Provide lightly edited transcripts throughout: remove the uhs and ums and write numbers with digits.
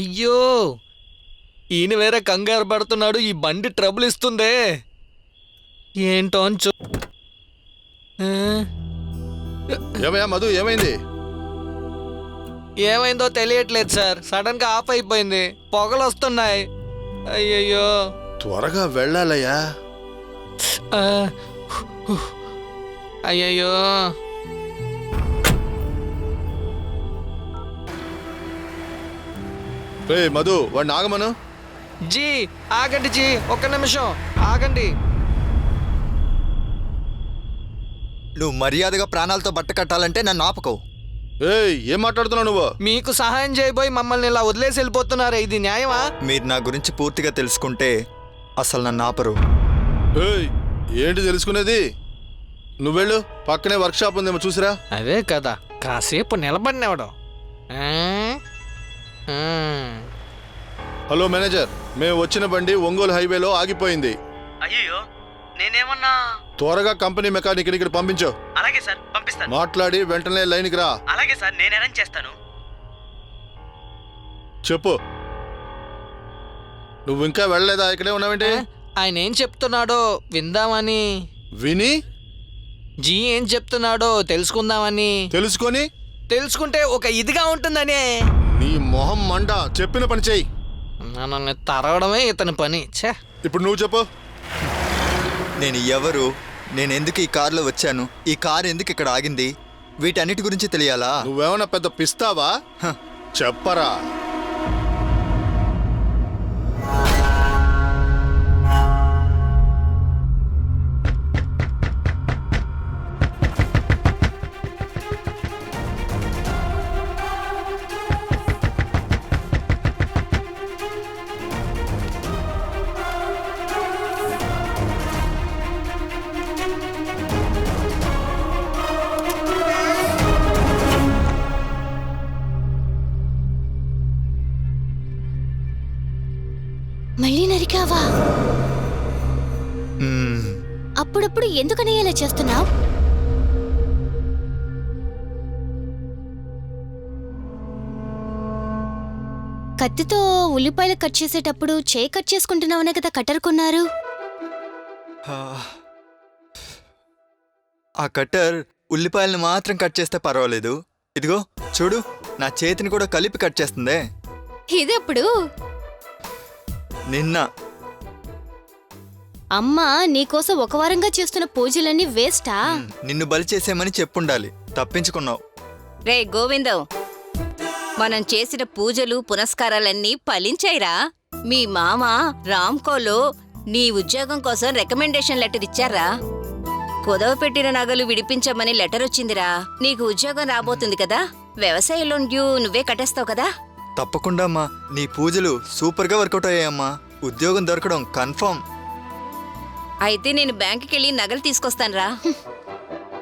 అయ్యో, ఈయన వేరే కంగారు పడుతున్నాడు. ఈ బండి ట్రబుల్ ఇస్తుందే ఏంటో అని ఏమయ్యా మధు, ఏమైంది? ఏమైందో తెలియట్లేదు సార్. సడన్ గా ఆఫ్ అయిపోయింది. పొగలు వస్తున్నాయి. అయ్యయ్యో. త్వరగా వెళ్ళాలయ్యా. అయ్యయ్యో. రే మధు, వాడిని ఆగమను. జీ ఆగండి జీ, ఒక్క నిమిషం ఆగండి. నువ్వు మర్యాదగా ప్రాణాలతో బట్ట కట్టాలంటే నన్ను ఆపకవు. ఏం మాట్లాడుతున్నావు నువ్వు? మీకు సహాయం చేయబోయి మమ్మల్ని ఇలా వదిలేసి వెళ్ళిపోతున్నారే, ఇది న్యాయమా? మీరు నా గురించి పూర్తిగా తెలుసుకుంటే అసలు నన్ను ఆపరు. ఏంటి తెలుసుకునేది? నువ్వెళ్ళు, పక్కనే వర్క్ షాప్ ఉందేమో చూసిరా. అదే కదా, కాసేపు నిలబడినవడం. హలో మేనేజర్, మేము వచ్చిన బండి ఒంగోలు హైవేలో ఆగిపోయింది. అయ్యో, నేనేమన్నా? త్వరగా కంపెనీ మెకానిక్ ఇక్కడ పంపించు. అలాగే సార్, పంపిస్తాను. మాట్లాడి వెంటనే లైన్కి రా. అలాగే సార్, నేను అరేంజ్ చేస్తాను. చెప్పు, నువ్వు ఇంకా వెళ్ళలేదా? ఇక్కడే ఉన్నావేంటి? ఆయన ఏం చెప్తున్నాడో విందామని. విని జీ ఏం చెప్తున్నాడో తెలుసుకుందామని. తెలుసుకుంటే ఒక ఇదిగా ఉంటుందని. నీ మొహం మండ, చెప్పిన పని చెయ్యి. మనల్ని తరవడమే ఇతని పని. ఛే, ఇప్పుడు నువ్వు చెప్పు. నేను ఎవరు, నేను ఎందుకు ఈ కారులో వచ్చాను, ఈ కారు ఎందుకు ఇక్కడ ఆగింది, వీటన్నిటి గురించి తెలియాలా? నువ్వేమన్నా పెద్ద పిస్తావా? చెప్పరా. మళ్ళీ నరికావా? అప్పుడప్పుడు ఎందుకని ఇలా చేస్తున్నావు? కత్తితో ఉల్లిపాయలు కట్ చేసేటప్పుడు చేయి కట్ చేసుకుంటున్నావనే కదా కట్టర్ కొన్నారు. ఆ కట్టర్ ఉల్లిపాయలను మాత్రం కట్ చేస్తే పర్వాలేదు, ఇదిగో చూడు, నా చేతిని కూడా కలిపి కట్ చేస్తుందే. ఇదెప్పుడు? నిన్న. అమ్మా నీకోసం ఒక వారంగా చేస్తున్న పూజలన్నీ వేస్టా? నిన్ను బలి చేసేమని చెప్పుండాలి, తప్పించుకున్నావు. రే గోవిందం, మనం చేసిన పూజలు పునస్కారాలన్నీ ఫలించాయిరా. మీ మామ రామ్కోలో నీ ఉద్యోగం కోసం రికమెండేషన్ లెటర్ ఇచ్చారా. కుదవ పెట్టిన నగలు విడిపించమని లెటర్ వచ్చిందిరా. నీకు ఉద్యోగం రాబోతుంది కదా, వ్యవసాయ లోన్ డ్యూ నువ్వే కట్టేస్తావు కదా. తప్పకుండా అమ్మా, నీ పూజలు సూపర్గా వర్కౌట్ అయ్యాయమ్మా. ఉద్యోగం దొరకడం కన్ఫర్మ్. అయితే నేను బ్యాంకుకెళ్ళి నగలు తీసుకొస్తానురా.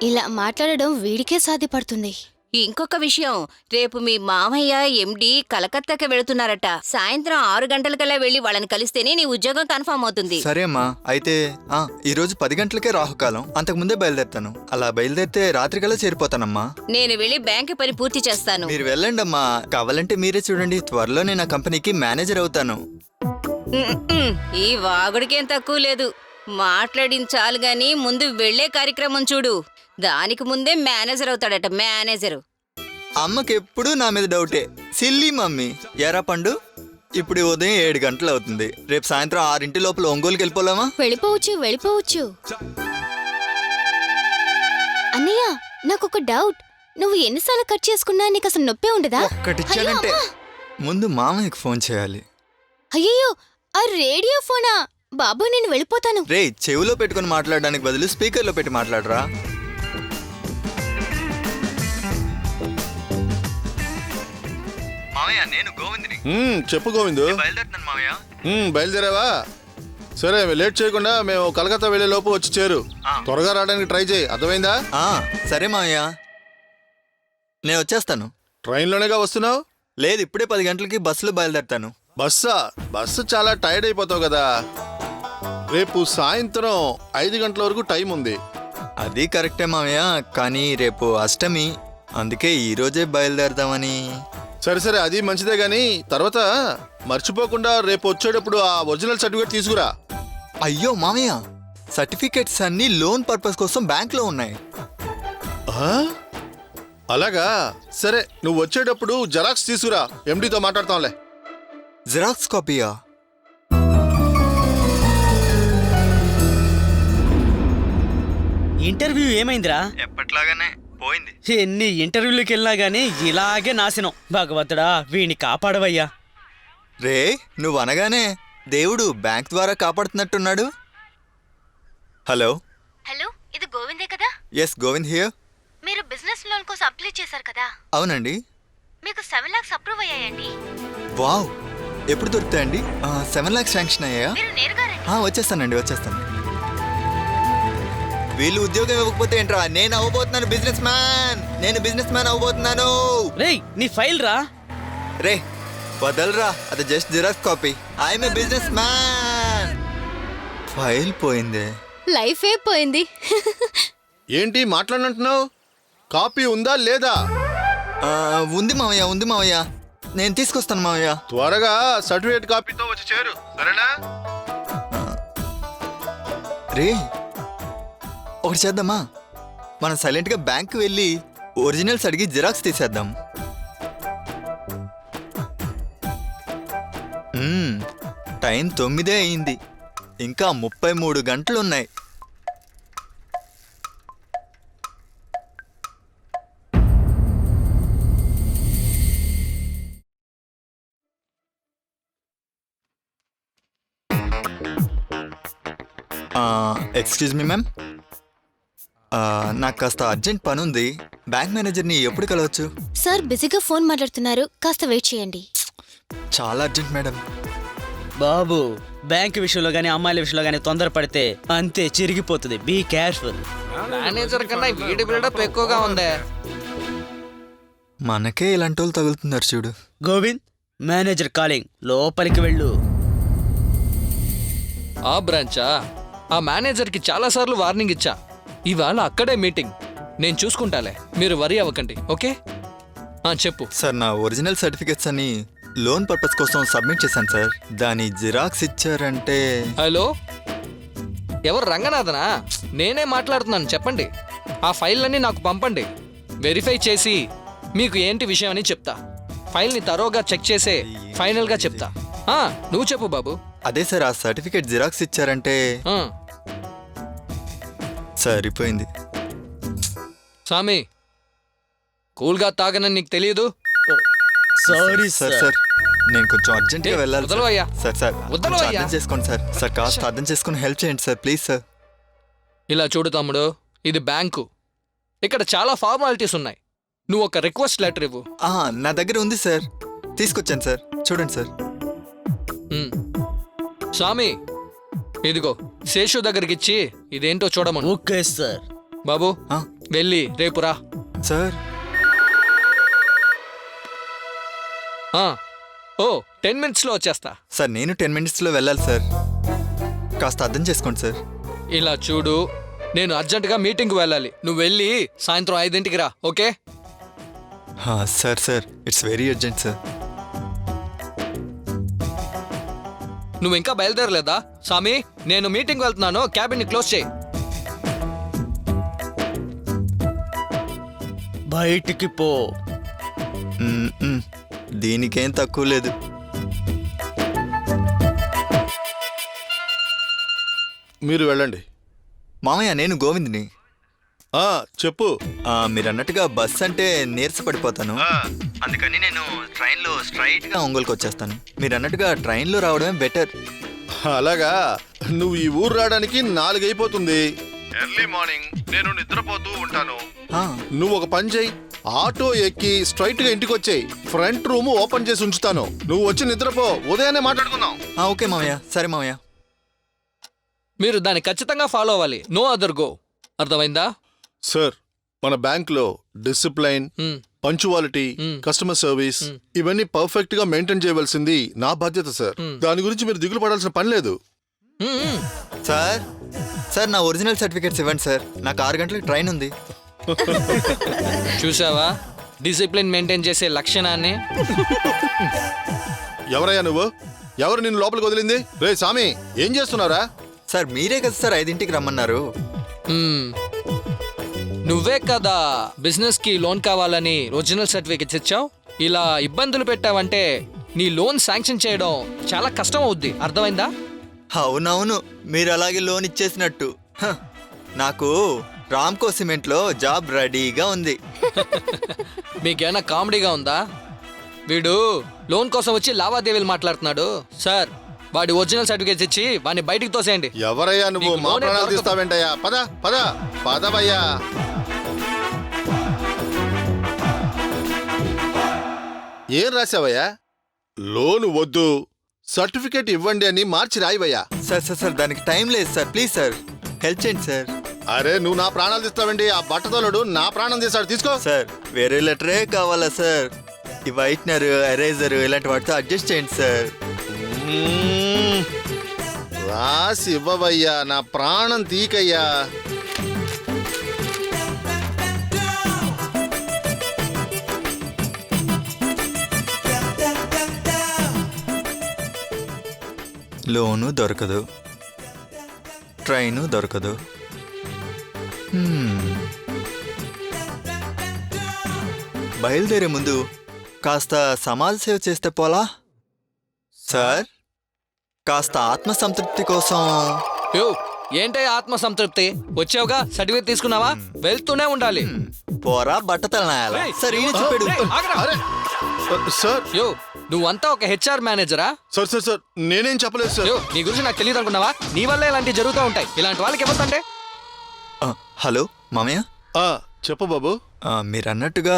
ఇలా మాట్లాడడం వీడికే సాధ్యపడుతుంది. ఇంకొక విషయం, రేపు మీ మామయ్య ఎండి కలకత్తాకి వెళుతున్నారట. సాయంత్రం 6 గంటలకల్లా వెళ్ళి వాళ్ళని కలిస్తేనే నీ ఉద్యోగం కన్ఫర్మ్ అవుతుంది. సరే అమ్మా, అయితే ఈరోజు 10 గంటలకే రాహుకాలం, అంతకుముందే బయలుదేరుతాను. అలా బయలుదేరితే రాత్రికల్లా చేరిపోతానమ్మా. నేను వెళ్ళి బ్యాంకు పని పూర్తి చేస్తాను. మీరు వెళ్ళండి అమ్మా, కావాలంటే మీరే చూడండి, త్వరలోనే నా కంపెనీకి మేనేజర్ అవుతాను. ఈ వాగుడికేం తక్కువ లేదు. మాట్లాడించాలు గాని ముందు వెళ్లే కార్యక్రమం చూడు. దానికి ముందే మేనేజర్ అవుతాడట, మేనేజరు. అమ్మకి ఎప్పుడు నా మీద డౌటే. Silly mummy. ఎరా పండు, ఇప్పుడు ఉదయం 7 గంటలు అవుతుంది. రేపు సాయంత్రం 6 లోపల ఒంగోలుకి వెళ్ళిపోలామా? వెళ్ళిపోవచ్చు. అన్నయ్య, నాకొక డౌట్. నువ్వు ఎన్నిసార్లు కట్ చేసుకున్నా నీకు అసలు నొప్పే ఉండదా? ఒక్కటిచ్చానంటే ముందు మామయ్యకి ఫోన్ చేయాలి. అయ్యో, ఆ రేడియో ఫోనా? బాబు నేను వెళ్ళిపోతాను. రే, చెవిలో పెట్టుకుని మాట్లాడడానికి బదులు స్పీకర్లో పెట్టి మాట్లాడరా. మామయ్య, నేను గోవింద్ని. చెప్పు గోవిందు. బయలుదేరుతున్నాను మామయ్య. బయలుదేరావా? సరే, లేట్ చేయకుండా మేము కలకత్తా వెళ్లే లోపు వచ్చి చేరు. త్వరగా రావడానికి ట్రై చేయి, అర్థమైందా? సరే మామయ్య, నేను వచ్చేస్తాను. ట్రైన్లోనేగా వస్తున్నావు? లేదు, ఇప్పుడే 10 గంటలకి బస్సులో బయలుదేరుతాను. బస్సు చాలా టైర్డ్ అయిపోతావు కదా. రేపు సాయంత్రం 5 గంటల వరకు టైం ఉంది. అది కరెక్టే మామయ్య, కానీ రేపు అష్టమి, అందుకే ఈరోజే బయలుదేరదామని. సరే సరే అది మంచిదే గాని తర్వాత మర్చిపోకుండా రేపు వచ్చేటప్పుడు ఆ ఒరిజినల్ సర్టిఫికేట్ తీసుకురా. అయ్యో మామయ్య, సర్టిఫికెట్స్ అన్ని లోన్ పర్పస్ కోసం బ్యాంక్లో ఉన్నాయి. ఆ? అలాగా, సరే నువ్వు వచ్చేటప్పుడు జెరాక్స్ తీసుకురా, ఎండితో మాట్లాడతాంలే. జిరాక్స్ కాపీయా? ఇంటర్వ్యూ ఏమైందిరా? ఎప్పట్లాగానే పోయింది. ఎన్ని ఇంటర్వ్యూలకు వెళ్ళినా గానీ ఇలాగే నాశనం. భగవంతుడా వీణ్ణి కాపాడవయ్యా. రే, నువ్వు అనగానే దేవుడు బ్యాంక్ ద్వారా కాపాడుతున్నట్టున్నాడు. హలో. హలో, ఇది గోవిందే కదా? Yes, Govind here. మీరు బిజినెస్ లోన్ కోసం అప్లై చేశారు కదా? అవునండి. మీకు 7 lakhs అప్రూవ్ అయ్యాయండి. వావ్, ఎప్పుడు దొరుకుతాయండి? 7 lakhs శాంక్షన్ అయ్యాయా? మీరు నేరుగా రండి. వచ్చేస్తానండి, వచ్చేస్తాను. వీళ్ళు ఉద్యోగం ఇవ్వకపోతే ఏంట్రా, నేను అవ్వబోతున్నాను బిజినెస్ మ్యాన్. నేను బిజినెస్ మ్యాన్ అవ్వబోతున్నాను. రేయ్ నీ ఫైల్ రా. రే వదలరా, అది just xerox copy. I'm a businessman. File పోయిందే. లైఫే పోయింది. ఏంటి మాట్లాడినంటున్నావు? కాపీ ఉందా లేదా? ఉంది మావయ్య, ఉంది మావయ్య. నేను తీసుకొస్తాను మావయ్య. త్వరగా సర్టిఫికేట్ కాపీతో వచ్చి చేరు, సరేనా? రే, ఒకటి చేద్దామా? మనం సైలెంట్గా బ్యాంక్కి వెళ్ళి ఒరిజినల్స్ అడిగి జిరాక్స్ తీసేద్దాం. టైం 9 అయింది. ఇంకా 33 గంటలున్నాయి. ఎక్స్క్యూజ్ మీ మ్యామ్, నాకు కాస్త అర్జెంట్ పని ఉంది. బ్యాంక్ మేనేజర్ని ఎప్పుడు కలవచ్చు? సార్ బిజీగా ఫోన్ మాట్లాడుతున్నారు, కాస్త వెయిట్ చేయండి. చాలా అర్జెంట్ మేడం. బాబు బ్యాంక్ విషయంలో గానీ అమ్మాయిల విషయంలో గానీ తొందరపడితే అంతే, చిరిగిపోతుంది. Be careful. మేనేజర్ కన్నా వీడి బిల్డప్ ఎక్కువగా ఉందే. మనకే ఇలాంటి వాళ్ళు తగులుతున్నారు చూడు. గోవింద్, మేనేజర్ కాలింగ్, లోపలికి వెళ్ళు. ఆ బ్రాంచా? ఆ మేనేజర్కి చాలాసార్లు వార్నింగ్ ఇచ్చా. ఇవాళ అక్కడే మీటింగ్, నేను చూసుకుంటాలే, మీరు వరీ అవ్వకండి. ఓకే చెప్పు. సార్, నా ఒరిజినల్ సర్టిఫికెట్స్ అని లోన్ పర్పస్ కోసం సబ్మిట్ చేశాను సార్. దాని జిరాక్స్ ఇచ్చారంటే. హలో, ఎవరు? రంగనాథనా? నేనే మాట్లాడుతున్నాను, చెప్పండి. ఆ ఫైళ్ళన్నీ నాకు పంపండి, వెరిఫై చేసి మీకు ఏంటి విషయం అని చెప్తా. ఫైల్ని తరోగా చెక్ చేసే ఫైనల్గా చెప్తా. నువ్వు చెప్పు బాబు. అదే సార్, ఆ సర్టిఫికెట్ జిరాక్స్ ఇచ్చారంటే. సరిపోయింది. స్వామి, కూల్గా తాగనని నీకు తెలియదు? Sorry sir. సార్, నేను కొంచెం అర్జెంట్గా వెళ్ళాలి సార్. వదలవయ్యా. సార్ సార్ వదలవయ్యా. కొంచెం అర్థం చేసుకోండి సార్. సార్ కాస్త అర్థం చేసుకుని హెల్ప్ చేయండి సార్, ప్లీజ్ సార్. ఇలా చూడు తమ్ముడు, ఇది బ్యాంకు. ఇక్కడ చాలా ఫార్మాలిటీస్ ఉన్నాయి. నువ్వు ఒక రిక్వెస్ట్ లెటర్ ఇవ్వు. నా దగ్గర ఉంది సార్, తీసుకొచ్చాను సార్, చూడండి సార్. స్వామి, ఇదిగో శేషు దగ్గరికి ఇచ్చి ఇదేంటో చూడమను. Okay sir. బాబు ఆ, వెళ్ళి రేపు రా. సార్. 10 minutesలో వచ్చేస్తా. సార్, నేను 10 minutesలో వెళ్ళాలి సార్, కాస్త అర్థం చేసుకోండి సార్. ఇలా చూడు, నేను అర్జెంటుగా మీటింగ్కి వెళ్ళాలి. నువ్వు వెళ్ళి సాయంత్రం 5 రా, okay? Sir sir, it's very urgent sir. నువ్వు ఇంకా బయలుదేరలేదా? స్వామి, నేను మీటింగ్ వెళ్తున్నాను, క్యాబిన్ని క్లోజ్ చేయి. బయటికి పో. దీనికేం తక్కువ లేదు. మీరు వెళ్ళండి. మామయ్య, నేను గోవింద్ని. చెప్పు. మీరు అన్నట్టుగా బస్ అంటే నీరసపడిపోతాను, అందుకని నేను ట్రైన్లో స్ట్రైట్గా ఒంగోలుకి వచ్చేస్తాను. మీరు అన్నట్టుగా ట్రైన్లో రావడమే బెటర్. అలాగా, నువ్వు ఈ ఊరు రావడానికి 4 అయిపోతుంది. ఎర్లీ మార్నింగ్ నేను నిద్రపోతూ ఉంటాను. నువ్వు ఒక పని చేయి, ఆటో ఎక్కి స్ట్రైట్ గా ఇంటికి వచ్చేయి. ఫ్రంట్ రూమ్ ఓపెన్ చేసి ఉంచుతాను, నువ్వు వచ్చి నిద్రపో, ఉదయాన్నే మాట్లాడుకుందాం. ఓకే మామయ్య, సరే మామయ్య. మీరు దాన్ని ఖచ్చితంగా ఫాలో అవ్వాలి. No other go. అర్థమైందా? సార్, మన బ్యాంక్ లో డిసిప్లైన్, పంచువాలిటీ, కస్టమర్ సర్వీస్ ఇవన్నీ పర్ఫెక్ట్ గా మెయింటైన్ చేయవలసింది నా బాధ్యత సార్. దాని గురించి మీరు దిగులు పడాల్సిన పని లేదు. సార్ సార్, నా ఒరిజినల్ సర్టిఫికేట్స్ ఇవ్వండి సార్, నాకు 6 గంటలకు ట్రైన్ ఉంది. చూసావా, డిసిప్లిన్ మెయింటైన్ చేసే లక్షణాన్ని. ఎవరయ్యా నువ్వు? ఎవరు నిన్ను లోపలికి వదిలింది? రే సామి, ఏం చేస్తున్నారా? సార్ మీరే కదా సార్ 5ంటికి రమ్మన్నారు. మ్మ్. నువ్వే కదా బిజినెస్కి లోన్ కావాలని ఒరిజినల్ సర్టిఫికెట్స్ ఇచ్చావు. ఇలా ఇబ్బందులు పెట్టావంటే నీ లోన్ శాంక్షన్ చేయడం చాలా కష్టం అవుద్ది, అర్థమైందా? అవునవును, మీరు అలాగే లోన్ ఇచ్చేసినట్టు. హ, నాకు రామ్కో సిమెంట్లో జాబ్ రెడీగా ఉంది. మీకేమైనా కామెడీగా ఉందా? వీడు లోన్ కోసం వచ్చి లావాదేవీలు మాట్లాడుతున్నాడు. సార్, వాడి ఒరిజినల్ సర్టిఫికేట్స్ ఇచ్చి వాడిని బయటికి తోసేయండి. ఎవరయ్యా నువ్వు? నీకు మా లోనే ప్రాణాలు దొరకదు. తీస్తావేంటయ్యా? పద పద పదవయ్యా. ఏం రాసావయ్యా? లోను వద్దు, సర్టిఫికేట్ ఇవ్వండి అని మార్చి రాయివయ్యా. సార్ సార్ సార్ దానికి టైం లేదు సార్, ప్లీజ్ సార్ హెల్ప్ చేయండి సార్. అరే నువ్వు నా ప్రాణాలు తీస్తావండి. ఆ బట్టతోలుడు నా ప్రాణం తీస్తాడు, తీసుకో. సార్ వేరే లెటరే కావాలా సార్? ఈ వైట్నర్, ఎరేజర్ ఇలాంటి వాటితో అడ్జస్ట్ చేయండి సార్. మ్మ్. రాసి ఇవ్వవయ్యా, నా ప్రాణం తీకయ్యా. లోను దొరకదు, ట్రైను దొరకదు. బయలుదేరే ముందు కాస్త సమాజ సేవ చేస్తే పోలా సార్? కాస్త ఆత్మసంతృప్తి కోసం. యో, ఏంటే ఆత్మ సంతృప్తి? వచ్చావుగా, సర్టిఫికేట్ తీసుకున్నావా? వెళ్తూనే ఉండాలి. పోరా బట్టతల నాయాల. ఏయ్, సార్ ఈయన చెప్పాడు. ఏయ్, ఆగరా. అరే సార్ యో, నువ్వంతా ఒక హెచ్ఆర్ మేనేజరా? సార్ సార్ సార్ నేనేం చెప్పలేదు సార్. యో, నీ గురించి నాకు తెలియదు అనుకున్నావా? నీ వల్ల ఇలాంటివి జరుగుతూ ఉంటాయి. ఇలాంటి వాళ్ళకి ఇవ్వద్దంటే. హలో మామయ్య, చెప్పు బాబు. మీరు అన్నట్టుగా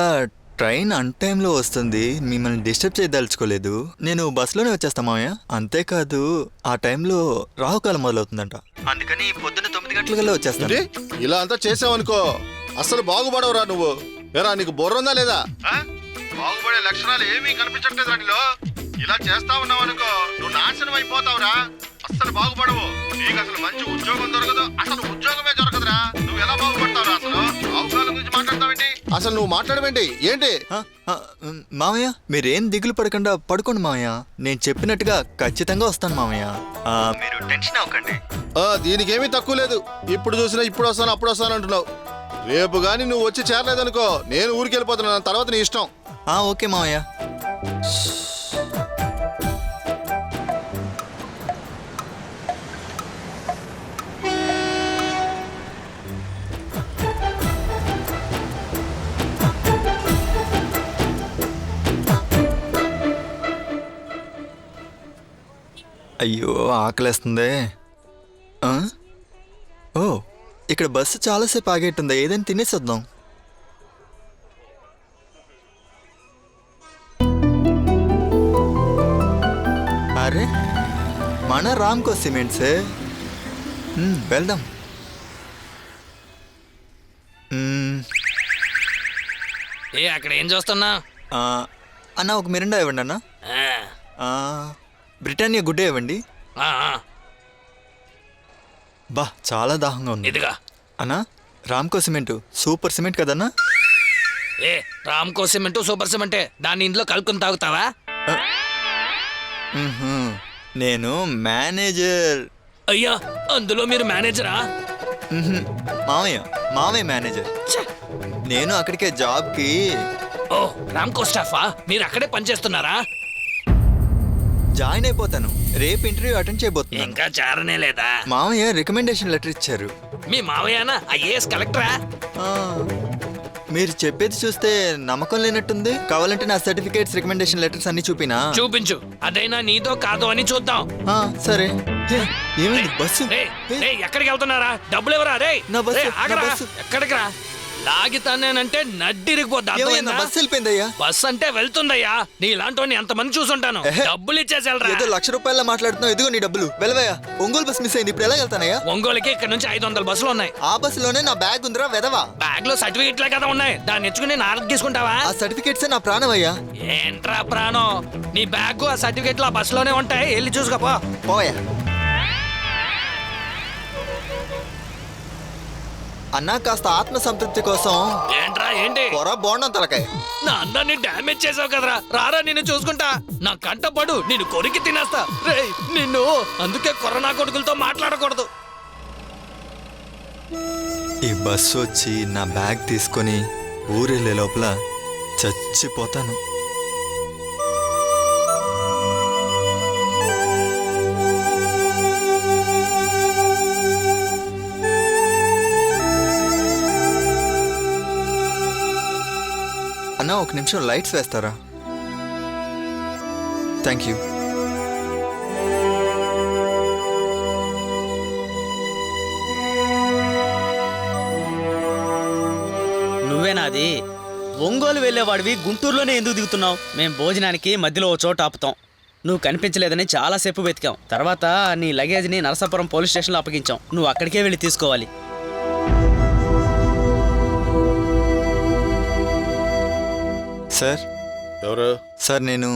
ట్రైన్ అన్ టైంలో వస్తుంది. మిమ్మల్ని డిస్టర్బ్ చేయదలుచుకోలేదు. నేను బస్సులోనే వచ్చేస్తా మామయ్య. అంతేకాదు ఆ టైంలో రాహుకాలం మొదలవుతుందంట, అందుకని పొద్దున్న 9 గంటలకల్లా వచ్చేస్తాను. ఏంటి? ఇలా అంతా చేసావనుకో అసలు బాగుపడవురా నువ్వు. ఏరా నీకు బుర్ర ఉందా లేదా? బాగుపడే లక్షణాలు ఏమీ కనిపించట్లేదు రానిలో. ఇలా చేస్తా ఉన్నావు అనుకో నువ్వు నాశనం అయిపోతావురా. అసలు బాగుపడవు. నీకు అసలు మంచి ఉద్యోగం దొరకదు. అసలు ఉద్యోగమే దొరకదురా. నువ్వు ఎలా బాగుపడతావురా? అసలు బాగుకాలం గురించి మాట్లాడతావేంటి? అసలు నువ్వు మాట్లాడవేంటి? ఏంటి? మామయ్య మీరేం దిగులు పడకుండా పడుకోండి మామయ్య. నేను చెప్పినట్టుగా ఖచ్చితంగా వస్తాను మామయ్య. మీరు టెన్షన్ అవ్వకండి. దీనికేమీ తక్కువ లేదు. ఇప్పుడు చూసినా ఇప్పుడు వస్తాను అప్పుడు వస్తాను అంటున్నావు. రేపు గాని నువ్వు వచ్చి చేరలేదనుకో నేను ఊరికి వెళ్ళిపోతున్నాను. తర్వాత నీ ఇష్టం. ఓకే మామయ్య. అయ్యో ఆకలేస్తుంది. ఓ ఇక్కడ బస్సు చాలాసేపు ఆగేట్టుందా? ఏదైనా తినేసి వద్దాం. అరే మన రామ్కో సిమెంట్సే. వెళ్దాం. ఏ, అక్కడ ఏం చూస్తున్నా? అన్న ఒక మిరిండా ఇవ్వండి అన్న. బ్రిటానియా గుడ్డే ఇవ్వండి. బా చాలా దాహంగా ఉంది. ఇదిగా అన్నా రామ్కో సిమెంట్ సూపర్ సిమెంట్ కదన్నా? ఏ, రామ్కో సిమెంట్ సూపర్ సిమెంటే. దాన్ని ఇంట్లో కలుపుకొని తాగుతావా? నేను మేనేజర్. అయ్యా, అందులో మీరు మేనేజరా? మామయ్య మేనేజర్. నేను అక్కడికే జాబ్కి. ఓ, రామ్కో స్టాఫా? మీరు అక్కడే పనిచేస్తున్నారా? జాయిన్ అయిపోతాను. రేపు ఇంటర్వ్యూ అటెండ్ చేయబోతున్నాను. ఇంకా చారనే లేదా? మామయ్య రికమెండేషన్ లెటర్ ఇచ్చారు. మీ మావయ్యనా ఐఏఎస్ కలెక్టరా? మీరు చెప్పేది చూస్తే నమ్మకం లేనట్టుంది. కావాలంటే నా సర్టిఫికేట్స్, రికమెండేషన్ లెటర్స్ అన్ని చూపినా? చూపించు. అదైనా నీదో కాదో అని చూద్దాం. సరే. ఏమైంది? బస్సు ఎక్కడికి వెళ్తున్నారా? డబ్బులు ఎవరా? రే నా బస్సు, ఆగరా. నా బస్సు. ఎక్కడికి రా? లాగితానేనంటే నడ్డిరిగిపోద్దా. ఏమైంది? బస్సు వెళ్ళిపోయిందయ్యా. బస్ అంటే వెళ్తుందయ్యా. నీ ఇలాంటి ఎంతమంది చూసుంటాను. డబ్బులు ఇచ్చేసి వెళ్ళరా. ఏదో ₹1,00,000 మాట్లాడుతున్నావు. ఎదుగో నీ డబ్బులు. వెళ్ళవయ్యా. ఒంగోలు బస్ మిస్ అయింది. ఇప్పుడు ఎలా వెళ్తానయ్యా? ఒంగోలుకి ఇక్కడ నుంచి 500 బస్సులు ఉన్నాయి. ఆ బస్సులోనే నా బ్యాగ్ ఉందిరా వెదవా. బ్యాగ్ లో సర్టిఫికెట్లే కదా ఉన్నాయి. దాన్ని ఇచ్చుకుని నేను ఆర్డర్ తీసుకుంటావా? ఆ సర్టిఫికేట్సే నా ప్రాణం అయ్యా. ఏంట్రా ప్రాణం? నీ బ్యాగ్ ఆ సర్టిఫికెట్లు ఆ బస్సులోనే ఉంటాయి. వెళ్ళి చూసుకోపో. పోయా. అన్నా కాస్త ఆత్మ సంతృప్తి కోసం ఏంట్రా ఏంటి పొర బోండం తలకాయ. నా అందాన్ని డ్యామేజ్ చేసావు కదరా. రారా నిన్ను చూసుకుంటా. నా కంట పడు, నిన్ను కొరికి తినేస్తా. రేయ్ నిన్ను అందుకే కరోనా కొడుకులతో మాట్లాడకూడదు. ఈ బస్సు వచ్చి నా బ్యాగ్ తీసుకొని ఊరెళ్ళే లోపల చచ్చిపోతాను. అన్నా ఒక నిమిషం లైట్స్ వేస్తారా? Thank you. నువ్వేనాది? ఒంగోలు వెళ్ళేవాడివి గుంటూరులోనే ఎందుకు దిగుతున్నావు? మేం భోజనానికి మధ్యలో ఓ చోట ఆపుతాం. నువ్వు కనిపించలేదని చాలాసేపు వెతికాం. తర్వాత నీ లగేజ్ని నరసాపురం పోలీస్ స్టేషన్లో అప్పగించాం. నువ్వు అక్కడికే వెళ్ళి తీసుకోవాలి. సార్ ఎవరు? సార్ నేను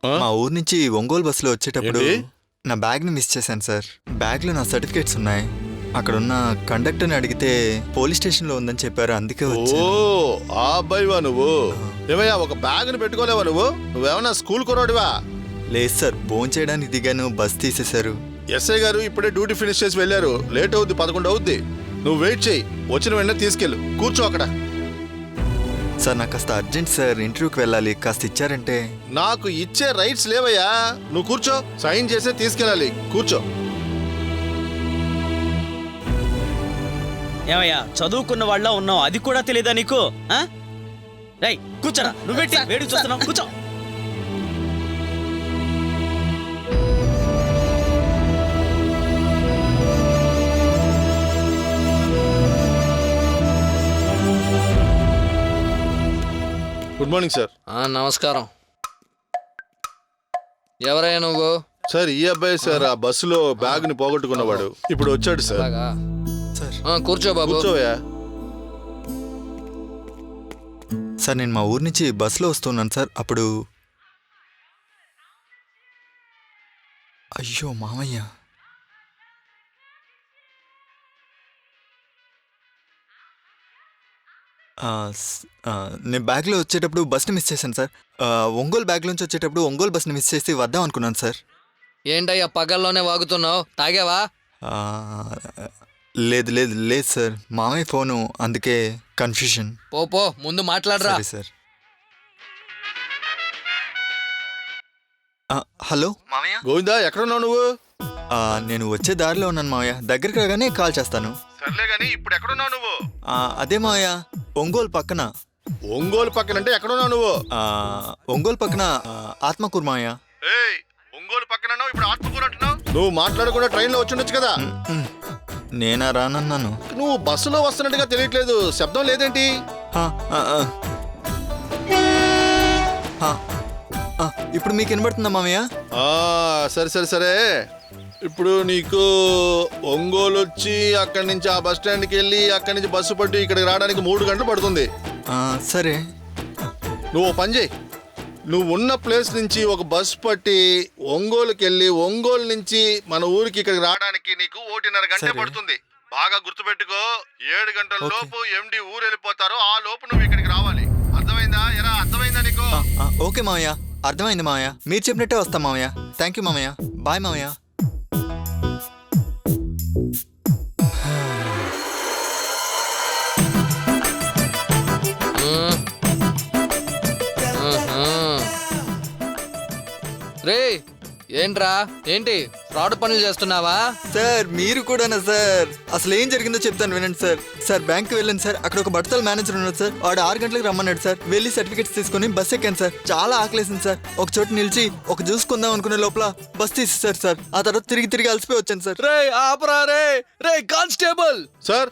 ఆ? మా ఊరు నుంచి ఒంగోలు బస్సులో వచ్చేటప్పుడు ఏంటి? నా బ్యాగ్ని మిస్ చేశాను సార్. బ్యాగ్లో నా సర్టిఫికేట్స్ ఉన్నాయి. అక్కడున్న కండక్టర్ని అడిగితే పోలీస్ స్టేషన్లో ఉందని చెప్పారు, అందుకే ఓ వచ్చాను. ఆ అబ్బాయివా నువ్వు? ఏమయ్యా ఒక బ్యాగ్ని పెట్టుకోలేవా నువ్వు? నువ్వేమన్నా స్కూల్ కుర్రాడివా? లేదు సార్, భోజనం చేయడానికి దిగాను, బస్ తీసేశారు. ఎస్ఐ గారు ఇప్పుడే డ్యూటీ ఫినిష్ చేసి వెళ్ళారు. లేట్ అవుద్ది, 11 అవుద్ది. నువ్వు వెయిట్ చేయి, వచ్చిన వెంటనే తీసుకెళ్ళు. కూర్చో అక్కడ. సార్ నాకు కాస్త అర్జెంట్ సార్, ఇంటర్వ్యూకి వెళ్ళాలి, కాస్త ఇచ్చారంటే. నాకు ఇచ్చే రైట్స్ లేవయ్యా. నువ్వు కూర్చో, సైన్ చేసే తీసుకెళ్ళాలి. కూర్చో. ఏమయ్యా చదువుకున్న వాళ్ళ ఉన్నావు, అది కూడా తెలియదా నీకు? రై కూర్చోరా. నువ్వెట్టి వేడి చూస్తున్నావు, కూర్చో. Good morning sir. నమస్కారం. ఎవరయ్యా నువ్వు? సార్ ఈ అబ్బాయి సార్, ఆ బస్సులో బ్యాగ్ని పోగొట్టుకున్నవాడు. ఇప్పుడు వచ్చాడు సార్. అలాగా? సార్ కూర్చో బాబు. కూర్చోవయ్యా. సార్ నేను మా ఊరు నుంచి బస్సులో వస్తున్నాను సార్. అప్పుడు అయ్యో మామయ్య, నేను బ్యాగ్లో వచ్చేటప్పుడు బస్ని మిస్ చేశాను సార్. ఒంగోలు బ్యాగ్లోంచి వచ్చేటప్పుడు ఒంగోలు బస్ని మిస్ చేసి వద్దాం అనుకున్నాను సార్. ఏంటయ్యా పగల్లోనే వాగుతున్నావు? తాగావా? ఆ, లేదు లేదు లేదు సార్, మామయ్య ఫోను, అందుకే కన్ఫ్యూషన్. పో ముందు మాట్లాడరా. సరే సార్. హలో మామయ్య. గోవిందా, ఎక్కడున్నావు నువ్వు? నేను వచ్చే దారిలో ఉన్నాను మామయ్య, దగ్గరికి రాగానే కాల్ చేస్తాను. సర్లే గాని ఇప్పుడు ఎక్కడున్నావు నువ్వు? అదే మామయ్య, ఒంగోలు పక్కన. ఒంగోలు పక్కన అంటే ఎక్కడున్నావు నువ్వు? ఒంగోలు పక్కన ఆత్మకూరు మామయ్య. ఏయ్, ఒంగోలు పక్కన ఇప్పుడు ఆత్మకూరు అంటున్నావు? నువ్వు మాట్లాడకుండా ట్రైన్ లో వచ్చి కదా. నేనా రానన్నాను? నువ్వు బస్సులో వస్తున్నట్టుగా తెలియట్లేదు. శబ్దం లేదేంటి? ఆ, ఆ, ఆ. ఆ, ఆ, ఇప్పుడు మీకు వినబడుతుందా మామయ్య? సరే సరే సరే. ఇప్పుడు నీకు ఒంగోలు వచ్చి అక్కడి నుంచి ఆ బస్ స్టాండ్కి వెళ్ళి అక్కడి నుంచి బస్సు పట్టి ఇక్కడికి రావడానికి 3 గంటలు పడుతుంది. సరే. నువ్వు ఓ పని చేయి. నువ్వు ఉన్న ప్లేస్ నుంచి ఒక బస్ పట్టి ఒంగోలుకి వెళ్ళి ఒంగోలు నుంచి మన ఊరికి ఇక్కడికి రావడానికి నీకు 1.5 గంట సరే. పడుతుంది. బాగా గుర్తుపెట్టుకో. 7 గంటల ఓకే. లోపు ఎండి ఊరు వెళ్ళిపోతారు. ఆ లోపు నువ్వు ఇక్కడికి రావాలి. అర్థమైందా? ఎరా అర్థమైందా నీకు? ఓకే మామయ్య, అర్థమైంది మామయ్య. మీరు చెప్పినట్టే వస్తాం మామయ్య. థ్యాంక్ యూ మామయ్య. బాయ్ మామయ్య. రే ఏంట్రా, ఏంటి ఫ్రాడ్ పనులు చేస్తున్నావా? సార్ మీరు కూడానా సార్? అసలు ఏం జరిగిందో చెప్తాను వినండి సార్. సార్ బ్యాంక్కి వెళ్ళాను సార్, అక్కడ ఒక బట్టల మేనేజర్ ఉన్నాడు సార్. వాడు 6 గంటలకు రమ్మన్నాడు సార్. వెళ్ళి సర్టిఫికేట్స్ తీసుకొని బస్ ఎక్కాను సార్. చాలా ఆకలేసింది సార్. ఒక చోట నిలిచి ఒక జ్యూస్ కొందాం అనుకునే లోపల బస్ తీసేశారు సార్. ఆ తర్వాత తిరిగి అలసిపోయి వచ్చాను సార్. రే ఆపరా రే. రే కానిస్టేబుల్, సార్.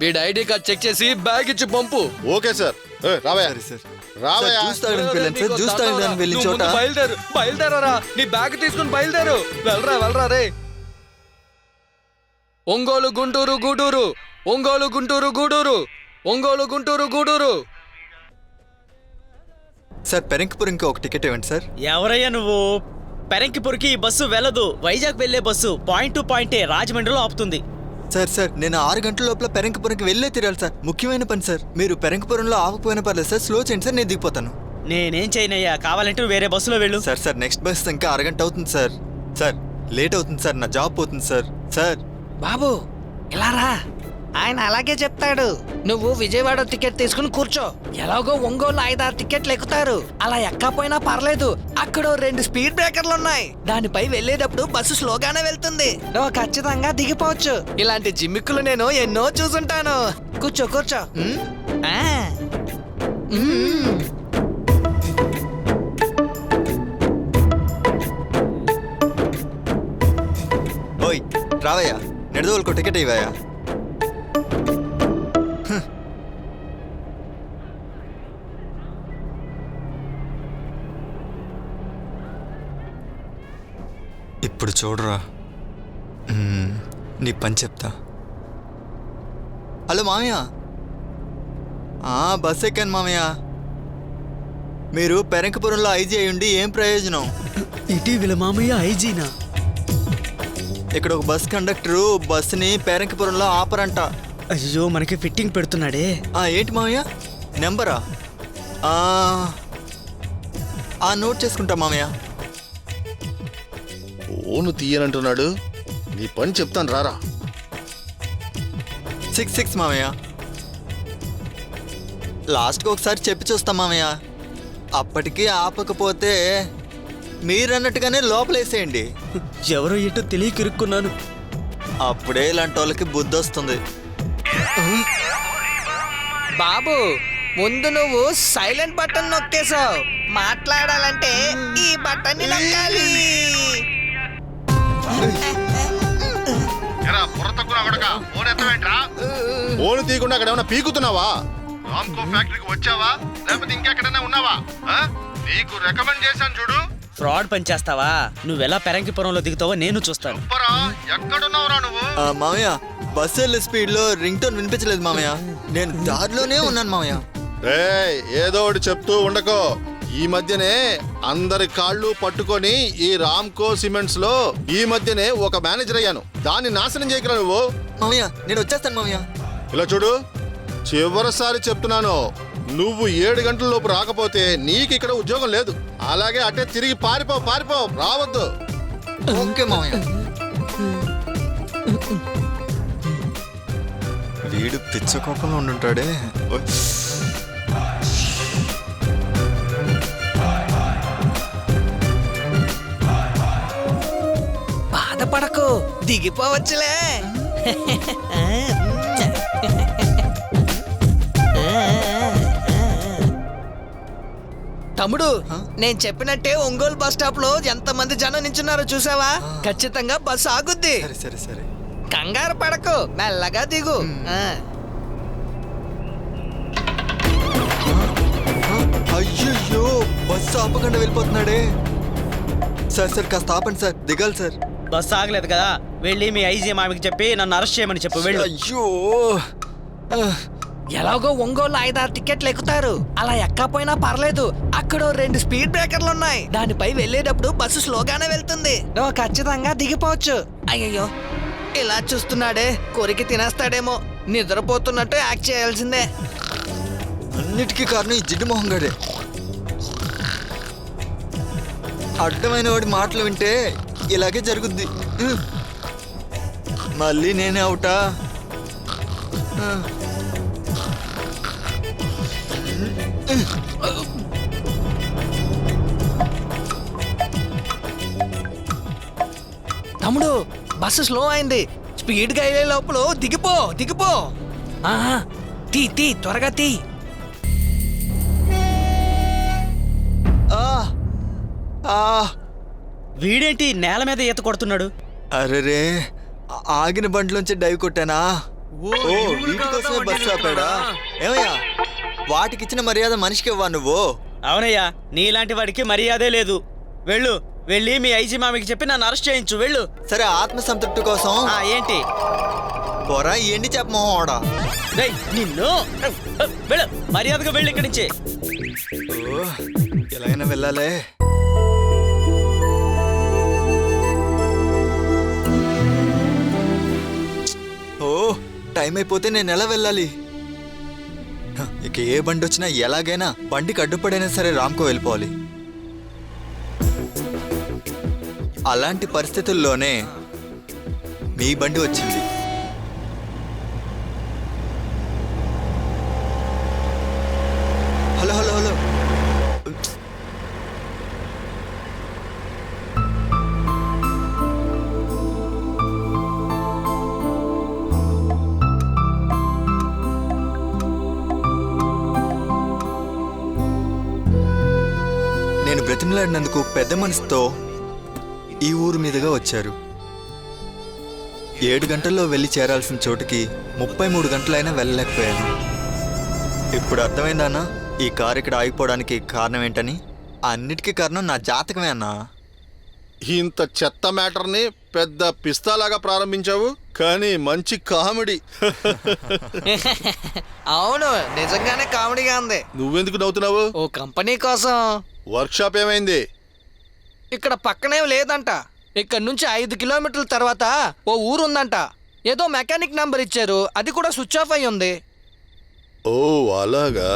వీడి ఐడి కార్డ్ చెక్ చేసి బ్యాగ్ ఇచ్చి పంపు. Okay sir. రావయ్యా. సరే సార్. రావయ్యా. జ్యూస్ తాగడానికి వెళ్ళాను సార్. జ్యూస్ తాగడానికి వెళ్ళిన నువ్వు చోట ముందు బయలుదేరరా. నీ బ్యాగ్ తీసుకుని బయలుదేరు. వెళ్ళరా రే. ఒంగోలు గుంటూరు గూడూరు, ఒంగోలు గుంటూరు గూడూరు, ఒంగోలు గుంటూరు గూడూరు. సార్ పెరంకిపురంకి ఒక టికెట్ ఇవ్వండి సార్. ఎవరయ్యా నువ్వు? పెరంకిపురికి ఈ బస్సు వెళ్ళదు. వైజాగ్ వెళ్లే బస్సు పాయింట్ టు పాయింటే రాజమండ్రిలో ఆపుతుంది. సార్ సార్ నేను 6 గంటల లోపల పెరంకపురంకి వెళ్ళే తీరాలి సార్. ముఖ్యమైన పని సార్. మీరు పెరంకపురంలో ఆపకపోయినా పర్లేదు సార్. స్లో చేయండి సార్, నేను దిగిపోతాను. నేనేం చేయనయ్యా, కావాలంటే నువ్వు వేరే బస్సులో వెళ్ళు. సార్ సార్ నెక్స్ట్ బస్ ఇంకా 6 గంట అవుతుంది సార్. సార్ లేట్ అవుతుంది సార్, నా జాబ్ పోతుంది సార్. సార్ బాబు ఇలా రా, ఆయన అలాగే చెప్తాడు. నువ్వు విజయవాడ టికెట్ తీసుకుని కూర్చో. ఎలాగో ఒంగోలు 5-6 టికెట్లు ఎక్కుతారు. అలా ఎక్కపోయినా పర్లేదు, అక్కడ 2 స్పీడ్ బ్రేకర్లు ఉన్నాయి. దానిపై వెళ్ళేటప్పుడు బస్సు స్లోగానే వెళ్తుంది. నువ్వు ఖచ్చితంగా దిగిపోవచ్చు. ఇలాంటి జిమ్మిక్కులు నేను ఎన్నో చూసుంటాను. కూర్చో కూర్చో. ఆ. ఓయ్ రావయ్యా, నెడదోళ్ళకు టికెట్ ఇవ్వయా. ఇప్పుడు చూడరా, నీ పని చెప్తా. హలో మామయ్య, బస్ ఎక్కాను మామయ్య. మీరు పెరంకపురంలో ఐజీ అయ్యుండి ఏం ప్రయోజనం? ఇటీవల మామయ్య ఐజీనా? ఇక్కడ ఒక బస్ కండక్టరు బస్సుని పెరంకపురంలో ఆపరంట. అయ్యో, మనకి ఫిట్టింగ్ పెడుతున్నాడే. ఏంటి మామయ్య, నెంబరా? నోట్ చేసుకుంటా మామయ్య. ఫోను తీయనంటున్నాడు. నీ పని చెప్తాను రారా. 66 మామయ్య. లాస్ట్కి ఒకసారి చెప్పి చూస్తాం మామయ్య. అప్పటికి ఆపకపోతే మీరన్నట్టుగానే లోపలేసేయండి. ఎవరో ఏంటో తెలియక ఇరుక్కున్నాను. అప్పుడే ఇలాంటి వాళ్ళకి బుద్ధి వస్తుంది. బాబు ముందు నువ్వు సైలెంట్ బటన్ నొక్కేసావు. మాట్లాడాలంటే ఈ బటన్ నొక్కాలి. ఫోను తీయకుండా అక్కడ ఏమైనా పీకుతున్నావా? రామ్కో ఫ్యాక్టరీకి వచ్చావా లేకపోతే ఇంకెక్కడైనా ఉన్నావా? నీకు రికమెండ్ చేశాను చూడు. ఫ్రాడ్ పని చేస్తావా? నువ్వెలా పెరంకిపురంలో దిగుతావో నేను చూస్తాను. ఎక్కడున్నావురా నువ్వు? మామయ్య, బస్సు వెళ్ళే స్పీడ్లో రింగ్ టోన్ వినిపించలేదు మామయ్య. నేను దారిలోనే ఉన్నాను మామయ్య. ఏదో ఒకటి చెప్తూ ఉండకో. ఈ మధ్యనే అందరి కాళ్ళు పట్టుకొని ఈ రామ్కో సిమెంట్స్ లో ఈ మధ్యనే ఒక మేనేజర్ అయ్యాను. దాన్ని నాశనం చేయగలవు నువ్వు. మామయ్య నేను వచ్చేస్తాను మామయ్య. ఇలా చూడు, చివరిసారి చెప్తున్నాను, నువ్వు 7 గంటల లోపు రాకపోతే నీకు ఇక్కడ ఉద్యోగం లేదు. అలాగే అటే తిరిగి పారిపో రావద్దు. ఓకే మామయ్య. వీడు పిచ్చకోపంలో ఉండుంటాడే. బాధపడకు, దిగిపోవచ్చులే. తమ్ముడు, నేను చెప్పినట్టే ఒంగోలు బస్ స్టాప్ లో ఎంతమంది జనం నించున్నారో చూసావా? ఖచ్చితంగా బస్సు ఆగుద్ది. సరే సరే సరే, కంగారు పడకు, మెల్లగా దిగు. అయ్యో, బస్సు ఆపకుండా వెళ్ళిపోతున్నాడే. సార్ సార్ కాస్త ఆపండి సార్, దిగాలి సార్. బస్సు ఆగలేదు కదా, వెళ్ళి మీ ఐజీ మామికి చెప్పి నన్ను అరెస్ట్ చేయమని చెప్పు. వెళ్ళు. అయ్యో, ఎలాగో ఒంగోలు 5-6 టికెట్లు ఎక్కుతారు. అలా ఎక్కపోయినా పర్లేదు, అక్కడ 2 స్పీడ్ బ్రేకర్లు ఉన్నాయి. దానిపై వెళ్ళేటప్పుడు బస్సు స్లోగానే వెళ్తుంది. నువ్వు ఖచ్చితంగా దిగిపోవచ్చు. అయ్యయ్యో, ఇలా చూస్తున్నాడే, కొరికి తినేస్తాడేమో. నిద్రపోతున్నట్టు యాక్ట్ చేయాల్సిందే. అన్నిటికీ కారణం ఈ జిడ్డు మొహం గడే. అడ్డమైన వాడి మాటలు వింటే ఇలాగే జరుగుద్ది. మళ్ళీ నేనే అవుటా? తమ్ముడు, బస్సు స్లో అయింది. స్పీడ్గా వెళ్ళే లోపల దిగిపో. ఆహా, తీ త్వరగా తీ. వీడేంటి నేల మీద ఈత కొడుతున్నాడు? అరెరే, ఆగిన బండ్లోంచి డైవ్ కొట్టానా? వీటి కోసమే బస్సు ఆపాడా? ఏమయ్యా, వాటికిచ్చిన మర్యాద మనిషికి ఇవ్వా నువ్వు? అవునయ్యా, నీలాంటి వాడికి మర్యాదే లేదు. వెళ్ళు, వెళ్ళి మీ ఐజీ మామికి చెప్పి నన్ను అరెస్ట్ చేయించు. వెళ్ళు. సరే, ఆత్మసంతృప్తి కోసం ఏంటి? పొరా ఎండి చెప్పమోడా. నిన్ను వెళ్ళు, మర్యాదగా వెళ్ళు ఇక్కడి నుంచి. ఎలాగైనా వెళ్ళాలే. టైం అయిపోతే నేను ఎలా వెళ్ళాలి? ఇక ఏ బండి వచ్చినా ఎలాగైనా బండికి అడ్డుపడైనా సరే రామ్కో వెళ్ళిపోవాలి. అలాంటి పరిస్థితుల్లోనే మీ బండి వచ్చింది. హలో హలో హలో నేను బ్రతిమలాడినందుకు పెద్ద మనసుతో ఈ ఊరు మీదుగా వచ్చారు. 7 గంటల్లో వెళ్ళి చేరాల్సిన చోటుకి 33 గంటలైనా వెళ్ళలేకపోయాను. ఇప్పుడు అర్థమైందా అన్నా ఈ కారు ఇక్కడ ఆగిపోవడానికి కారణం ఏంటని? అన్నిటికీ కారణం నా జాతకమే అన్నా. ఇంత చెత్త మ్యాటర్ని పెద్ద పిస్తాలాగా ప్రారంభించావు, కానీ మంచి కామెడీ. అవును, నిజంగానే కామెడీగా ఉంది. నువ్వెందుకు నవ్వుతున్నావు? ఓ కంపెనీ కోసం వర్క్షాప్ ఏమైంది? ఇక్కడ పక్కనేం లేదంట. ఇక్కడ నుంచి 5 కిలోమీటర్ల తర్వాత ఓ ఊరు ఉందంట. ఏదో మెకానిక్ నంబర్ ఇచ్చారు, అది కూడా స్విచ్ ఆఫ్ అయి ఉంది. ఓ అలాగా.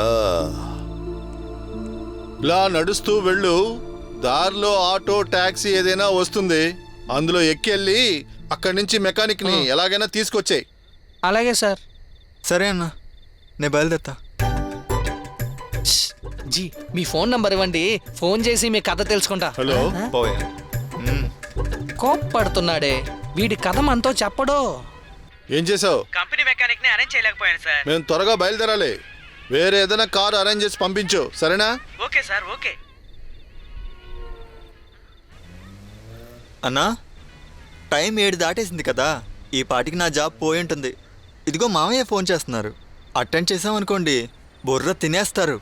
ఇలా నడుస్తూ వెళ్ళు, దారిలో ఆటో టాక్సీ ఏదైనా వస్తుంది, అందులో ఎక్కెళ్ళి అక్కడి నుంచి మెకానిక్ని ఎలాగైనా తీసుకొచ్చేయి. అలాగే సార్. సరే అన్నా, నేను బయలుదేరుతా. జీ, మీ ఫోన్ నంబర్ ఇవ్వండి, ఫోన్ చేసి మీ కథ తెలుసుకుంటా. హలో. పోయా. కోప్పడుతున్నాడే, వీడి కథ మనతో చెప్పడు. ఏం చేసావు? కంపెనీ మెకానిక్ ని అరేంజ్ చేయలేకపోయాను సార్. మేము త్వరగా బయలుదేరాలి. వేరే ఏదైనా కారు అరేంజ్ చేసి పంపించు, సరేనా? Okay sir, okay. అన్నా, టైం 7 దాటేసింది కదా, ఈ పాటికి నా జాబ్ పోయి ఉంటుంది. ఇదిగో మామయ్య ఫోన్ చేస్తున్నారు, అటెండ్ చేసామనుకోండి బుర్ర తినేస్తారు.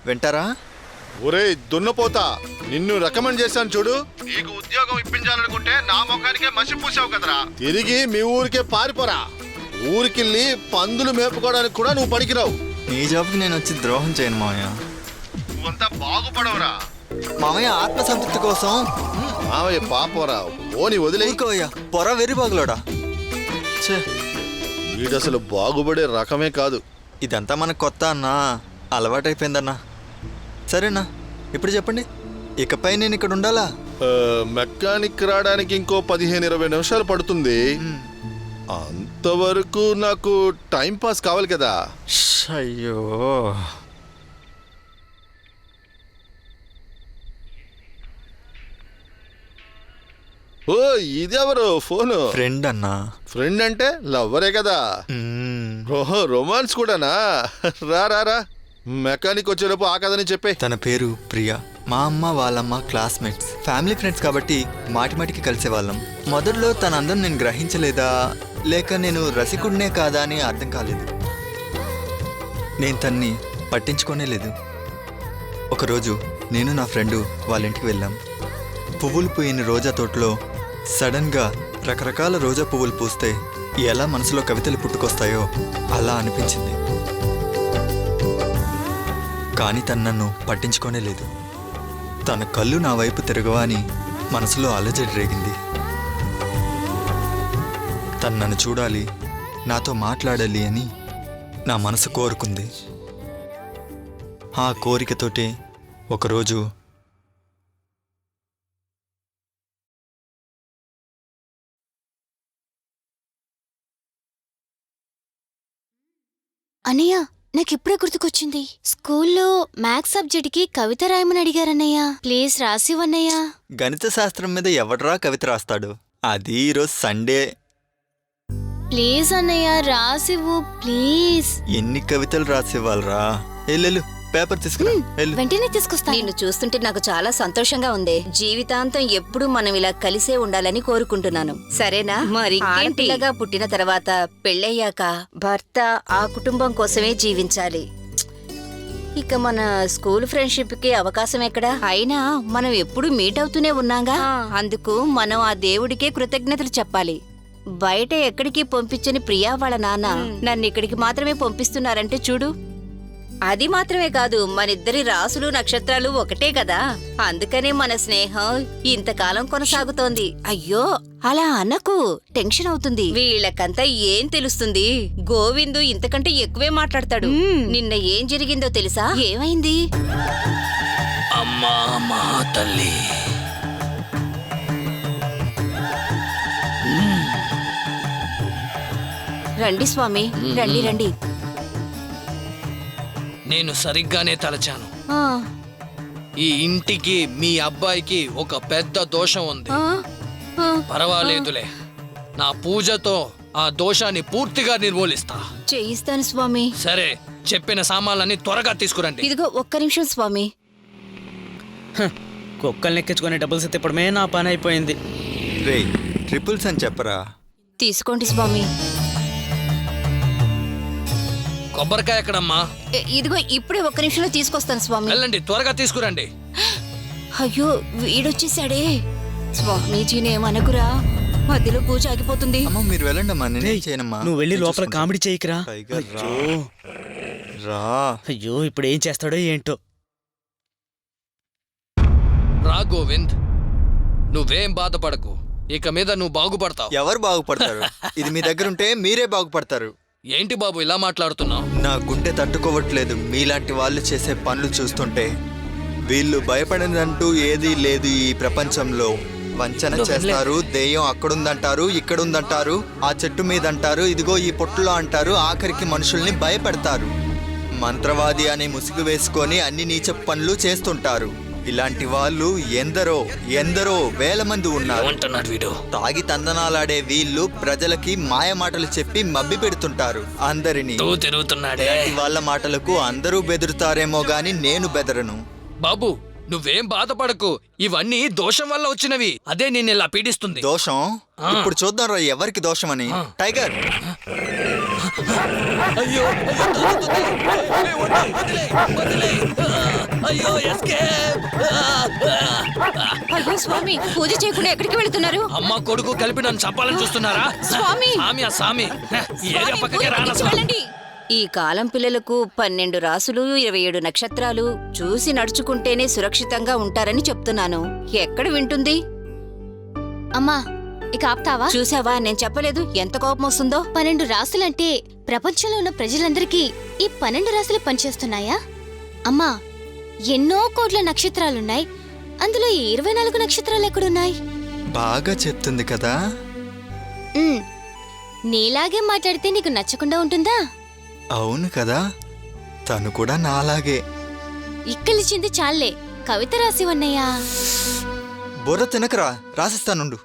వింటారా? ఒరే దున్నపోతా, నిన్ను రికమెండ్ చేశాను చూడు. నీకు ఉద్యోగం ఇప్పించాలనుకుంటే నా ముఖానికే మసి పూసావు కదరా. తిరిగి మీ ఊరికే పారిపోరా. ఊరికెళ్ళి పందులు మేపుకోవడానికి కూడా నువ్వు పనికిరావు. నీ జాబ్కి నేను వచ్చి ద్రోహం చేయను మామయ్య. నువ్వంతా బాగుపడవురా. మామయ్య ఆత్మసంతృప్తి కోసం మావయ్య పాపరా, ఓని వదిలే. ఊరుకోయ్యా, పొర వెర్రిబాగులోడా. ఛే, వీడసలు బాగుపడే రకమే కాదు. ఇదంతా మనకు కొత్త అన్నా, అలవాటైపోయిందన్నా. సరేనా, ఇప్పుడు చెప్పండి, ఇకపై నేను ఇక్కడ ఉండాలా? మెకానిక్ రావడానికి ఇంకో 15-20 నిమిషాలు పడుతుంది. అంతవరకు నాకు టైం పాస్ కావాలి కదా. అయ్యో, ఓ ఇదెవరు ఫోను? ఫ్రెండ్ అన్నా. ఫ్రెండ్ అంటే లవ్వరే కదా. ఓహో, రొమాన్స్ కూడానా? రా రా రా, మెకానిక్ వచ్చేలోపు ఆ కథని చెప్పే. తన పేరు ప్రియా. మా అమ్మ వాళ్ళమ్మ క్లాస్మేట్స్, ఫ్యామిలీ ఫ్రెండ్స్ కాబట్టి మాటిమాటికి కలిసేవాళ్ళం. మొదట్లో తన అందం నేను గ్రహించలేదా లేక నేను రసికుడినే కాదా అని అర్థం కాలేదు. నేను తన్ని పట్టించుకోనే లేదు. ఒకరోజు నేను నా ఫ్రెండు వాళ్ళ ఇంటికి వెళ్ళాం. పువ్వులు పూయిన రోజా తోటలో సడన్గా రకరకాల రోజా పువ్వులు పూస్తే ఎలా మనసులో కవితలు పుట్టుకొస్తాయో అలా అనిపించింది. కానీ తను నన్ను పట్టించుకోనే లేదు. తన కళ్ళు నా వైపు తిరగవా అని మనసులో అలజడి రేగింది. తను నన్ను చూడాలి, నాతో మాట్లాడాలి అని నా మనసు కోరుకుంది. ఆ కోరికతోటే ఒకరోజు అన్నయ్య, నాకిప్పుడే గుర్తుకొచ్చింది. స్కూల్లో మ్యాథ్స్ సబ్జెక్ట్కి కవిత రాయమని అడిగారన్నయ్య. ప్లీజ్ రాసివన్నయ్య. గణిత శాస్త్రం మీద ఎవడ్రా కవిత రాస్తాడు? అది ఈరోజు సండే. ప్లీజ్ అన్నయ్య, రాసివ్వు ప్లీజ్. ఎన్ని కవితలు రాసివ్వాలరా? ఎల్లెలు, పేపర్ తీసుకురా. వెంటనే తీసుకొస్తా. నిన్ను చూస్తుంటే నాకు చాలా సంతోషంగా ఉంది. జీవితాంతం ఎప్పుడు మనం ఇలా కలిసే ఉండాలని కోరుకుంటున్నాను. సరేనా? మరి ఆడపిల్లగా పుట్టిన తర్వాత పెళ్ళయ్యాక భర్త ఆ కుటుంబం కోసమే జీవించాలి. ఇక మన స్కూల్ ఫ్రెండ్షిప్ కి అవకాశం ఎక్కడా? అయినా మనం ఎప్పుడు మీట్ అవుతూనే ఉన్నాగా. అందుకు మనం ఆ దేవుడికే కృతజ్ఞతలు చెప్పాలి. బయట ఎక్కడికి పంపించని ప్రియా వాళ్ళ నాన్న నన్ను ఇక్కడికి మాత్రమే పంపిస్తున్నారంటే చూడు. అది మాత్రమే కాదు, మనిద్దరి రాసులు నక్షత్రాలు ఒకటే కదా, అందుకనే మన స్నేహం ఇంతకాలం కొనసాగుతోంది. అయ్యో అలా అనకు, టెన్షన్ అవుతుంది. వీళ్ళకంతా ఏం తెలుస్తుంది? గోవిందు ఇంతకంటే ఎక్కువే మాట్లాడతాడు. నిన్న ఏం జరిగిందో తెలుసా? ఏమైంది? అమ్మా మా తల్లి, రండి స్వామి, రండి రండి. నేను సరిగ్గానే తలచాను. ఆ, ఈ ఇంటికి మీ అబ్బాయికి ఒక పెద్ద దోషం ఉంది. ఆ, ఆ. పర్వాలేదులే, నా పూజతో ఆ దోషాన్ని పూర్తిగా నిర్మూలిస్తా. చేయిస్తాను స్వామి. సరే, చెప్పిన సామాన్లన్నీ త్వరగా తీసుకురండి. ఇదిగో ఒక్క నిమిషం స్వామి. కుక్కల్ని ఎక్కించుకునే డబ్బులు తిప్పడమే నా పని అయిపోయింది. రే ట్రిపుల్స్ అని చెప్పరా. తీసుకోండి స్వామి. కొబ్బరికాయ ఎక్కడమ్మా? ఇదిగో ఇప్పుడే ఒక్క నిమిషంలో తీసుకొస్తాను స్వామి. వెళ్ళండి, త్వరగా తీసుకురండి. అయ్యో వీడొచ్చేసాడే. స్వామీజీనేమనకురా, మధ్యలో పూజ ఆగిపోతుంది. అమ్మ మీరు వెళ్ళండి అమ్మా, నేనేం చేయనమ్మా. నువ్వు వెళ్ళి నేను లోపల చూసుకుంటా. కామెడీ చేయకురా. టైగర్ రా. అయ్యో రా అయ్యో, ఇప్పుడు ఏం చేస్తాడో ఏంటో. రా గోవింద్, నువ్వేం బాధపడకు, ఇక మీద నువ్వు బాగుపడతావు. ఎవరు బాగుపడతారు? ఇది మీ దగ్గర ఉంటే మీరే బాగుపడతారు. ఏంటి బాబు ఇలా మాట్లాడుతున్నావు? నా గుండె తట్టుకోవట్లేదు మీలాంటి వాళ్ళు చేసే పనులు చూస్తుంటే. వీళ్ళు భయపడినంటూ ఏదీ లేదు ఈ ప్రపంచంలో. వంచన చేస్తారు, దెయ్యం అక్కడుందంటారు, ఇక్కడుందంటారు, ఆ చెట్టు మీద అంటారు, ఇదిగో ఈ పొట్టులో అంటారు, ఆఖరికి మనుషుల్ని భయపెడతారు. మంత్రవాది అని ముసుగు వేసుకొని అన్ని నీచ పనులు చేస్తుంటారు. ఇలాంటి వాళ్ళు ఎందరో ఎందరో వేల మంది ఉన్నారు. ఏమంటున్నాడు వీడు? తాగి తందనాలాడే వీళ్ళు ప్రజలకి మాయ మాటలు చెప్పి మభ్య పెడుతుంటారు అందరినీ. తూ తిరుగుతున్నాడే. ఇలాంటి వాళ్ళ మాటలకు అందరూ బెదురుతారేమో గాని నేను బెదరను. బాబు నువ్వేం బాధపడకు, ఇవన్నీ దోషం వల్ల వచ్చినవి. అదే నిన్ను ఇలా పీడిస్తుంది. దోషం? ఇప్పుడు చూద్దాం రా ఎవరికి దోషమని. టైగర్ అయ్యో అయ్యో escape! అయ్యో స్వామి, పూజ చేయకుండా ఎక్కడికి వెళుతున్నారు? అమ్మ కొడుకు కలిపి నన్ను చంపాలని చూస్తున్నారా? స్వామి! స్వామి ఆ స్వామి ఈ ఏరియా స్వామి, పక్కకే పూజ రానా ముగించి స్వామి? వెళ్ళండి. ఈ కాలం పిల్లలకు 12 రాసులు 27 నక్షత్రాలు చూసి నడుచుకుంటేనే సురక్షితంగా ఉంటారని చెప్తున్నాను. ఎక్కడ వింటుంది? అమ్మా ఇక ఆపుతావా? చూసావా, నేను చెప్పలేదు ఎంత కోపం వస్తుందో. 12 రాసులంటే ప్రపంచంలో ఉన్న ప్రజలందరికీ ఈ 12 రాసులు పనిచేస్తున్నాయా? అమ్మా ఎన్నో కోట్ల నక్షత్రాలున్నాయి, అందులో ఈ 24 నక్షత్రాలు ఎక్కడున్నాయి? బాగా చెప్తుంది కదా. ఉమ్, నీలాగే మాట్లాడితే నీకు నచ్చకుండా ఉంటుందా? అవును కదా, తను కూడా నాలాగే. ఇక్కలిచ్చింది చాలే, కవిత రాసి ఉన్నయ్యా. బుర్ర తినకరా, రాసిస్తానుండు.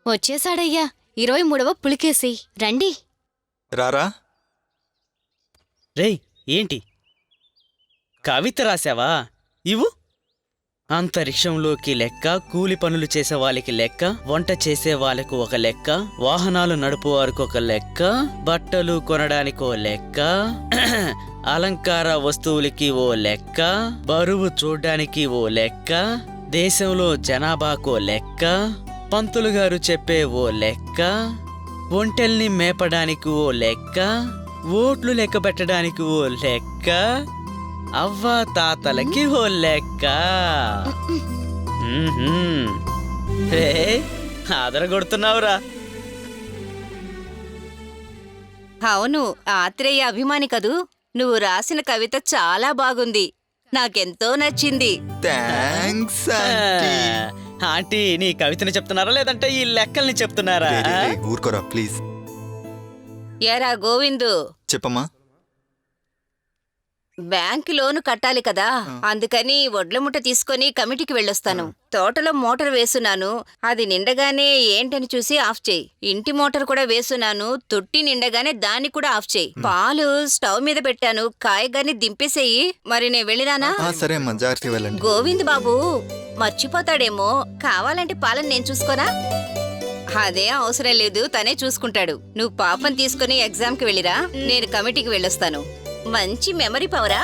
వచ్చేసాడయ్యా 23వ పులికేసి. రండి. రారా. రేయ్ ఏంటి కవిత రాసావా? ఇవ్వు. అంతరిక్షంలోకి లెక్క, కూలి పనులు చేసే వాళ్ళకి లెక్క, వంట చేసే వాళ్ళకు ఒక లెక్క, వాహనాలు నడుపు వారికి ఒక లెక్క, బట్టలు కొనడానికో లెక్క, అలంకార వస్తువులకి ఓ లెక్క, బరువు చూడ్డానికి ఓ లెక్క, దేశంలో జనాభాకో లెక్క, పంతులు గారు చెప్పే ఓ లెక్క, ఒంటెల్ని మేపడానికి ఓ లెక్క, ఓట్లు లెక్క పెట్టడానికి ఓ లెక్క, అవ్వ తాతలకి ఓ లెక్క. ఆదరగొడుతున్నావురా. అవును, ఆత్రేయ అభిమాని కదూ. నువ్వు రాసిన కవిత చాలా బాగుంది, నాకెంతో నచ్చింది. Thanks aunty. ఆంటీ నీ కవితని చెప్తున్నారా లేదంటే ఈ లెక్కల్ని చెప్తున్నారా? రే, రే, రే, ఊరుకోరా ప్లీజ్. ఏరా గోవిందు, చెప్పమ్మా. బ్యాంక్ లోను కట్టాలి కదా, అందుకని వడ్ల ముట్ట తీసుకొని కమిటీకి వెళ్ళొస్తాను. తోటలో మోటార్ వేసున్నాను, అది నిండగానే ఏంటని చూసి ఆఫ్ చేయి. ఇంటి మోటార్ కూడా వేసున్నాను, తొట్టి నిండగానే దాన్ని కూడా ఆఫ్ చేయి. పాలు స్టవ్ మీద పెట్టాను, కాయగాని దింపేసేయి. మరి నేను వెళ్ళిరానా? సరే అమ్మా, జాగ్రత్తగా వెళ్ళండి. గోవింద్ బాబు మర్చిపోతాడేమో, కావాలంటే పాలను నేను చూసుకోనా? అదే అవసరం లేదు, తనే చూసుకుంటాడు. నువ్వు పాపం తీసుకుని ఎగ్జామ్కి వెళ్ళిరా, నేను కమిటీకి వెళ్ళొస్తాను. మంచి మెమరీ పవరా.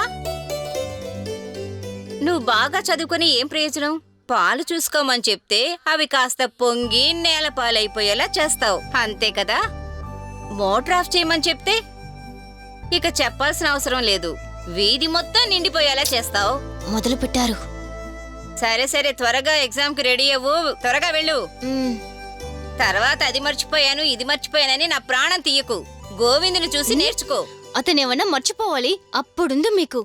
నువ్వు బాగా చదువుకొని ఏం ప్రయోజనం? పాలు చూసుకోమని చెప్తే అవి కాస్త పొంగి నేల పాలైపోయేలా చేస్తావు, అంతే కదా. మోటార్ ఆఫ్ చేయమని చెప్తే ఇక చెప్పాల్సిన అవసరం లేదు. వీధి మొత్తం నిండిపోయేలా చేస్తావు. మొదలు పెట్టారు. సరే సరే, త్వరగా ఎగ్జామ్ కి రెడీ అవ్వు, త్వరగా వెళ్ళు. మ్, తర్వాత అది మర్చిపోయాను ఇది మర్చిపోయానని నా ప్రాణం తీయకు. గోవిందుని చూసి నేర్చుకో. అతనేమన్నా మర్చిపోవాలి, అప్పుడుంది మీకు.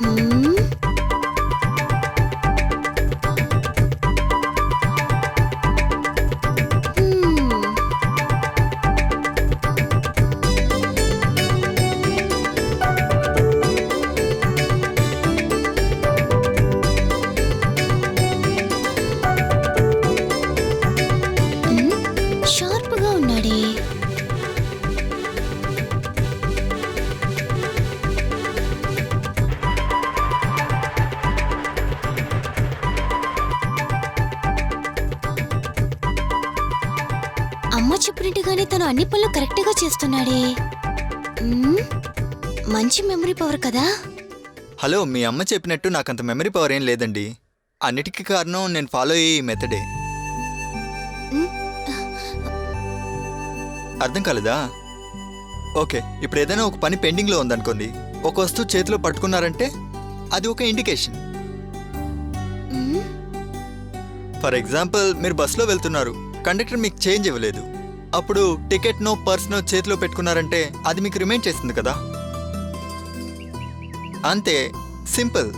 హ్మ్. మ్, మ్. షార్ప్గా ఉన్నాడే. అమ్మ చెప్పినట్టుగానే తను అన్ని పనులు కరెక్ట్గా చేస్తున్నాడే. మ్మ్, మంచి మెమరీ పవర్ కదా. హలో, మీ అమ్మ చెప్పినట్టు నాకంత మెమరీ పవర్ ఏం లేదండి. అన్నిటికీ కారణం నేను ఫాలో అయ్యే ఈ మెథడే. అర్థం కాలేదా? ఓకే, ఇప్పుడు ఏదైనా ఒక పని పెండింగ్లో ఉందనుకోండి, ఒక వస్తువు చేతిలో పట్టుకున్నారంటే అది ఒక ఇండికేషన్. మ్మ్, ఫర్ ఎగ్జాంపుల్, మీరు బస్సులో వెళ్తున్నారు, కండక్టర్ మీకు చేంజ్ ఇవ్వలేదు. అప్పుడు టికెట్నో పర్స్నో చేతిలో పెట్టుకున్నారంటే అది మీకు రిమైండ్ చేస్తుంది కదా. అంతే, సింపుల్.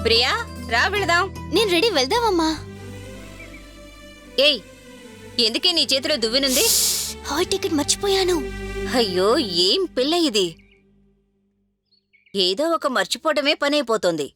ప్రియా, రా వెళదాం. నేను రెడీ, వెళ్దామమ్మా. ఏయ్, ఎందుకే నీ చేతిలో దువ్వెనుంది? హాల్ టికెట్ మర్చిపోయాను. అయ్యో, ఏం పిల్ల ఇది! ఏదో ఒక మర్చిపోవడమే పనైపోతోంది.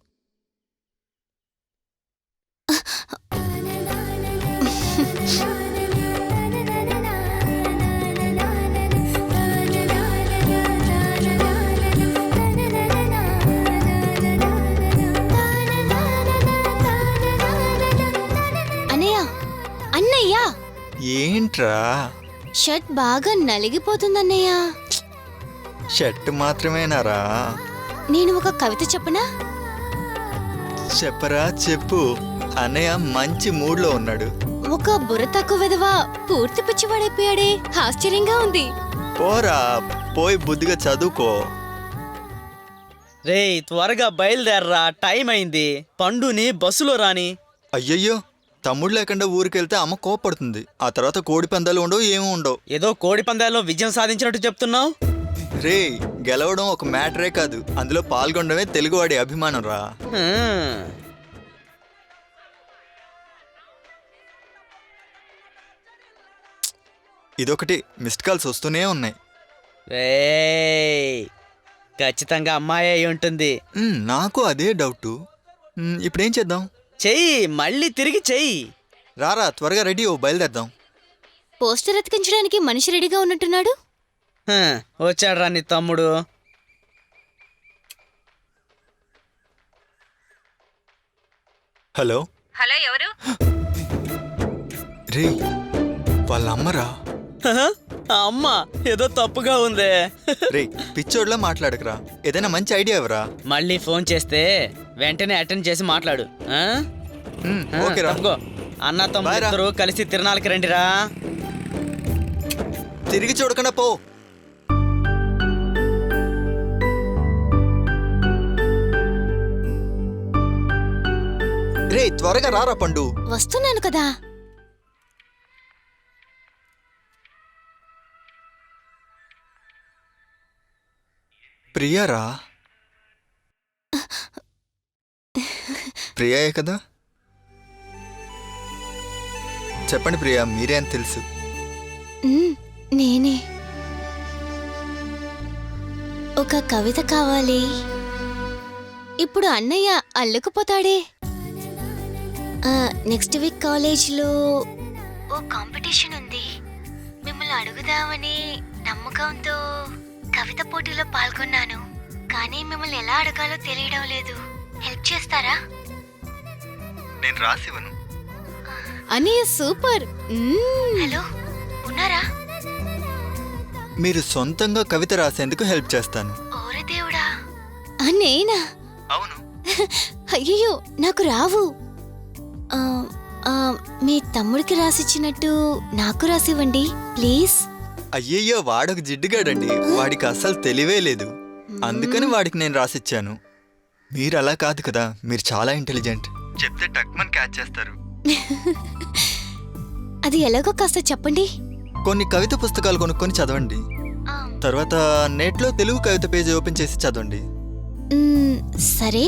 అన్నయ్య, అన్నయ్య, ఏంట్రా? షర్ట్ బాగా నలిగిపోతుందన్నయ్య. షర్ట్ మాత్రమేనారా? నేను ఒక కవిత చెప్పనా? చెప్పరా, చెప్పు. అన్నయ్య మంచి మూడ్లో ఉన్నాడు. ఒక బుర్ర తక్కువ విధవా పూర్తి పిచ్చివాడైపోయాడే. ఆశ్చర్యంగా ఉంది. పోరా, పోయి బుద్ధిగా చదువుకో. రేయ్, త్వరగా బయలుదేరరా, టైం అయింది. పండుని బస్సులో రాని. అయ్యయ్యో, తమ్ముడు లేకుండా ఊరికెళ్తే అమ్మ కోపడుతుంది. ఆ తర్వాత కోడి పందాలు ఉండవు, ఏమీ ఉండవు. ఏదో కోడి పందాల్లో విజయం సాధించినట్టు చెప్తున్నావు. రే, గెలవడం ఒక మ్యాటరే కాదు, అందులో పాల్గొనడమే తెలుగువాడి అభిమానం రా. ఇదొకటి, మిస్డ్ కాల్స్ వస్తూనే ఉన్నాయి. రేయ్, ఖచ్చితంగా అమ్మాయి అయి ఉంటుంది. నాకు అదే డౌటు. ఇప్పుడేం చేద్దాం? చెయ్యి, మళ్ళీ తిరిగి చెయ్యి. రారా, త్వరగా రెడీ ఓ, బయలుదేద్దాం. పోస్టర్ అతికించడానికి మనిషి రెడీగా ఉన్నట్టున్నాడు. వచ్చాడు రా నీ తమ్ముడు. హలో. హలో, ఎవరు? రే, వాళ్ళ అమ్మరా? ఆ అమ్మ ఏదో తప్పుగా ఉందే. రే, పిచ్చోడ్లా మాట్లాడకరా, ఏదైనా మంచి ఐడియా ఎవరా? మళ్ళీ ఫోన్ చేస్తే వెంటనే అటెండ్ చేసి మాట్లాడు. ఓకేరా. తప్పుకో. అన్న తమ్ముడు Bye రా. ఇద్దరు కలిసి తిరణాలకి రండిరా. తిరిగి చూడకుండా పో. రే, త్వరగా రారా పండు. వస్తున్నాను కదా. ప్రియారా? ప్రియాయే కదా? చెప్పండి ప్రియా, మీరే అని తెలుసు. నేనే. ఒక కవిత కావాలి. ఇప్పుడు అన్నయ్య అల్లుకుపోతాడే. నెక్స్ట్ వీక్ కాలేజ్లో ఓ కాంపిటీషన్ ఉంది. మిమ్మల్ని అడుగుదామని నమ్మకంతో కవిత పోటీలో పాల్గొన్నాను. కానీ మిమ్మల్ని ఎలా అడగాలో తెలియడం లేదు. హెల్ప్ చేస్తారా? నేను రాసివ్వను. అన్నయ్య సూపర్. హలో, ఉన్నారా? మీరు సొంతంగా కవిత రాసేందుకు హెల్ప్ చేస్తాను. ఓరే దేవుడా, నేనా? అవును. అయ్యో, నాకు రావు. మీ తమ్ముడికి రాసిచ్చినట్టు నాకు రాసివ్వండి ప్లీజ్. అయ్యయ్యో వాడొక జిడ్డుగాడండి, వాడికి అస్సలు తెలివే లేదు. అందుకని వాడికి నేను రాసిచ్చాను. మీరు అలా కాదు కదా, మీరు చాలా ఇంటెలిజెంట్. చెప్తే టక్మన్ క్యాచ్ చేస్తారు. అది ఎలాగో కాస్త చెప్పండి. కొన్ని కవిత పుస్తకాలు కొనుక్కొని చదవండి. తర్వాత నెట్లో తెలుగు కవిత పేజీ ఓపెన్ చేసి చదవండి. సరే.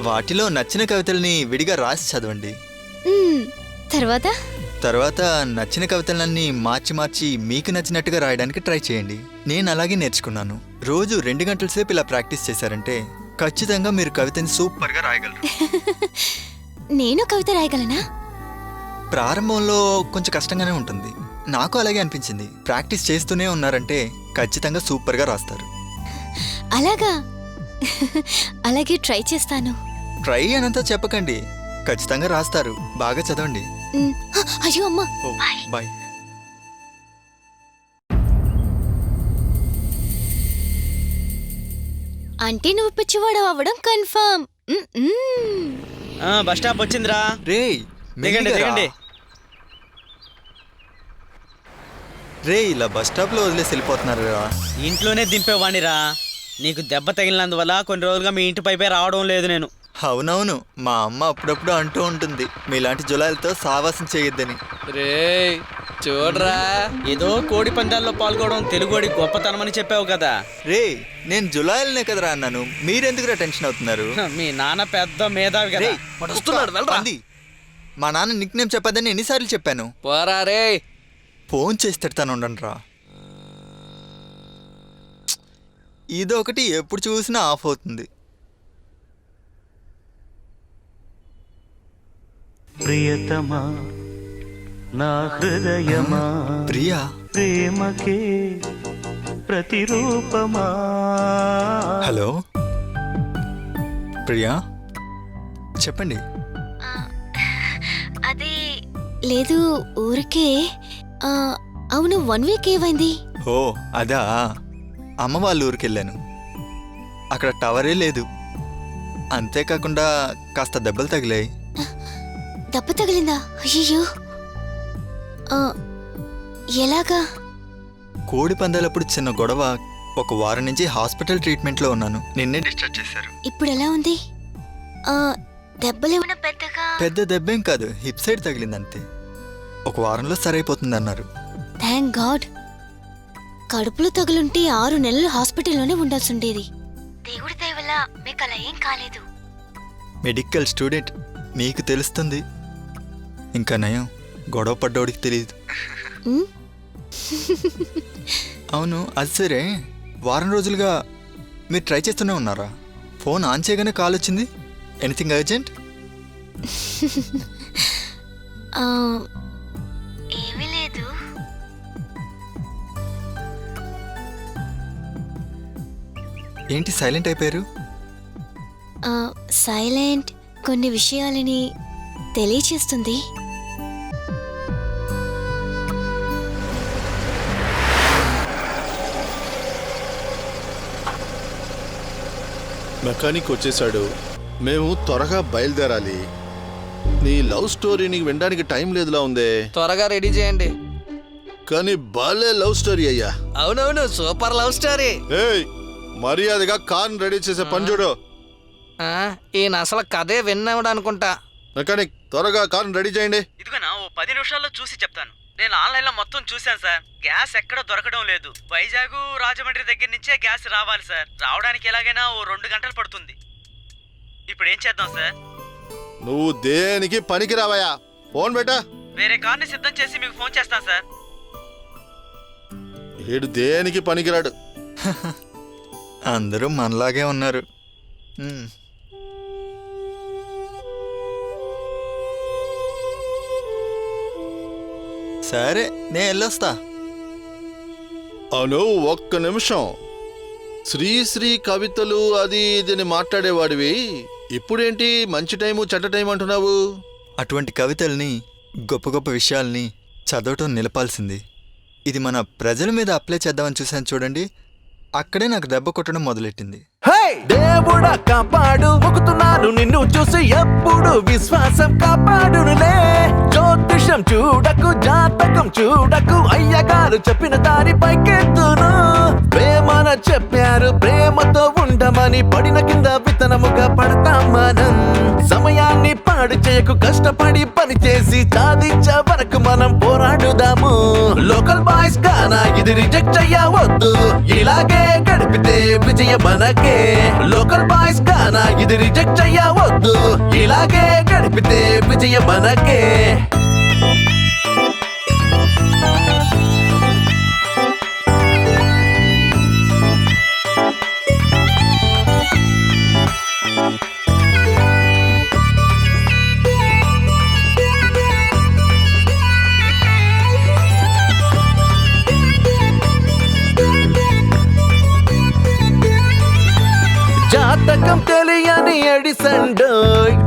వాటిలో నచ్చిన కవితల్ని విడిగా రాసి చదవండి. తర్వాత నచ్చిన కవితలన్నీ మార్చి మార్చి మీకు నచ్చినట్టుగా రాయడానికి ట్రై చేయండి. నేను అలాగే నేర్చుకున్నాను. రోజు 2 గంటల సేపు ఇలా ప్రాక్టీస్ చేశారంటే ఖచ్చితంగా మీరు కవితని సూపర్గా రాయగలరు. నేను కవిత రాయగలనా? ప్రారంభంలో కొంచెం కష్టంగానే ఉంటుంది. నాకు అలాగే అనిపించింది. ప్రాక్టీస్ చేస్తూనే ఉన్నారంటే ఖచ్చితంగా సూపర్గా రాస్తారు. అలాగా? అలాగే ట్రై చేస్తాను. ట్రై అనంతా చెప్పకండి, ఖచ్చితంగా రాస్తారు. బాగా చదవండి. అయ్యో అమ్మా. బాయ్. అంటే నువ్వు పిచ్చివాడు అవ్వడం కన్ఫర్మ్. బస్ స్టాప్ వచ్చిందిరా. రే దిగండి దిగండి. రే ఇలా బస్ స్టాప్లో వదిలేసి వెళ్ళిపోతున్నారు రా. ఇంట్లోనే దింపేవాణిరా. నీకు దెబ్బ తగిలినందువల్ల కొన్ని రోజులుగా మీ ఇంటి పైపే రావడం లేదు నేను. అవునవును, మా అమ్మ అప్పుడప్పుడు అంటూ ఉంటుంది మీలాంటి జులాయిలతో సావాసం చేయొద్దని. రే చూడరా, ఏదో కోడి పందాల్లో పాల్గొనడం తెలుగుడి గొప్పతనమని చెప్పావు కదా. రే నేను జులాయిలనే కదరా అన్నాను, మీరెందుకురా టెన్షన్ అవుతున్నారు? మీ నాన్న పెద్ద మేధావి కదా. రేయ్, పంది. మా నాన్న నిక్ నేమ్ చెప్పదని ఎన్నిసార్లు చెప్పాను? పోరా రే. ఫోన్ చేసి తిడతాను, ఉండండి రా. ఇదొకటి ఎప్పుడు చూసినా ఆఫ్ అవుతుంది. ప్రియతమా నా హృదయమా ప్రియా, ప్రేమకే ప్రతిరూపమా. హలో ప్రియా, చెప్పండి. అది లేదు, ఊరికే. అవును, 1 వీక్ ఏమైంది? ఓ అదా, అమ్మ వాళ్ళ ఊరికి వెళ్ళాను. అక్కడ టవరే లేదు. అంతేకాకుండా కాస్త దెబ్బలు తగిలాయి. దెబ్బ తగిలిందా? అయ్యో, ఎలాగా? కోడి పందాలప్పుడు చిన్న గొడవ. 1 వారం నుంచి హాస్పిటల్ ట్రీట్మెంట్లో ఉన్నాను. నిన్నే డిశ్చార్జ్ చేశారు. ఇప్పుడు ఎలా ఉంది? దెబ్బలేమైనా పెద్దగా? పెద్ద దెబ్బేం కాదు, హిప్ సైడ్ తగిలిందంతే. 1 వారంలో సరైపోతుంది అన్నారు. Thank God. కడుపులో తగులుంటే 6 నెలలు హాస్పిటల్లోనే ఉండాల్సి ఉండేది. దేవుడి దయ వల్ల మీకు అలా ఏం కాలేదు. మెడికల్ స్టూడెంట్, మీకు తెలుస్తుంది. ఇంకా నయం, గొడవ పడ్డోడికి తెలియదు. అవును, అది సరే. వారం రోజులుగా మీరు ట్రై చేస్తూనే ఉన్నారా? ఫోన్ ఆన్ చేయగానే కాల్ వచ్చింది. Anything urgent? ఏమీ లేదు. ఏంటి సైలెంట్ అయిపోయారు? సైలెంట్ కొన్ని విషయాలని తెలియచేస్తుంది. మెకానిక్ వచ్చేసాడు. మేము త్వరగా బయలుదేరాలి. నీ లవ్ స్టోరీ నీకు వినడానికి టైం లేదులా ఉందే. త్వరగా రెడీ చేయండి. కానీ బాలే లవ్ స్టోరీ అయ్యా. అవునవును, సూపర్ లవ్ స్టోరీ. ఏయ్, మర్యాదగా కార్ రెడీ చేసే పని చూడు. ఈయన అసలు కథే విన్నాడు అనుకుంటా. మెకానిక్ త్వరగా కార్ రెడీ చేయండి. ఇదిగోనా, ఓ 10 నిమిషాల్లో చూసి చెప్తాను. నేను ఆన్లైన్లో మొత్తం చూశాను సార్. గ్యాస్ ఎక్కడ దొరకడం లేదు. వైజాగ్ రాజమండ్రి దగ్గర నుంచే గ్యాస్ రావాలి సార్. రావడానికి ఎలాగైనా ఓ 2 గంటలు పడుతుంది. ఇప్పుడు ఏం చేద్దాం సార్? నువ్వు దేనికి పనికి రావయ్యా. Phone beta. వేరే కార్ని సిద్ధం చేసి మీకు ఫోన్ చేస్తాను సార్. వీడు దేనికి పనికిరాడు. అందరూ మనలాగే ఉన్నారు. సరే, నేను వెళ్ళొస్తా. అవును, ఒక్క నిమిషం. శ్రీశ్రీ కవితలు అది ఇదని మాట్లాడేవాడివి, ఇప్పుడేంటి మంచి టైము చెడ్డ టైం అంటున్నావు? అటువంటి కవితల్ని, గొప్ప గొప్ప విషయాల్ని చదవటం నిలపాల్సింది. ఇది మన ప్రజల మీద అప్లై చేద్దామని చూశాను చూడండి. అక్కడే నాకు దెబ్బ కొట్టడం మొదలెట్టింది. దేవుడా కాపాడు, మొక్కుతున్నాను నిన్ను చూసి ఎప్పుడు విశ్వాసం కాపాడునులే. జ్యోతిషం చూడకు, జాతకం చూడకు, అయ్యగారు చెప్పిన దారి పైకెత్తును. ప్రేమన చెప్పారు, ప్రేమతో ఉండమని, పడిన కింద విత్తనముగా పడతాం మనం. సమయాన్ని పాడు చేయకు, కష్టపడి పని చేసి సాధించే వరకు మనం పోరాడుదాము. లోకల్ బాయ్స్ గానా ఇది రిజెక్ట్ చెయ్యవద్దు, ఇలాగే గడిపితే విజయం మనకే. లోకల్ బాయ్స్ గానా ఇది రిజెక్ట్ చెయ్యవద్దు, ఇలాగే గడిపితే విజయం మనకే. జాతకం తెలియని ఎడిసండ్,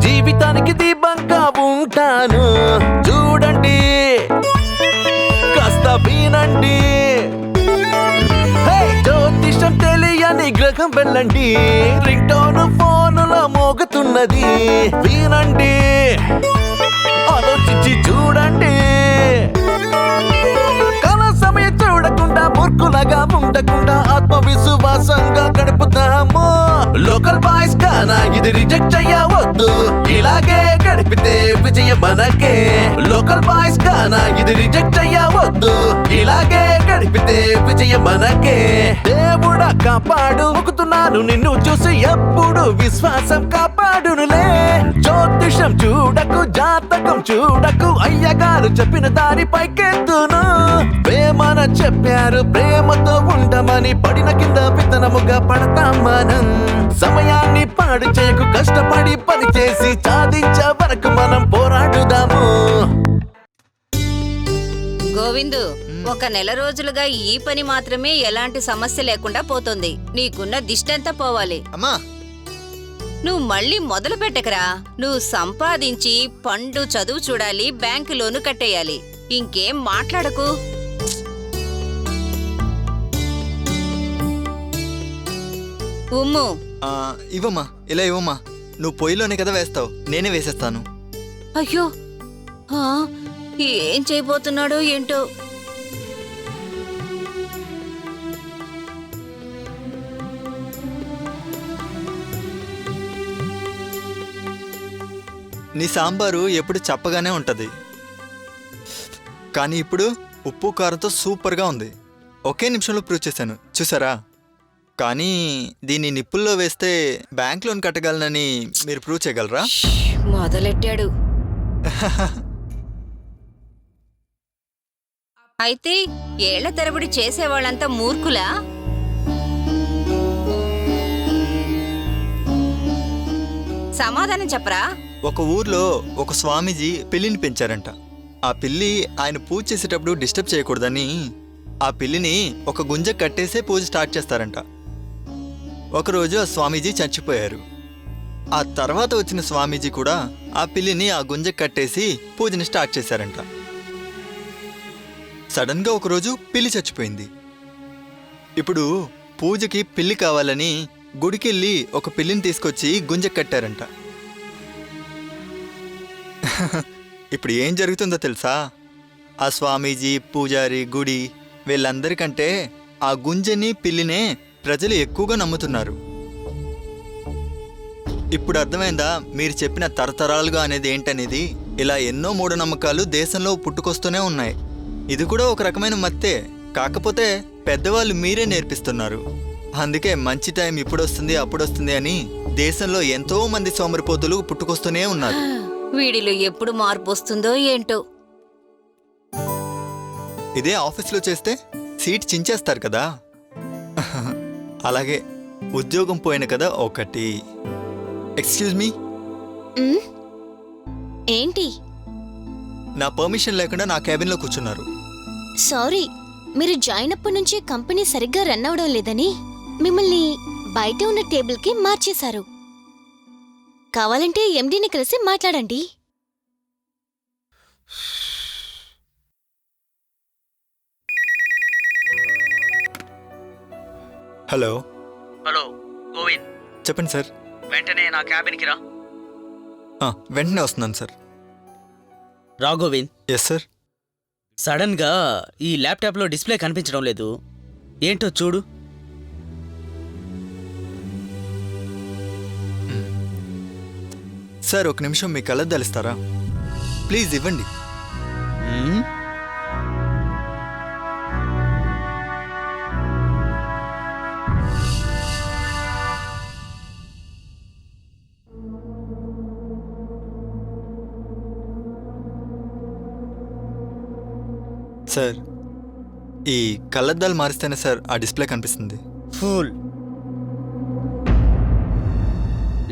జీవితానికి దీపంగా ఉంటాను. చూడండి, కాస్త వినండి. జ్యోతిషం తెలియని గ్రహం వెళ్ళండి, రింగ్ టోన్ ఫోనులో మోగుతున్నది. వినండి, ఆలోచించి చూడండి. సమయం చూడకుండా, మూర్ఖులగా ఉండకుండా, ఆత్మవిశ్వాసంగా గడుపుతాము. లోకల్ బాయ్స్ గానా ఇది రిజెక్ట్ చెయ్యవద్దు, ఇలాగే గడిపితే విజయం మనకే. లోకల్ బాయ్స్ గానా ఇది రిజెక్ట్ చెయ్యవద్దు, ఇలాగే గడిపితే విజయం మనకే. దేవుడా కాపాడు, మొక్కుతున్నాను నిన్ను చూసి ఎప్పుడు విశ్వాసం కాపాడునులే. జ్యోతిషం చూడకు, జాతకం చూడకు, అయ్యగారు చెప్పిన దారి పైకెత్తును. ప్రేమన చెప్పారు, ప్రేమతో ఉండమని, పడిన కింద విత్తనముగా పడతాం మనం. సమయాన్ని పాడు చేయకు, కష్టపడి పని చేసి సాధించే వరకు మనం పోరాడుదాము. గోవిందు, ఒక నెల రోజులుగా ఈ పని మాత్రమే ఎలాంటి సమస్య లేకుండా పోతుంది. నీకున్న దిష్టంతా పోవాలి. అమ్మా, నువ్వు మళ్ళీ మొదలు పెట్టకరా. నువ్వు సంపాదించి పండు చదువు చూడాలి, బ్యాంకు లోను కట్టేయాలి. ఇంకేం మాట్లాడకు. ఉమ్ము, ఇవ్వమ్మా, ఇలా ఇవ్వమ్మా. నువ్వు పొయ్యిలోనే కదా వేస్తావు, నేనే వేసేస్తాను. అయ్యో, ఆ, ఏం చేయబోతున్నాడో ఏంటో. నీ సాంబారు ఎప్పుడు చప్పగానే ఉంటది, కానీ ఇప్పుడు ఉప్పు కారంతో సూపర్గా ఉంది. ఒకే నిమిషంలో ప్రూవ్ చేశాను, చూసారా? కానీ దీన్ని నిప్పుల్లో వేస్తే బ్యాంక్ లోన్ కట్టగలనని మీరు ప్రూవ్ చేయగలరా? మొదలెట్టాడు. అయితే ఏళ్ల తరబడి చేసేవాళ్ళంతా మూర్ఖులా? సమాధానం చెప్పరా. ఒక ఊర్లో ఒక స్వామీజీ పిల్లిని పెంచారంట. ఆ పిల్లి ఆయన పూజ చేసేటప్పుడు డిస్టర్బ్ చేయకూడదని ఆ పిల్లిని ఒక గుంజ కట్టేసే పూజ స్టార్ట్ చేస్తారంట. ఒకరోజు ఆ స్వామీజీ చచ్చిపోయారు. ఆ తర్వాత వచ్చిన స్వామీజీ కూడా ఆ పిల్లిని ఆ గుంజ కట్టేసి పూజని స్టార్ట్ చేశారంట. సడన్గా ఒకరోజు పిల్లి చచ్చిపోయింది. ఇప్పుడు పూజకి పిల్లి కావాలని గుడికెళ్ళి ఒక పిల్లిని తీసుకొచ్చి గుంజ కట్టారంట. ఇప్పుడు ఏం జరుగుతుందో తెలుసా? ఆ స్వామీజీ, పూజారి, గుడి వీళ్ళందరికంటే ఆ గుంజని, పిల్లినే ప్రజలు ఎక్కువగా నమ్ముతున్నారు. ఇప్పుడు అర్థమైందా మీరు చెప్పిన తరతరాలుగా అనేది ఏంటనేది? ఇలా ఎన్నో మూఢనమ్మకాలు దేశంలో పుట్టుకొస్తూనే ఉన్నాయి. ఇది కూడా ఒక రకమైన మత్తే, కాకపోతే పెద్దవాళ్ళు మీరే నేర్పిస్తున్నారు. అందుకే మంచి టైం ఇప్పుడొస్తుంది అప్పుడొస్తుంది అని దేశంలో ఎంతో మంది సోమరిపోతులు పుట్టుకొస్తూనే ఉన్నారు. వీడిలో ఎప్పుడు మార్పు వస్తుందో ఏంటో. ఇదే ఆఫీస్లో చేస్తే సీట్ చించేస్తారు కదా. అలాగే ఉద్యోగం పోయిన కదా ఒకటి. ఎక్స్క్యూజ్ మీ, ఏంటి? నా పర్మిషన్ లేకుండా నా క్యాబిన్లో కూర్చున్నారు. సారీ, మీరు జాయిన్ అప్పటి నుంచి కంపెనీ సరిగ్గా రన్ అవడం లేదని మిమ్మల్ని బయట ఉన్న టేబుల్కి మార్చేశారు. కావాలంటే ఎండీని కలిసి మాట్లాడండి. హలో, హలో గోవింద్, చెప్పండి సార్. వెంటనే నా క్యాబిన్కి రా. వెంటనే వస్తున్నాను సార్. రా గోవింద్. Yes sir. సడన్గా ఈ ల్యాప్టాప్లో డిస్ప్లే కనిపించడం లేదు, ఏంటో చూడు. సార్ ఒక నిమిషం మీ కళ్ళద్దాలు ఇస్తారా? ప్లీజ్ ఇవ్వండి. మ్మ్? సార్ ఈ కళ్ళద్దాలు మారిస్తేనే సార్ ఆ డిస్ప్లే కనిపిస్తుంది. ఫూల్.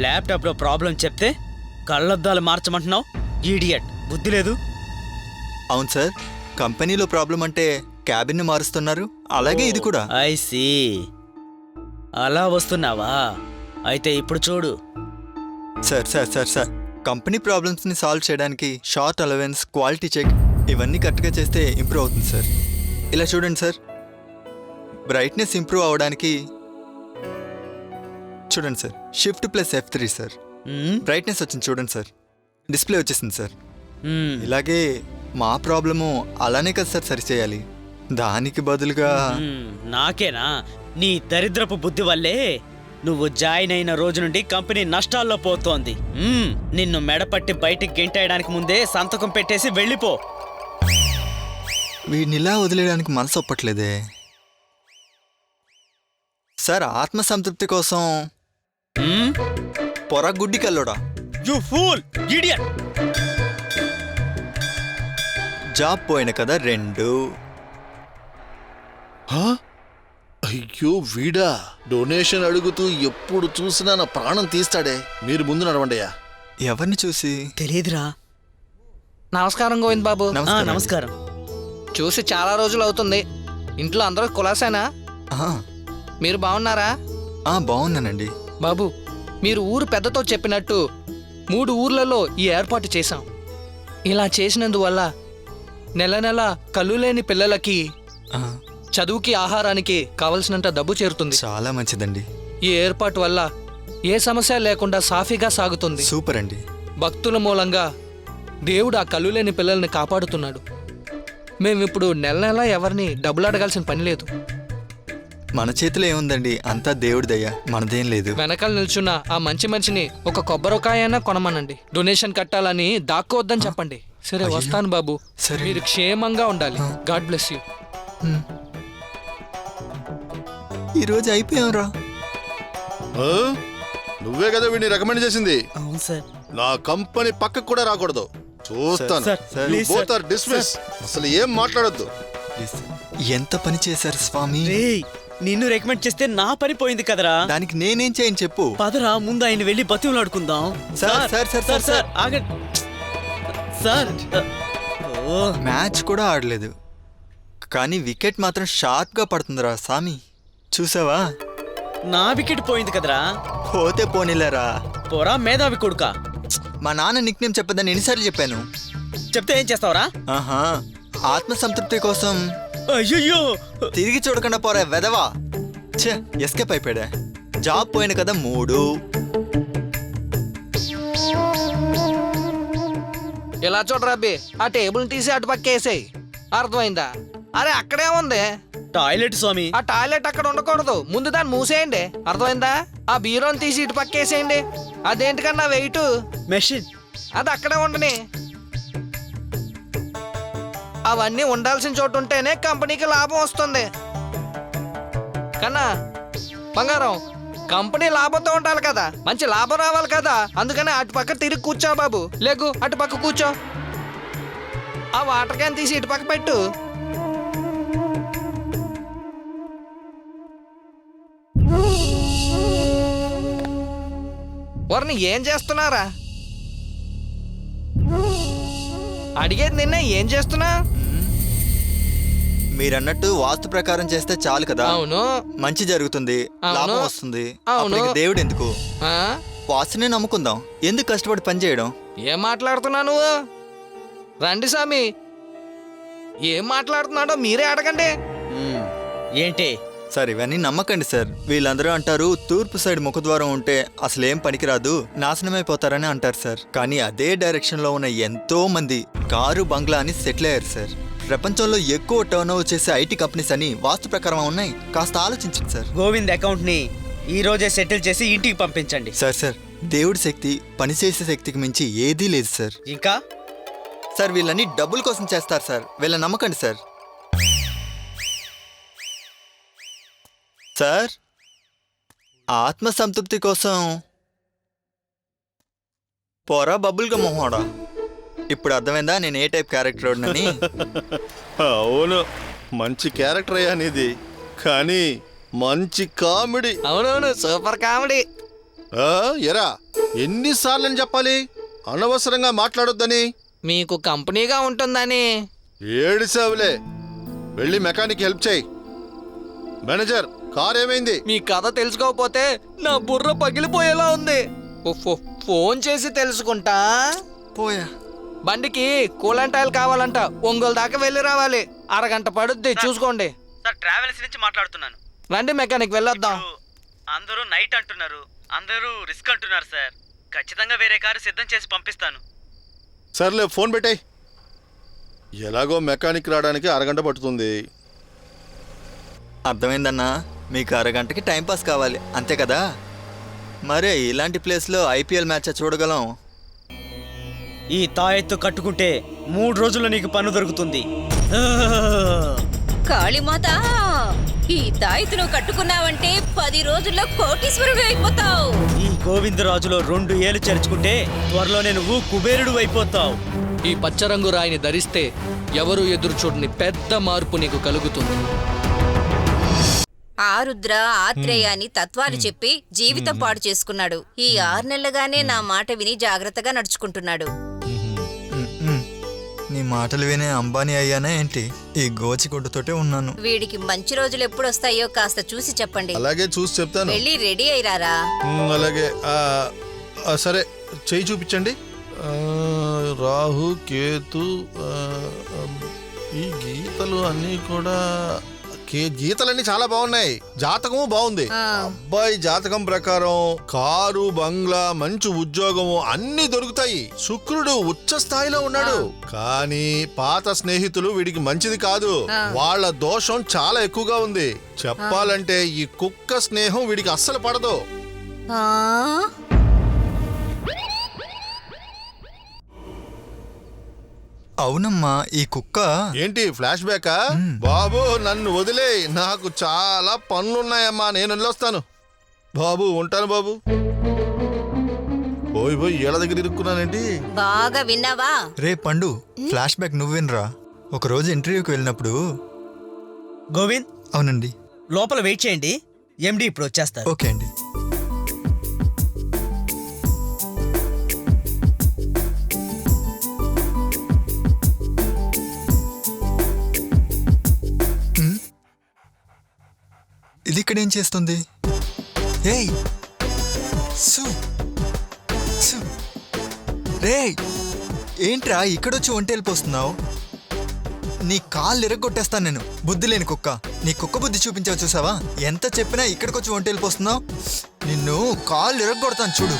ల్యాప్టాప్లో ప్రాబ్లం చెప్తే కళ్ళద్దాలు మార్చమంటున్నావు? ఈడియట్, బుద్ధి లేదు. అవును సార్, కంపెనీలో ప్రాబ్లం అంటే క్యాబిన్ని మారుస్తున్నారు, అలాగే ఇది కూడా. I see. అలా వస్తున్నావా? అయితే ఇప్పుడు చూడు. Sir sir sir sir company ప్రాబ్లమ్స్ని సాల్వ్ చేయడానికి షార్ట్ అలవెన్స్, క్వాలిటీ చెక్ ఇవన్నీ కరెక్ట్గా చేస్తే ఇంప్రూవ్ అవుతుంది సార్. ఇలా చూడండి సార్, బ్రైట్నెస్ ఇంప్రూవ్ అవ్వడానికి చూడండి sir, shift plus F3 sir. మ్మ్? బ్రైట్నెస్ వచ్చింది చూడండి సార్, డిస్ప్లే వచ్చేసింది సార్. మ్మ్. ఇలాగే మా ప్రాబ్లము అలానే కదా సార్ సరిచేయాలి, దానికి బదులుగా. నాకేనా? నీ దరిద్రపు బుద్ధి వల్లే నువ్వు జాయిన్ అయిన రోజు నుండి కంపెనీ నష్టాల్లో పోతోంది. నిన్ను మెడపట్టి బయటికి గెంటేయడానికి ముందే సంతకం పెట్టేసి వెళ్ళిపో. వీడిని ఇలా వదిలేయడానికి మనసు ఒప్పట్లేదే సార్. ఆత్మసంతృప్తి కోసం పొరగుడ్డి కల్లోడా. You fool, idiot. జాబ్ పోయిన కదా 2. అయ్యో వీడా డొనేషన్ అడుగుతూ ఎప్పుడు చూసినా నా ప్రాణం తీస్తాడే. మీరు ముందు నడవండియా. ఎవరిని చూసి? తెలియదురా. నమస్కారం గోవింద్ బాబు. నమస్కారం. నమస్కారం. చూసి చాలా రోజులు అవుతుంది. ఇంట్లో అందరూ కులాసేనా? మీరు బాగున్నారా? బాగున్నానండి. బాబు, మీరు ఊరు పెద్దతో చెప్పినట్టు 3 ఊర్లలో ఈ ఏర్పాటు చేశాం. ఇలా చేసినందువల్ల నెల నెల కళ్ళు లేని పిల్లలకి చదువుకి, ఆహారానికి కావలసినంత డబ్బు చేరుతుంది. చాలా మంచిదండి. ఈ ఏర్పాటు వల్ల ఏ సమస్య లేకుండా సాఫీగా సాగుతుంది. సూపర్ అండి. భక్తుల మూలంగా దేవుడు ఆ కళ్ళు లేని పిల్లల్ని కాపాడుతున్నాడు. మేమిప్పుడు నెల నెల ఎవరిని డబ్బులు అడగాల్సిన పని లేదు. మన చేతిలో ఏముందండి, అంతా దేవుడి దయ, మనదేం లేదు. వెనకాల నిల్చున్న ఆ మంచి మనిషిని ఒక కొబ్బరికాయైనా కొనమనండి. డొనేషన్ కట్టాలని దాక్కోవద్దని చెప్పండి. సరే, అయ్యో. వస్తాను బాబు. సరే. మీరు క్షేమంగా ఉండాలి. God bless you. ఈరోజు అయిపోయాంరా. నువ్వే కదా వీడిని రికమెండ్ చేసింది. అవును సార్. నా కంపెనీ పక్కకు కూడా రాకూడదు. చూస్తాను. Sir, You please both sir. are dismissed. అసలు ఏం మాట్లాడొద్దు. ప్లీజ్. ఎంత పని చేశారు స్వామి. రేయ్, నిన్ను రికమెండ్ చేస్తే నా పని పోయింది కదరా. దానికి నేనేం చేయను చెప్పు. పదరా, ముందు ఆయన వెళ్ళి బతిమలాడుకుందాం. Sir, sir, sir, sir, sir. ఆగండి సార్. ఓ, మ్యాచ్ కూడా ఆడలేదు, కానీ వికెట్ మాత్రం షార్ప్గా పడుతుందిరా స్వామి. చూసావా? నా వికెట్ పోయింది కదరా. పోతే పోనీలేరా. పోరా మేధావి కొడుకా. మా నాన్న నిక్ నేమ్ చెప్పదని ఎన్నిసార్లు చెప్పాను. చెప్తే ఏం చేస్తావరా? ఆహా, ఆత్మసంతృప్తి కోసం అయ్యో, తిరిగి చూడకుండా పోరా వెదవా. ఛే, ఎస్కేప్ అయిపోయాడా. జాబ్ పోయిన కదా 3. ఇలా చూడరా అబ్బి, ఆ టేబుల్ తీసి అటు పక్క వేసేయి. అర్థమైందా? అరే అక్కడే ఉంది టాయిలెట్ స్వామి. ఆ టాయిలెట్, అక్కడ ఉండకూడదు. ముందు దాన్ని మూసేయండి. అర్థమైందా? ఆ బీరోని తీసి ఇటు పక్క వేసేయండి. అదేంటికన్నా వెయిట్ మెషిన్. అది అక్కడే ఉండని. అవన్నీ ఉండాల్సిన చోటు ఉంటేనే కంపెనీకి లాభం వస్తుంది. కన్నా బంగారం, కంపెనీ లాభంతో ఉండాలి కదా, మంచి లాభం రావాలి కదా. అందుకని అటు పక్క తిరిగి కూర్చో బాబు. లేకు, అటు పక్క కూర్చో. ఆ వాటర్ క్యాన్ తీసి ఇటు పక్క పెట్టు. వారిని ఏం చేస్తున్నారా? అడిగేది నిన్నే, ఏం చేస్తున్నా? మీరన్నట్టు వాస్తు ప్రకారం చేస్తే చాలు కదా. అవును. మంచి జరుగుతుంది, అవును. లాభం వస్తుంది. అవును. అప్పుడు ఇంక దేవుడు ఎందుకు? ఆ? వాస్తునే నమ్ముకుందాం. ఎందుకు కష్టపడి పని చేయడం? ఏం మాట్లాడుతున్నా నువ్వు? రండి స్వామి, ఏం మాట్లాడుతున్నాడో మీరే అడగండి. ఏంటి సార్ ఇవన్నీ నమ్మకండి సార్. వీళ్ళందరూ అంటారు తూర్పు సైడ్ ముఖద్వారం ఉంటే అసలేం పనికిరాదు, నాశనమైపోతారని అంటారు సార్. కానీ అదే డైరెక్షన్లో ఉన్న ఎంతో మంది కారు బంగ్లా అని సెటిల్ అయ్యారు సార్. ప్రపంచంలో ఎక్కువ టర్న్ ఓవర్ చేసే ఐటీ కంపెనీస్ అని వాస్తు ప్రకారం ఉన్నాయి. కాస్త ఆలోచించండి సార్. గోవింద్ అకౌంట్ని ఈ రోజే సెటిల్ చేసి ఇంటికి పంపించండి. సార్ దేవుడి శక్తి పనిచేసే శక్తికి మించి ఏదీ లేదు సార్. ఇంకా సార్ వీళ్ళని డబ్బుల కోసం చేస్తారు సార్. వీళ్ళని నమ్మకండి సార్. సార్ ఆత్మసంతృప్తి కోసం పోరా బబ్బుల్గా మొహోడా. ఇప్పుడు అర్థమైందా నేను ఏ టైప్ క్యారెక్టర్ అని? అవును, మంచి క్యారెక్టర్ అయ్యా నీది, కానీ మంచి కామెడీ. అవునవును, సూపర్ కామెడీ. ఎరా ఎన్నిసార్లు చెప్పాలి అనవసరంగా మాట్లాడొద్దని? మీకు కంపెనీగా ఉంటుందని. ఏడిసావులే, వెళ్ళి మెకానిక్ హెల్ప్ చేయి. మేనేజర్, కార్ ఏమైంది? మీ కథ తెలుసుకోకపోతే నా బుర్ర పగిలిపోయేలా ఉంది. ఫోన్ చేసి తెలుసుకుంటా. పోయా. బండికి కూలంట్ ఆయిల్ కావాలంట, ఒంగోలు దాకా వెళ్ళి రావాలి. అరగంట పడుద్ది, చూసుకోండి. సార్ ట్రావెల్స్ నుంచి మాట్లాడుతున్నాను. రండి మెకానిక్, వెళ్ళొద్దాం. అందరూ నైట్ అంటున్నారు, అందరూ రిస్క్ అంటున్నారు సార్. ఖచ్చితంగా వేరే కారు సిద్ధం చేసి పంపిస్తాను. సర్లే, ఫోన్ పెట్టాయి. ఎలాగో మెకానిక్ రావడానికి అరగంట పడుతుంది. అర్థమైందన్నా, మీకు అరగంటకి టైంపాస్ కావాలి అంతే కదా? మరే ఇలాంటి ప్లేస్లో ఐపీఎల్ మ్యాచ్ చూడగలం. ఈ తాయెత్తు కట్టుకుంటే 3 రోజుల్లో నీకు పన్ను దొరుకుతుంది. కాళీమాత, ఈ తాయితును కట్టుకున్నావంటే 10 రోజుల్లో కోటీశ్వరుడు అయిపోతావు. ఈ గోవిందరాజులో 2 ఏళ్ళు చేర్చుకుంటే త్వరలోనే నువ్వు కుబేరుడు అయిపోతావు. ఈ పచ్చరంగు రాయిని ధరిస్తే ఎవరు ఎదురు చూడని పెద్ద మార్పు నీకు కలుగుతుంది. ఆరుద్ర ఆత్రేయ అని తత్వాలు చెప్పి జీవితం పాడు చేసుకున్నాడు. ఈ 6 నెలలుగానే నా మాట విని జాగ్రత్తగా నడుచుకుంటున్నాడు. నీ మాటలు వినే అంబానీ అయ్యానా ఏంటి? ఈ గోచిగుడ్డుతోటే ఉన్నాను. వీడికి మంచి రోజులు ఎప్పుడు వస్తాయో కాస్త చూసి చెప్పండి. అలాగే చూసి చెప్తాను. వెళ్ళి రెడీ అయ్యారా? అలాగే. సరే, చేయి చూపించండి. రాహు, కేతు, ఈ గీతలు అన్నీ కూడా గీతలన్నీ చాలా బాగున్నాయి. జాతకము బాగుంది. అబ్బాయి జాతకం ప్రకారం కారు, బంగ్లా, మంచి ఉద్యోగము అన్ని దొరుకుతాయి. శుక్రుడు ఉచ్చ స్థాయిలో ఉన్నాడు. కానీ పాత స్నేహితులు వీడికి మంచిది కాదు. వాళ్ళ దోషం చాలా ఎక్కువగా ఉంది. చెప్పాలంటే ఈ కుక్క స్నేహం వీడికి అస్సలు పడదు. అవునమ్మా, ఈ కుక్క ఏంటి ఫ్లాష్ బ్యాకా? బాబు నన్ను వదిలే, నాకు చాలా పనులున్నాయమ్మా, నేను వెళ్ళొస్తాను. బాబు ఉంటాను బాబు. పోయి ఏళ్ళ దగ్గర ఇరుక్కున్నానేంటి? బాగా విన్నావా? రే పండు, ఫ్లాష్ బ్యాక్ నువ్వేనరా. ఒకరోజు ఇంటర్వ్యూకి వెళ్ళినప్పుడు. గోవింద్, అవునండి. లోపల వెయిట్ చేయండి, ఎండి ఇప్పుడు వచ్చేస్తారు. ఓకే అండి. ఇది ఇక్కడ ఏం చేస్తుంది? ఏయ్ సు సు రే, ఏంట్రా ఇక్కడొచ్చి ఒంటి వెళ్ళిపోతున్నావు? నీ కాళ్ళు ఇరగొట్టేస్తాను నేను, బుద్ధి లేని కుక్క. నీ కుక్క బుద్ధి చూపించావు చూసావా? ఎంత చెప్పినా ఇక్కడికొచ్చి ఒంటి వెళ్ళిపోతున్నావు. నిన్ను కాళ్ళు ఇరగొడతాను చూడు.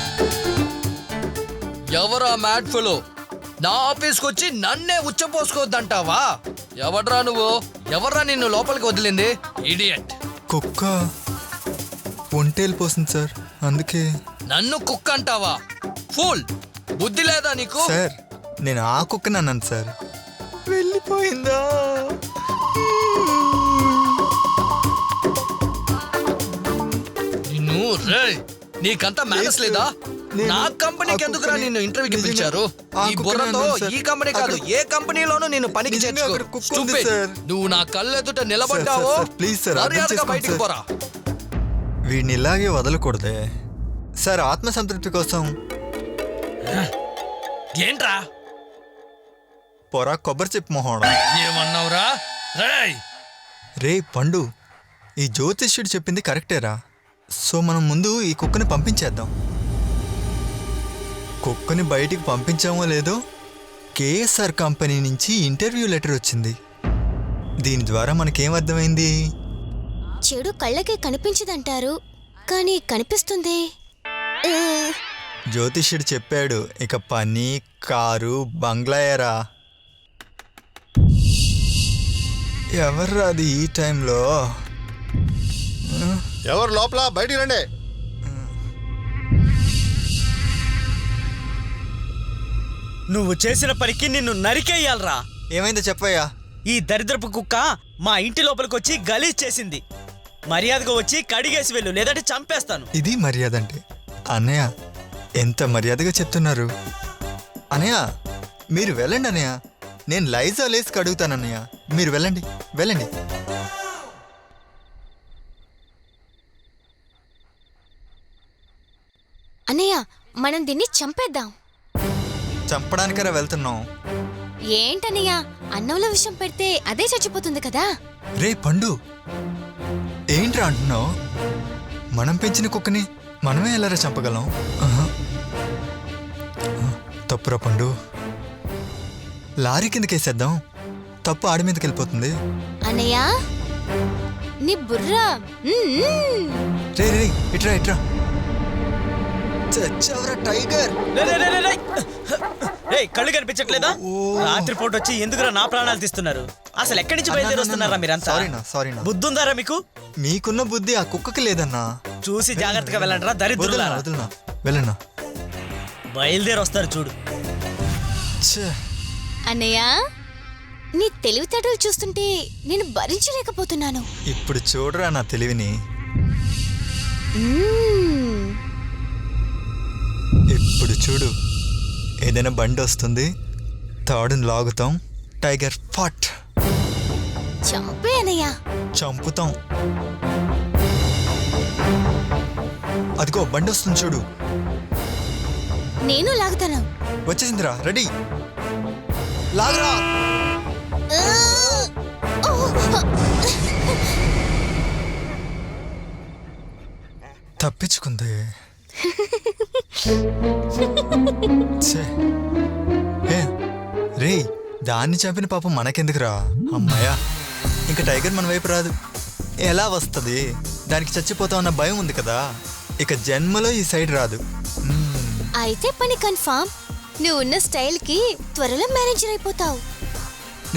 ఎవరా మ్యాడ్ ఫెలో? నా ఆఫీస్కి వచ్చి నన్నే ఉచ్చపోసుకోవద్దంటావా? ఎవడ్రా నువ్వు? ఎవర్రా నిన్ను లోపలికి వదిలింది? ఇడియట్. కుక్క ఒంటి వెళ్ళిపోతుంది సార్, అందుకే. నన్ను కుక్క అంటావా? ఫూల్, బుద్ధి లేదా నీకు? సార్ నేను ఆ కుక్కని అన్నాను సార్. వెళ్ళిపోయిందా? నిన్ను నీకంతా మేనస్ లేదా? నా కంపెనీకి ఎందుకురా నిన్ను ఇంటర్వ్యూకి పిలిచారు? ఈ బుర్రతో ఈ కంపెనీ కాదు ఏ కంపెనీలోనూ నిన్ను పనికి చేర్చుకోరు. Stupid. నువ్వు నా కళ్ళెదుట నిలబడ్డావో మర్యాదగా బయటికి పోరా. వీడిని ఇలాగే వదలకూడదే సార్. ఆత్మసంతృప్తి కోసం ఏంట్రా పొరా కొబ్బరి చెప్పు మొహోడా. ఏమన్నావురా? రే పండు, ఈ జ్యోతిష్యుడు చెప్పింది కరెక్టేరా. సో మనం ముందు ఈ కుక్కని పంపించేద్దాం. కుక్కని బయటికి పంపించామో లేదో కేఎస్ఆర్ కంపెనీ నుంచి ఇంటర్వ్యూ లెటర్ వచ్చింది. దీని ద్వారా మనకేం అర్థమైంది? చెడు కళ్ళకి కనిపించదంటారు, కానీ కనిపిస్తుంది. జ్యోతిష్యుడు చెప్పాడు ఇక పని కారు బంగ్లాయరా. ఎవర్రా అది ఈ టైంలో? ఎవరు లోపల? బయటికి రండి. నువ్వు చేసిన పనికి నిన్ను నరికేయాలరా. ఏమైందో చెప్పయ్యా. ఈ దరిద్రపు కుక్క మా ఇంటి లోపలికి వచ్చి గలీజ్ చేసింది. మర్యాదగా వచ్చి కడిగేసి వెళ్ళు, లేదంటే చంపేస్తాను. ఇది మర్యాద అంటే? అన్నయ్య ఎంత మర్యాదగా చెప్తున్నారు. అన్నయ్య మీరు వెళ్ళండి అన్నయ్య, నేను లైజాల్ వేసి కడుగుతాను అన్నయ్య, మీరు వెళ్ళండి వెళ్ళండి. అన్నయ్య, మనం దీన్ని చంపేద్దాం. చంపడానికరా వెళ్తున్నాం. ఏంటన్నయ్య, అన్నంలో విషం పెడితే అదే చచ్చిపోతుంది కదా. రే పండు, ఏంట్రా అంటున్నావు? మనం పెంచిన కుక్కని మనమే ఎలారా చంపగలం? ఆహా. తప్పురా పండు, లారీ కిందకేసేద్దాం, తప్పు ఆడి మీదకి వెళ్ళిపోతుంది. అన్నయ్య, నీ బుర్ర. రే రే ఇట్రా ఇట్రా. చచ్చావురా టైగర్. కళ్ళు కనిపించట్లేదా? రాత్రిపూట వచ్చి ఎందుకురా నా ప్రాణాలు తీస్తున్నారు? అసలు ఎక్కడి నుంచి బయలుదేరి వస్తున్నారా మీరంతా? సారీనా. బుద్ధుందారా మీకు? మీకున్న బుద్ధి ఆ కుక్కకి లేదన్నా. చూసి జాగ్రత్తగా వెళ్ళండిరా దరిద్రులారా. వదులునా వెళ్ళన్నా. బయలుదేరి వస్తారు చూడు. అన్నయ్య, నీ తెలివితేటలు చూస్తుంటే నేను భరించలేకపోతున్నాను. ఇప్పుడు చూడరా నా తెలివిని. ఇప్పుడు చూడు, ఏదైనా బండి వస్తుంది, తాడుని లాగుతాం, టైగర్ ఫాట్ చంపే అన్నయ్య. చంపుతాం. అదిగో బండి వస్తుంది చూడు. నేను లాగుతాను. వచ్చేసిందిరా, రెడీ, లాగరా. తప్పించుకుంది. రే, దాన్ని చంపిన పాపం మనకెందుకురా? అమ్మాయ్యా, ఇంకా టైగర్ మన వైపు రాదు. ఎలా వస్తుంది? దానికి చచ్చిపోతామన్న భయం ఉంది కదా, ఇక జన్మలో ఈ సైడ్ రాదు. అయితే పని కన్ఫర్మ్. నువ్వు ఉన్న స్టైల్ కి త్వరలో మేనేజర్ అయిపోతావు.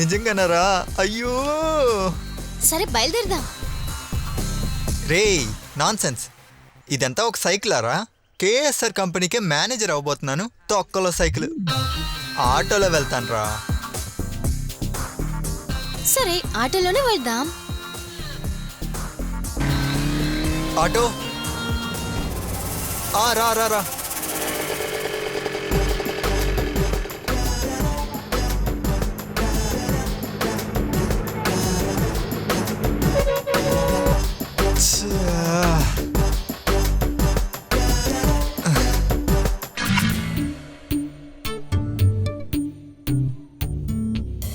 నిజంగానరా? అయ్యో. సరే బయలుదేరదాం. రే నాన్ సెన్స్, ఇదంతా ఒక సైకిలారా? కేఎస్ఆర్ కంపెనీకే మేనేజర్ అవబోతున్నాను, తొక్కలో సైకిల్. ఆటోలో వెళ్తాను రా. సరే ఆటోలోనే వెళ్దాం. ఆటో రా రా రా.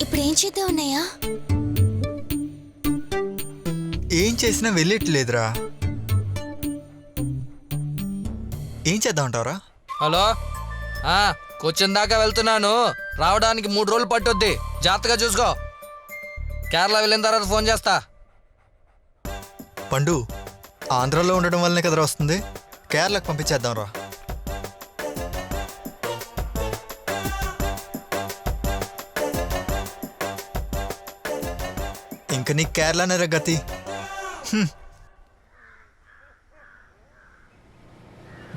ఇప్పుడు ఏం చేద్దాం అన్నయ్య? ఏం చేసినా వెళ్ళేట్లేదురా. ఏం చేద్దాం అంటావరా? హలో, కూర్చుని దాకా వెళ్తున్నాను, రావడానికి 3 రోజులు పట్టుద్ది, జాగ్రత్తగా చూసుకో. కేరళ వెళ్ళిన తర్వాత ఫోన్ చేస్తా. పండు, ఆంధ్రాలో ఉండడం వల్లనే కదరా వస్తుంది, కేరళకు పంపించేద్దాం రా. ఇంక నీకు కేరళనే రా గతి.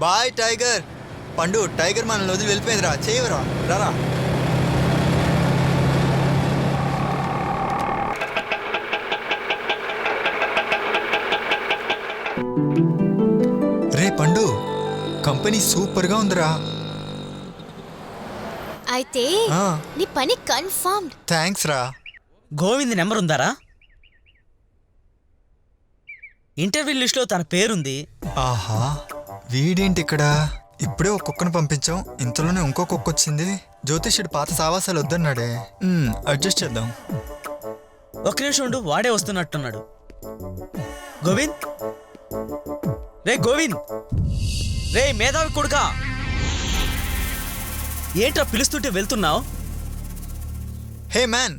Bye tiger. పండు, టైగర్ మనల్ని వదిలి వెళ్ళిపోయిందిరా, చేయవరా, రారా. రే పండు, కంపెనీ సూపర్గా ఉందిరా. అయితే నీ పని కన్ఫర్మ్డ్. థ్యాంక్స్ రా. గోవింద్ నెంబర్ ఉందారా? ఇంటర్వ్యూ లిస్ట్లో తన పేరుంది. ఆహా, వీడేంటి ఇక్కడ? ఇప్పుడే ఒక కుక్కను పంపించాం, ఇంతలోనే ఇంకో కుక్క వచ్చింది. జ్యోతిష్యుడు పాత సావాసాలు వద్దన్నాడే. అడ్జస్ట్ చేద్దాం. ఒక్క నిమిషం ఉండు, వాడే వస్తున్నట్టున్నాడు. గోవింద్, రే గోవింద్, రే మేధావి కొడుకా, ఏంట్రా పిలుస్తుంటే వెళ్తున్నావు? Hey man,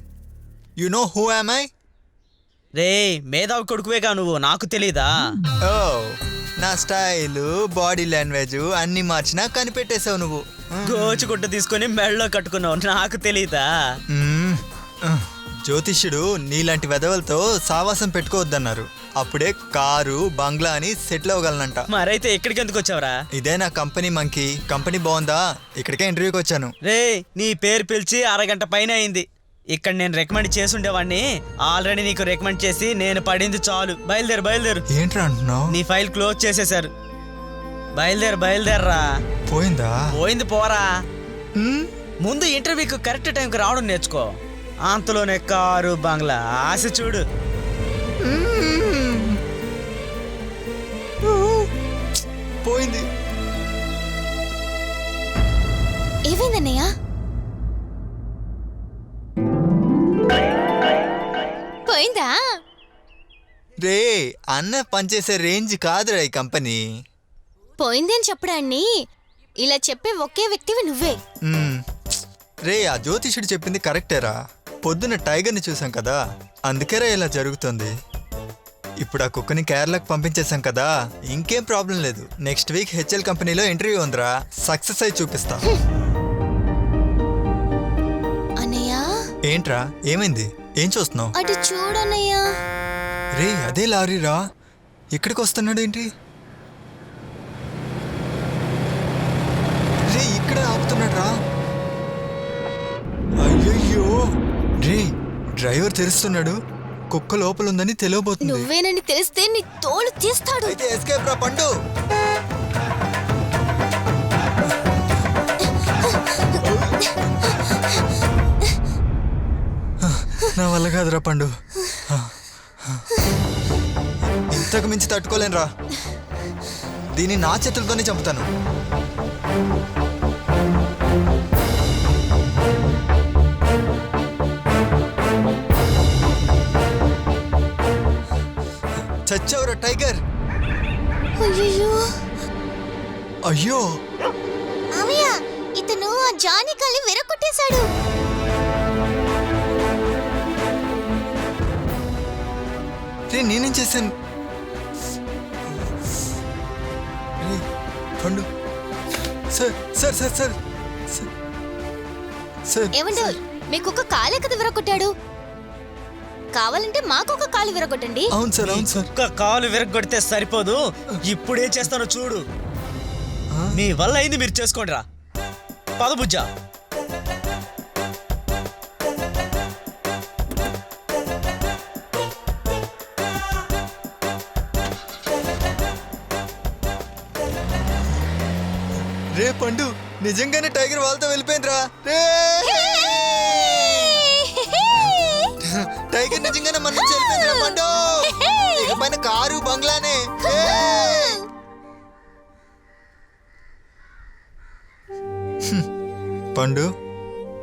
you know who am I? రే మేధావి కొడుకువేగా నువ్వు, నాకు తెలీదా? ఓ నా స్టైలు బాడీ లాంగ్వేజ్ అన్ని మార్చినా కనిపెట్టేశావు నువ్వు. గోచుగుడ్డ తీసుకొని మెడలో కట్టుకున్నావు, నాకు తెలీదా? మ్మ్. జ్యోతిష్యుడు నీలాంటి వెధవలతో సావాసం పెట్టుకోవద్దన్నారు. అప్పుడే కారు బంగ్లా అని సెటిల్ అవ్వగలనంట. మరైతే ఎక్కడికి ఎందుకు వచ్చావురా? ఇదే నా కంపెనీ మంకీ. కంపెనీ బాగుందా? ఇక్కడికే ఇంటర్వ్యూకి వచ్చాను. రే నీ పేరు పిలిచి అరగంట పైన అయింది. ఇక్కడ నేను రికమెండ్ చేసి ఉండేవాడిని, ఆల్రెడీ నీకు రికమెండ్ చేసి నేను పడింది చాలు. బయలుదేరు బయలుదేరు. ఏంట్రా అంటున్నావు? నీ ఫైల్ క్లోజ్ చేసేశారు. బయలుదేరరా. పోయిందా? పోయింది పోరా. మ్మ్. ముందు ఇంటర్వ్యూకి కరెక్ట్ టైంకి రావడం నేర్చుకో. అంతలోనే కారు బంగ్లా ఆశ చూడు. పోయింది. ఏమైందన్నయ్య? పోయిందా? రే అన్న పనిచేసే రేంజ్ కాదురా ఈ కంపెనీ. పోయింది అని చెప్పడాన్ని ఇలా చెప్పే ఒకే వ్యక్తివి నువ్వే. మ్మ్. రే ఆ జ్యోతిషుడు చెప్పింది కరెక్టేరా. పొద్దున్న టైగర్ని చూసాం కదా, అందుకేరా ఇలా జరుగుతుంది. ఇప్పుడు ఆ కుక్కని కేరళకు పంపించేశాం కదా, ఇంకేం ప్రాబ్లం లేదు. నెక్స్ట్ వీక్ హెచ్ఎల్ కంపెనీలో ఇంటర్వ్యూ ఉందిరా, సక్సెస్ అయి చూపిస్తా. అన్నయ్య ఏంట్రా ఏమైంది? ఏం చూస్తున్నావు? అటు చూడన్నయ్య. రే అదే లారీరా, ఇక్కడికి వస్తున్నాడు ఏంటి? రే ఇక్కడ ఆపుతున్నాడు రా. అయ్యయ్యో రే డ్రైవర్ తెరుస్తున్నాడు. కుక్క లోపల ఉందని తెలియబోతుంది. నువ్వేనని తెలిస్తే నీ తోలు తీస్తాడు. అయితే ఎస్కేప్ రా పండు. నా వల్ల కాదురా పండు, ఇంతకు మించి తట్టుకోలేనురా. దీన్ని నా చేతులతోనే చంపుతాను. చచ్చావురా టైగర్. అయ్యో అయ్యో అమ్మయ్య, ఇతను ఆ జానీ కాలి విరగొట్టేశాడు. రే నేనేం చేశాను? రే, పండు sir sir sir sir sir, sir ఏమండు మీకు ఒక కాలే కదా విరగొట్టాడు. కావాలంటే మాకు ఒక కాలు విరగొట్టండి. అవును సార్ అవును సార్. ఒక్క కాలు విరగొడితే సరిపోదు, ఇప్పుడేం చేస్తానో చూడు. మీ వల్ల అయింది మీరు చేసుకోండి రా. పదబుజ్జా. రే పండు నిజంగానే టైగర్ వాళ్ళతో వెళ్ళిపోయిందిరా. రే టైగర్ నిజంగానే మన నుంచి వెళ్ళిపోయిందిరా పండు. ఇకపైన కారు బంగ్లానే. పండు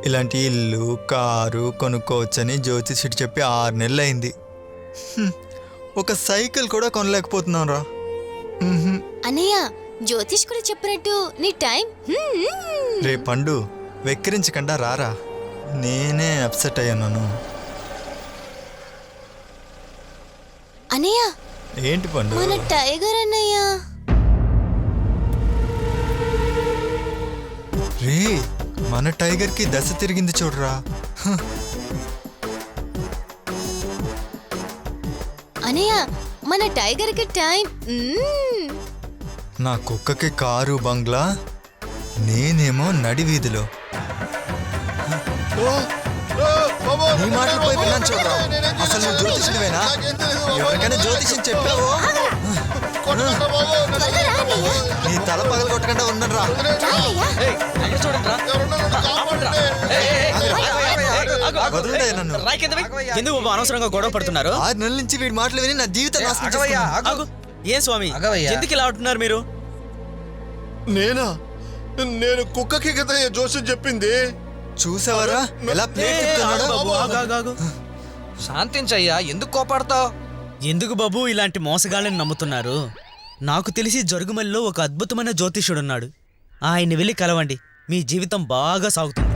ఇలాంటి ఇల్లు కారు కొనుక్కోవచ్చని జ్యోతిషుడు చెప్పి 6 నెలలు అయింది. ఒక సైకిల్ కూడా కొనలేకపోతున్నాం రా. అన్నయ్య జ్యోతిష్ కూడా చెప్పినట్టు నీ టైం. రే పండు వెక్కిరించకుండా రారా, నేనే అప్సెట్ అయ్యాను. అన్నయ్య ఏంటి పండు? మన టైగర్ అన్నయ్య. రే మన టైగర్ కి దశ తిరిగింది చూడరా. అన్నయ్య మన టైగర్ కి టైం. నా కుక్కకి కారు బంగ్లా, నేనేమో నడి వీధిలో. నీ మాటలు పోయి విన్నాను చూడరా. అసలు నువ్వు జ్యోతిషుడివేనా? ఎవరికైనా జ్యోతిషం చెప్పావు? నీ తల పగలు కొట్టకుండా ఉన్నరా. వదలండి నన్ను. ఎందుకు బాబు అనవసరంగా గొడవ పడుతున్నారు? 6 నెలల నుంచి వీడి మాటలు విని నా జీవితం నాశనం చేసుకున్నాను. ఆగు. ఏం స్వామి ఎందుకు ఇలా అంటున్నారు మీరు? నేనా? నేను కుక్కకి కదా జోషి చెప్పింది. చూసావరా ఎలా ప్లేట్ తిప్పుతున్నాడో? బాబు, ఆగు, ఆగు, ఆగు. శాంతించయ్యా, ఎందుకు కోపాడతావు? ఎందుకు బాబు ఇలాంటి మోసగాళ్ళని నమ్ముతున్నారు? నాకు తెలిసి జరుగుమల్లిలో ఒక అద్భుతమైన జ్యోతిష్యుడున్నాడు. ఆయన్ని వెళ్ళి కలవండి, మీ జీవితం బాగా సాగుతుంది.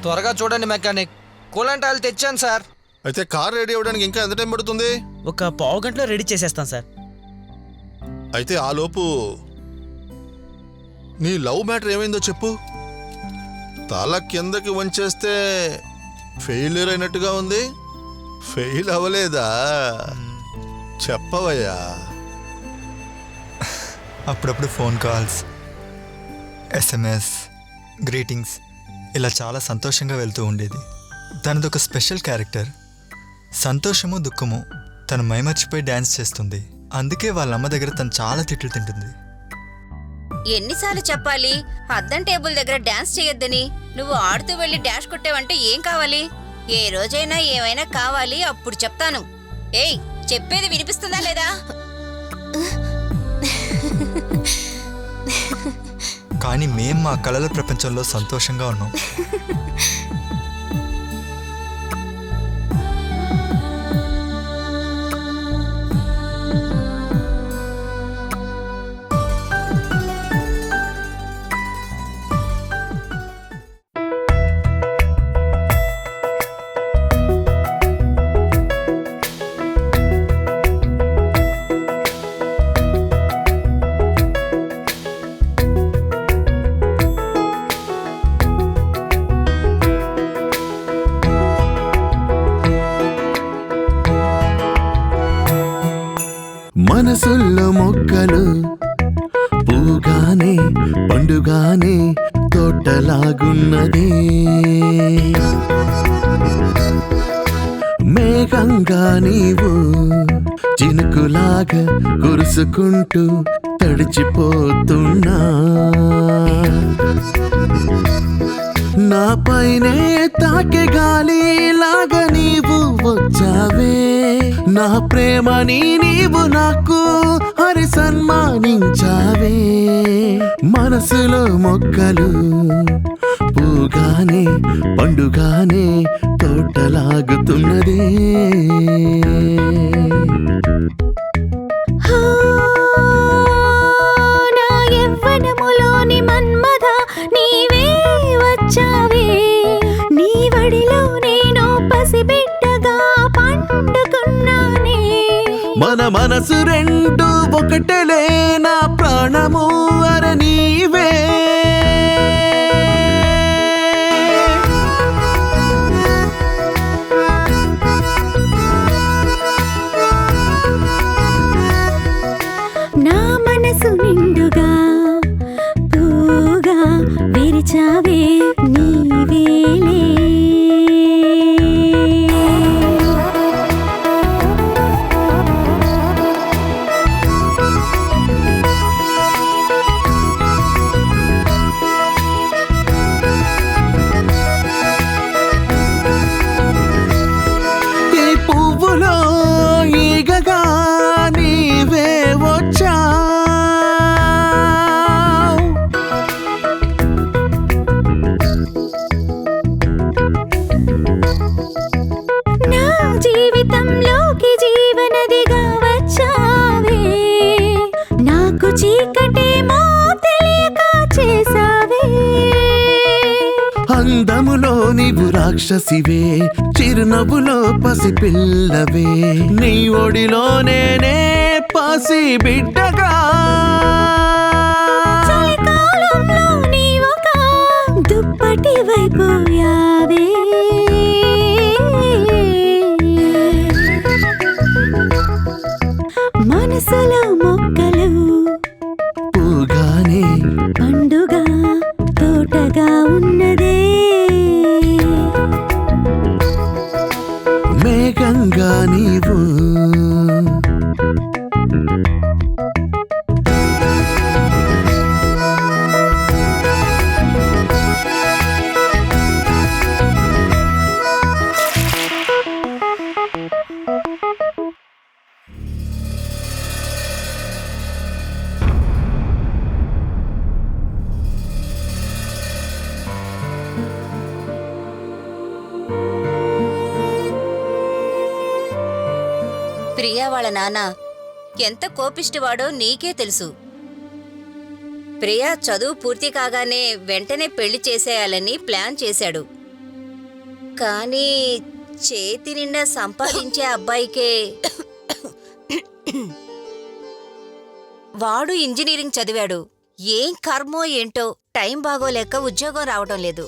త్వరగా చూడండి మెకానిక్. కూలంట్ ఆయిల్ తెచ్చాను సార్. అయితే కార్ రెడీ అవ్వడానికి ఇంకా ఎంత టైం పడుతుంది? ఒక పావు గంటలో రెడీ చేసేస్తాం సార్. అయితే ఆ లోపు నీ లవ్ మ్యాటర్ ఏమైందో చెప్పు. తల కిందకి వంచేస్తే ఫెయిల్యూర్ అయినట్టుగా ఉంది. ఫెయిల్ అవ్వలేదా? చెప్పవయ్యా. అప్పుడప్పుడు ఫోన్ కాల్స్, ఎస్ఎంఎస్, గ్రీటింగ్స్ ఇలా చాలా సంతోషంగా వెళ్తూ ఉండేది. తనది ఒక స్పెషల్ క్యారెక్టర్. సంతోషము దుఃఖము తను మైమర్చిపోయి డ్యాన్స్ చేస్తుంది. అందుకే వాళ్ళ అమ్మ దగ్గర తను చాలా తిట్లు తింటుంది. ఎన్నిసార్లు చెప్పాలి అద్దం టేబుల్ దగ్గర డాన్స్ చేయొద్దని? నువ్వు ఆడుతూ వెళ్ళి డాష్ కొట్టావంటే ఏం కావాలి? ఏ రోజైనా ఏమైనా కావాలి అప్పుడు చెప్తాను. ఏయ్, చెప్పేది వినిపిస్తుందా లేదా? కానీ మేం మా కళల ప్రపంచంలో సంతోషంగా ఉన్నాం. మనసుల్లో మొక్కలు పూగానే పండుగానే తోటలాగున్నది. మేఘంగా నీవు చినుకులాగా కురుసుకుంటూ తడిచిపోతున్నా. నా పైనే తాకే గాలిలాగా నీవు వచ్చావే. నా ప్రేమని నీవు నాకు హరి సన్మానించావే. మనసులో మొక్కలు పూగానే పండుగానే తోటలాగుతున్నదే. నా యవ్వనములోని మన్మథ నీవే వచ్చావే. నీ వడిలో నేను పసిబిడ్డగా పండుకున్నానే. మన మనసు రెండు ఒకటేలే నా ప్రాణము అర నీవే. నా మనసు నిండుగా పూగా విరిచావే నీవేలే. ఈ పువ్వులో ఈగగా నీవే వచ్చావ్. నా జీవితంలోకి జీవనదిగా వచ్చావే. నాకు చీకటేమో తెలియక చేసావే. అందములో నీవు రాక్షసివే, చిరునవ్వులో పసిపిల్లవే. నీ ఒడిలో నేనే పసి బిడ్డగా. చలికాలంలో నీవొక దుప్పటి వైపోయావే. మనసులో మొక్కలు పూగానే పండుగ తోటగా ఉన్నదే. మేఘంగా నీవు ప్రియా వాళ్ళ నాన్న ఎంత కోపిష్టివాడో నీకే తెలుసు. ప్రియా చదువు పూర్తి కాగానే వెంటనే పెళ్లి చేసేయాలని ప్లాన్ చేశాడు. కానీ చేతి నిండా సంపాదించే అబ్బాయికే వాడు ఇంజనీరింగ్ చదివాడు. ఏం కర్మో ఏంటో టైం బాగోలేక ఉద్యోగం రావడం లేదు.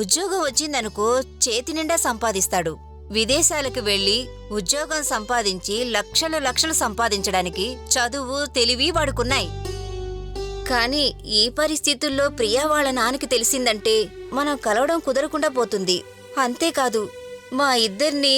ఉద్యోగం వచ్చిందనుకో చేతి నిండా సంపాదిస్తాడు. విదేశాలకు వెళ్లి ఉద్యోగం సంపాదించి లక్షలు సంపాదించడానికి చదువు తెలివి వాడుకున్నాయి. కానీ ఈ పరిస్థితుల్లో ప్రియా వాళ్ళ నాన్నకి తెలిసిందంటే మనం కలవడం కుదరకుండా పోతుంది. అంతేకాదు మా ఇద్దరిని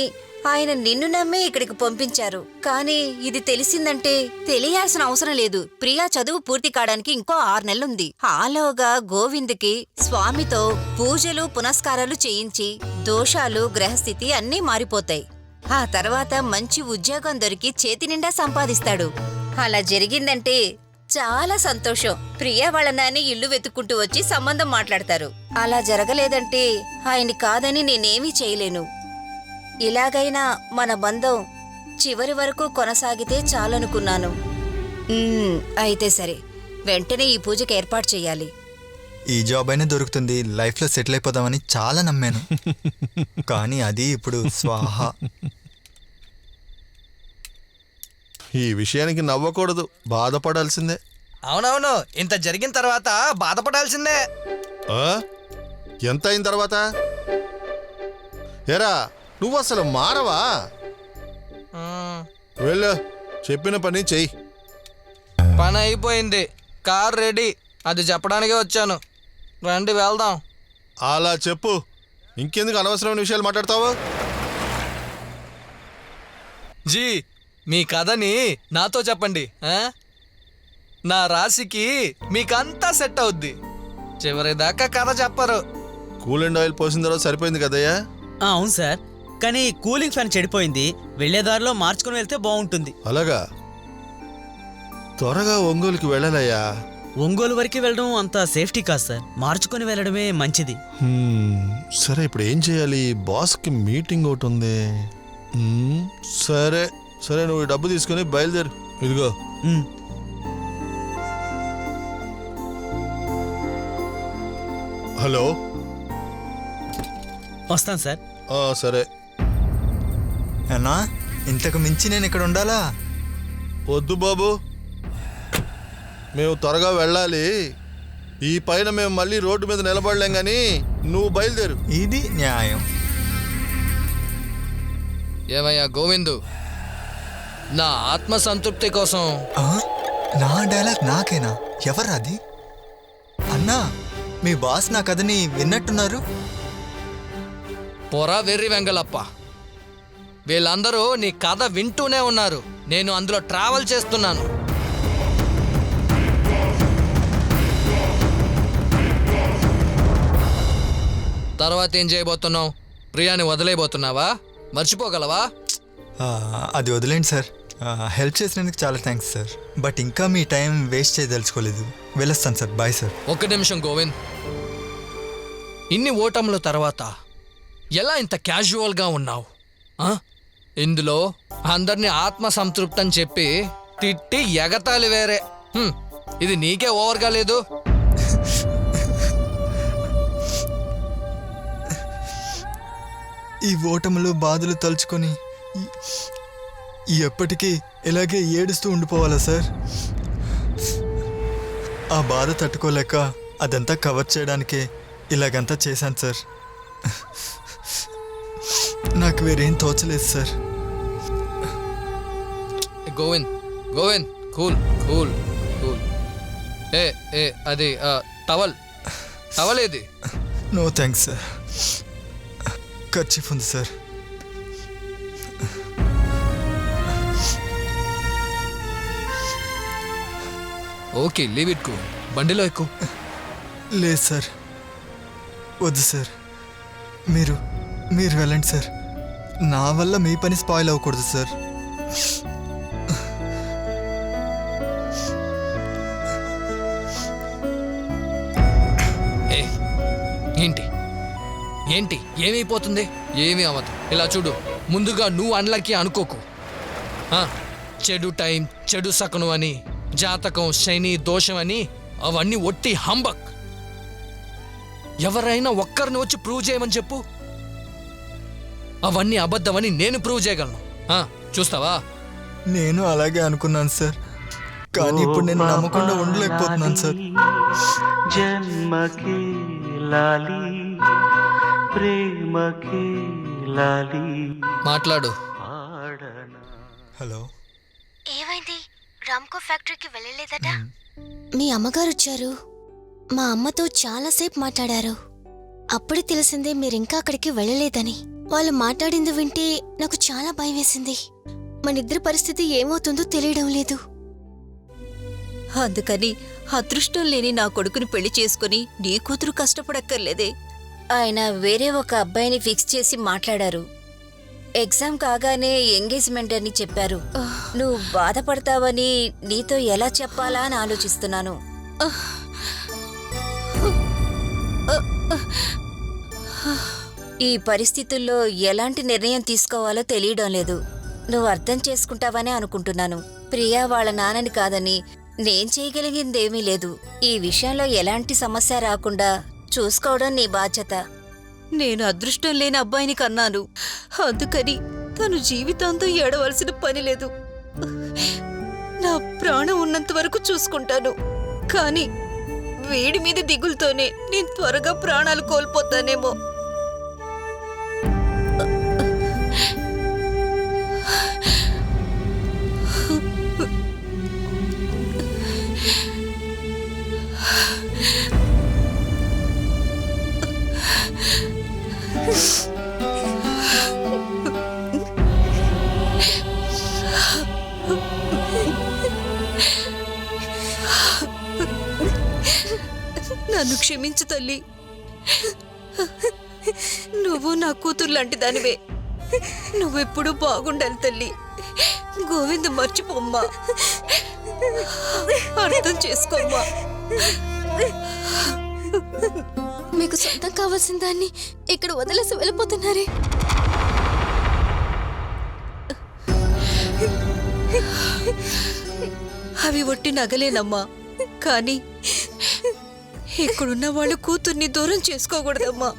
ఆయన నిన్ను నమ్మే ఇక్కడికి పంపించారు. కానీ ఇది తెలిసిందంటే తెలియాల్సిన అవసరం లేదు. ప్రియా చదువు పూర్తి కావడానికి ఇంకో 6 నెలలుంది. ఆలోగా గోవింద్కి స్వామితో పూజలు పునస్కారాలు చేయించి దోషాలు గ్రహస్థితి అన్నీ మారిపోతాయి. ఆ తర్వాత మంచి ఉద్యోగం దొరికి చేతి నిండా సంపాదిస్తాడు. అలా జరిగిందంటే చాలా సంతోషం. ప్రియా వాళ్ళ నాన్న ఇల్లు వెతుక్కుంటూ వచ్చి సంబంధం మాట్లాడతారు. అలా జరగలేదంటే ఆయన్ని కాదని నేనేమీ చేయలేను. ఇలాగైనా మన బంధం చివరి వరకు కొనసాగితే చాలనుకున్నాను. అయితే సరే, వెంటనే ఈ పూజకి ఏర్పాటు చెయ్యాలి. ఈ జాబ్ అయినా దొరుకుతుంది, లైఫ్లో సెటిల్ అయిపోదామని చాలా నమ్మాను. కానీ అది ఇప్పుడు స్వాహా. ఈ విషయానికి నవ్వకూడదు, బాధపడాల్సిందే. అవునవును, ఇంత జరిగిన తర్వాత బాధపడాల్సిందే. ఆ? ఎంత అయిన తర్వాత? ఏరా నువ్వు అసలు మారవా? వెళ్ళు, చెప్పిన పని చెయ్యి. పని అయిపోయింది, కార్ రెడీ, అది చెప్పడానికే వచ్చాను. రండి వెళ్దాం. అలా చెప్పు, ఇంకెందుకు అనవసరమైన విషయాలు మాట్లాడతావు? జీ, మీ కథని నాతో చెప్పండి. నా రాశికి మీకంతా సెట్ అవుద్ది. చివరిదాకా కథ చెప్పరు. కూల్ అండ్ ఆయిల్ పోసిన తర్వాత సరిపోయింది కదయ్యా? అవును సార్, కానీ కూలింగ్ ఫ్యాన్ చెడిపోయింది. వెళ్లేదారిలో మార్చుకుని వెళ్తే బాగుంటుంది. అలాగా? త్వరగా ఒంగోలుకి వెళ్ళాలయ్యా. ఒంగోలు వరకు వెళ్ళడం అంత సేఫ్టీ కాదు సార్, మార్చుకుని వెళ్ళడమే మంచిది. సరే, ఇప్పుడు ఏం చేయాలి? బాస్కి మీటింగ్ ఒకటి ఉంది. సరే సరే, నువ్వు ఈ డబ్బు తీసుకుని బయలుదేరు. ఇదిగో. హలో, వస్తాను సార్. సరే. అన్నా, ఇంతకు మించి నేను ఇక్కడ ఉండాలా? వద్దు బాబు, మేము త్వరగా వెళ్ళాలి. ఈ పైన మేము మళ్ళీ రోడ్డు మీద నిలబడలేం, కానీ నువ్వు బయలుదేరు. ఇది న్యాయం. ఏమయ్యా గోవిందు, నా ఆత్మ సంతృప్తి కోసం. నా డైలాగ్ నాకేనా? ఎవరాది? అన్నా, మీ బాస్ నా కథని విన్నట్టున్నారు. పొరా వెర్రి వెంగళప్ప, వీళ్ళందరూ నీ కథ వింటూనే ఉన్నారు. నేను అందులో ట్రావెల్ చేస్తున్నాను. తర్వాత ఏం చేయబోతున్నావు? ప్రియాని వదిలేయబోతున్నావా? మర్చిపోగలవా? అది వదిలేండి సార్. హెల్ప్ చేసినందుకు చాలా థ్యాంక్స్ సార్. బట్ ఇంకా మీ టైం వేస్ట్ చేయదలుచుకోలేదు. వెళ్ళొస్తాను సార్. Bye sir. ఒక్క నిమిషం గోవింద్, ఇన్ని ఓటముల తర్వాత ఎలా ఇంత క్యాజువల్గా ఉన్నావు? ఇందులో అందరినీ ఆత్మ సంతృప్తి అని చెప్పి తిట్టి ఎగతాళి వేరే. ఇది నీకే ఓవర్గా లేదు? ఈ ఓటములు బాధలు తలుచుకొని ఎప్పటికీ ఇలాగే ఏడుస్తూ ఉండిపోవాలా సార్? ఆ బాధ తట్టుకోలేక అదంతా కవర్ చేయడానికే ఇలాగంతా చేశాను సార్. నాకు వేరేం తోచలేదు sir. Govind Govind, cool cool cool. అది టవల్ ఏది? No thanks sir. ఖర్చీఫ్ ఉంది సార్. Okay, leave it. కూ బండిలో ఎక్కువ. లేదు సార్, వద్దు సార్. మీరు వెళ్ళండి సార్. నా వల్ల మీ పని స్పాయిల్ అవ్వకూడదు సార్. ఏంటి ఏంటి ఏమైపోతుంది? ఏమీ అవ్వదు. ఇలా చూడు, ముందుగా నువ్వు అన్లకి అనుకోకు. చెడు టైం, చెడు సకను అని, జాతకం శని దోషం అని అవన్నీ ఒట్టి హంబక్. ఎవరైనా ఒక్కరిని వచ్చి ప్రూవ్ చేయమని చెప్పు, అవన్నీ అబద్ధమని నేను ప్రూవ్ చేయగలను. చూస్తావా? నేను అలాగే అనుకున్నాను సార్, కానీ ఇప్పుడు నేను నమ్మకుండా ఉండలేకపోతున్నాను సార్. జన్మకి లాలి ప్రేమకి లాలి మాట్లాడు. హలో, ఏమైంది? రామ్కో ఫ్యాక్టరీకి వెళ్ళలేదట? మీ అమ్మగారు వచ్చారు. మా అమ్మతో చాలాసేపు మాట్లాడారు. అప్పుడే తెలిసిందే మీరింకా అక్కడికి వెళ్ళలేదని. వాళ్ళు మాట్లాడింది వింటే నాకు చాలా భయం వేసింది. మనిద్దరి పరిస్థితి ఏమవుతుందో తెలియడం లేదు. అందుకని అదృష్టం లేని నా కొడుకుని పెళ్లి చేసుకుని నీ కూతురు కష్టపడక్కర్లేదే. ఆయన వేరే ఒక అబ్బాయిని ఫిక్స్ చేసి మాట్లాడారు. ఎగ్జామ్ కాగానే ఎంగేజ్మెంట్ అని చెప్పారు. నువ్వు బాధపడతావని నీతో ఎలా చెప్పాలా అని ఆలోచిస్తున్నాను. ఈ పరిస్థితుల్లో ఎలాంటి నిర్ణయం తీసుకోవాలో తెలియడం లేదు. నువ్వు అర్థం చేసుకుంటావనే అనుకుంటున్నాను. ప్రియా వాళ్ళ నాన్నని కాదని నేను చేయగలిగిందేమీ లేదు. ఈ విషయంలో ఎలాంటి సమస్య రాకుండా చూసుకోవడం నీ బాధ్యత. నేను అదృష్టం లేని అబ్బాయిని కన్నాను, అందుకని తను జీవితాంతం ఏడవలసిన పని లేదు. నా ప్రాణం ఉన్నంత వరకు చూసుకుంటాను. కానీ వేడి మీద దిగులుతోనే నేను త్వరగా ప్రాణాలు కోల్పోతానేమో. నన్ను క్షమించు తల్లి. నువ్వు నా కూతురు లాంటి దానివే. నువ్వెప్పుడు బాగుండాలి తల్లి. గోవింద మర్చిపోమ్మా, అర్థం చేసుకోమ్మా. మీకు సొంతం కావాల్సిన దాన్ని ఇక్కడ వదిలేసి వెళ్ళిపోతున్నారే. అవి ఒట్టి నగలేనమ్మా, కానీ ఇక్కడున్న వాళ్ళు కూతుర్ని దూరం చేసుకోకూడదమ్మా.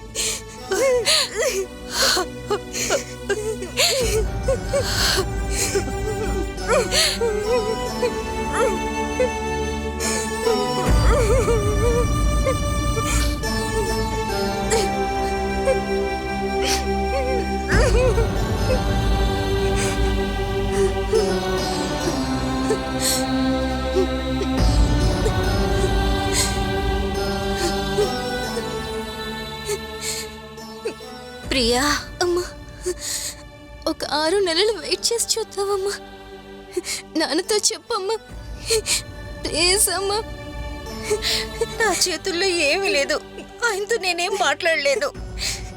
ప్రియా, అమ్మా, ఒక 6 నెలలు వెయిట్ చేసి చూద్దామమ్మా. నాన్నతో చెప్పమ్మా, ప్లీజ్ అమ్మా. నా చేతుల్లో ఏమీ లేదు. ఆయనతో నేనేం మాట్లాడలేదు.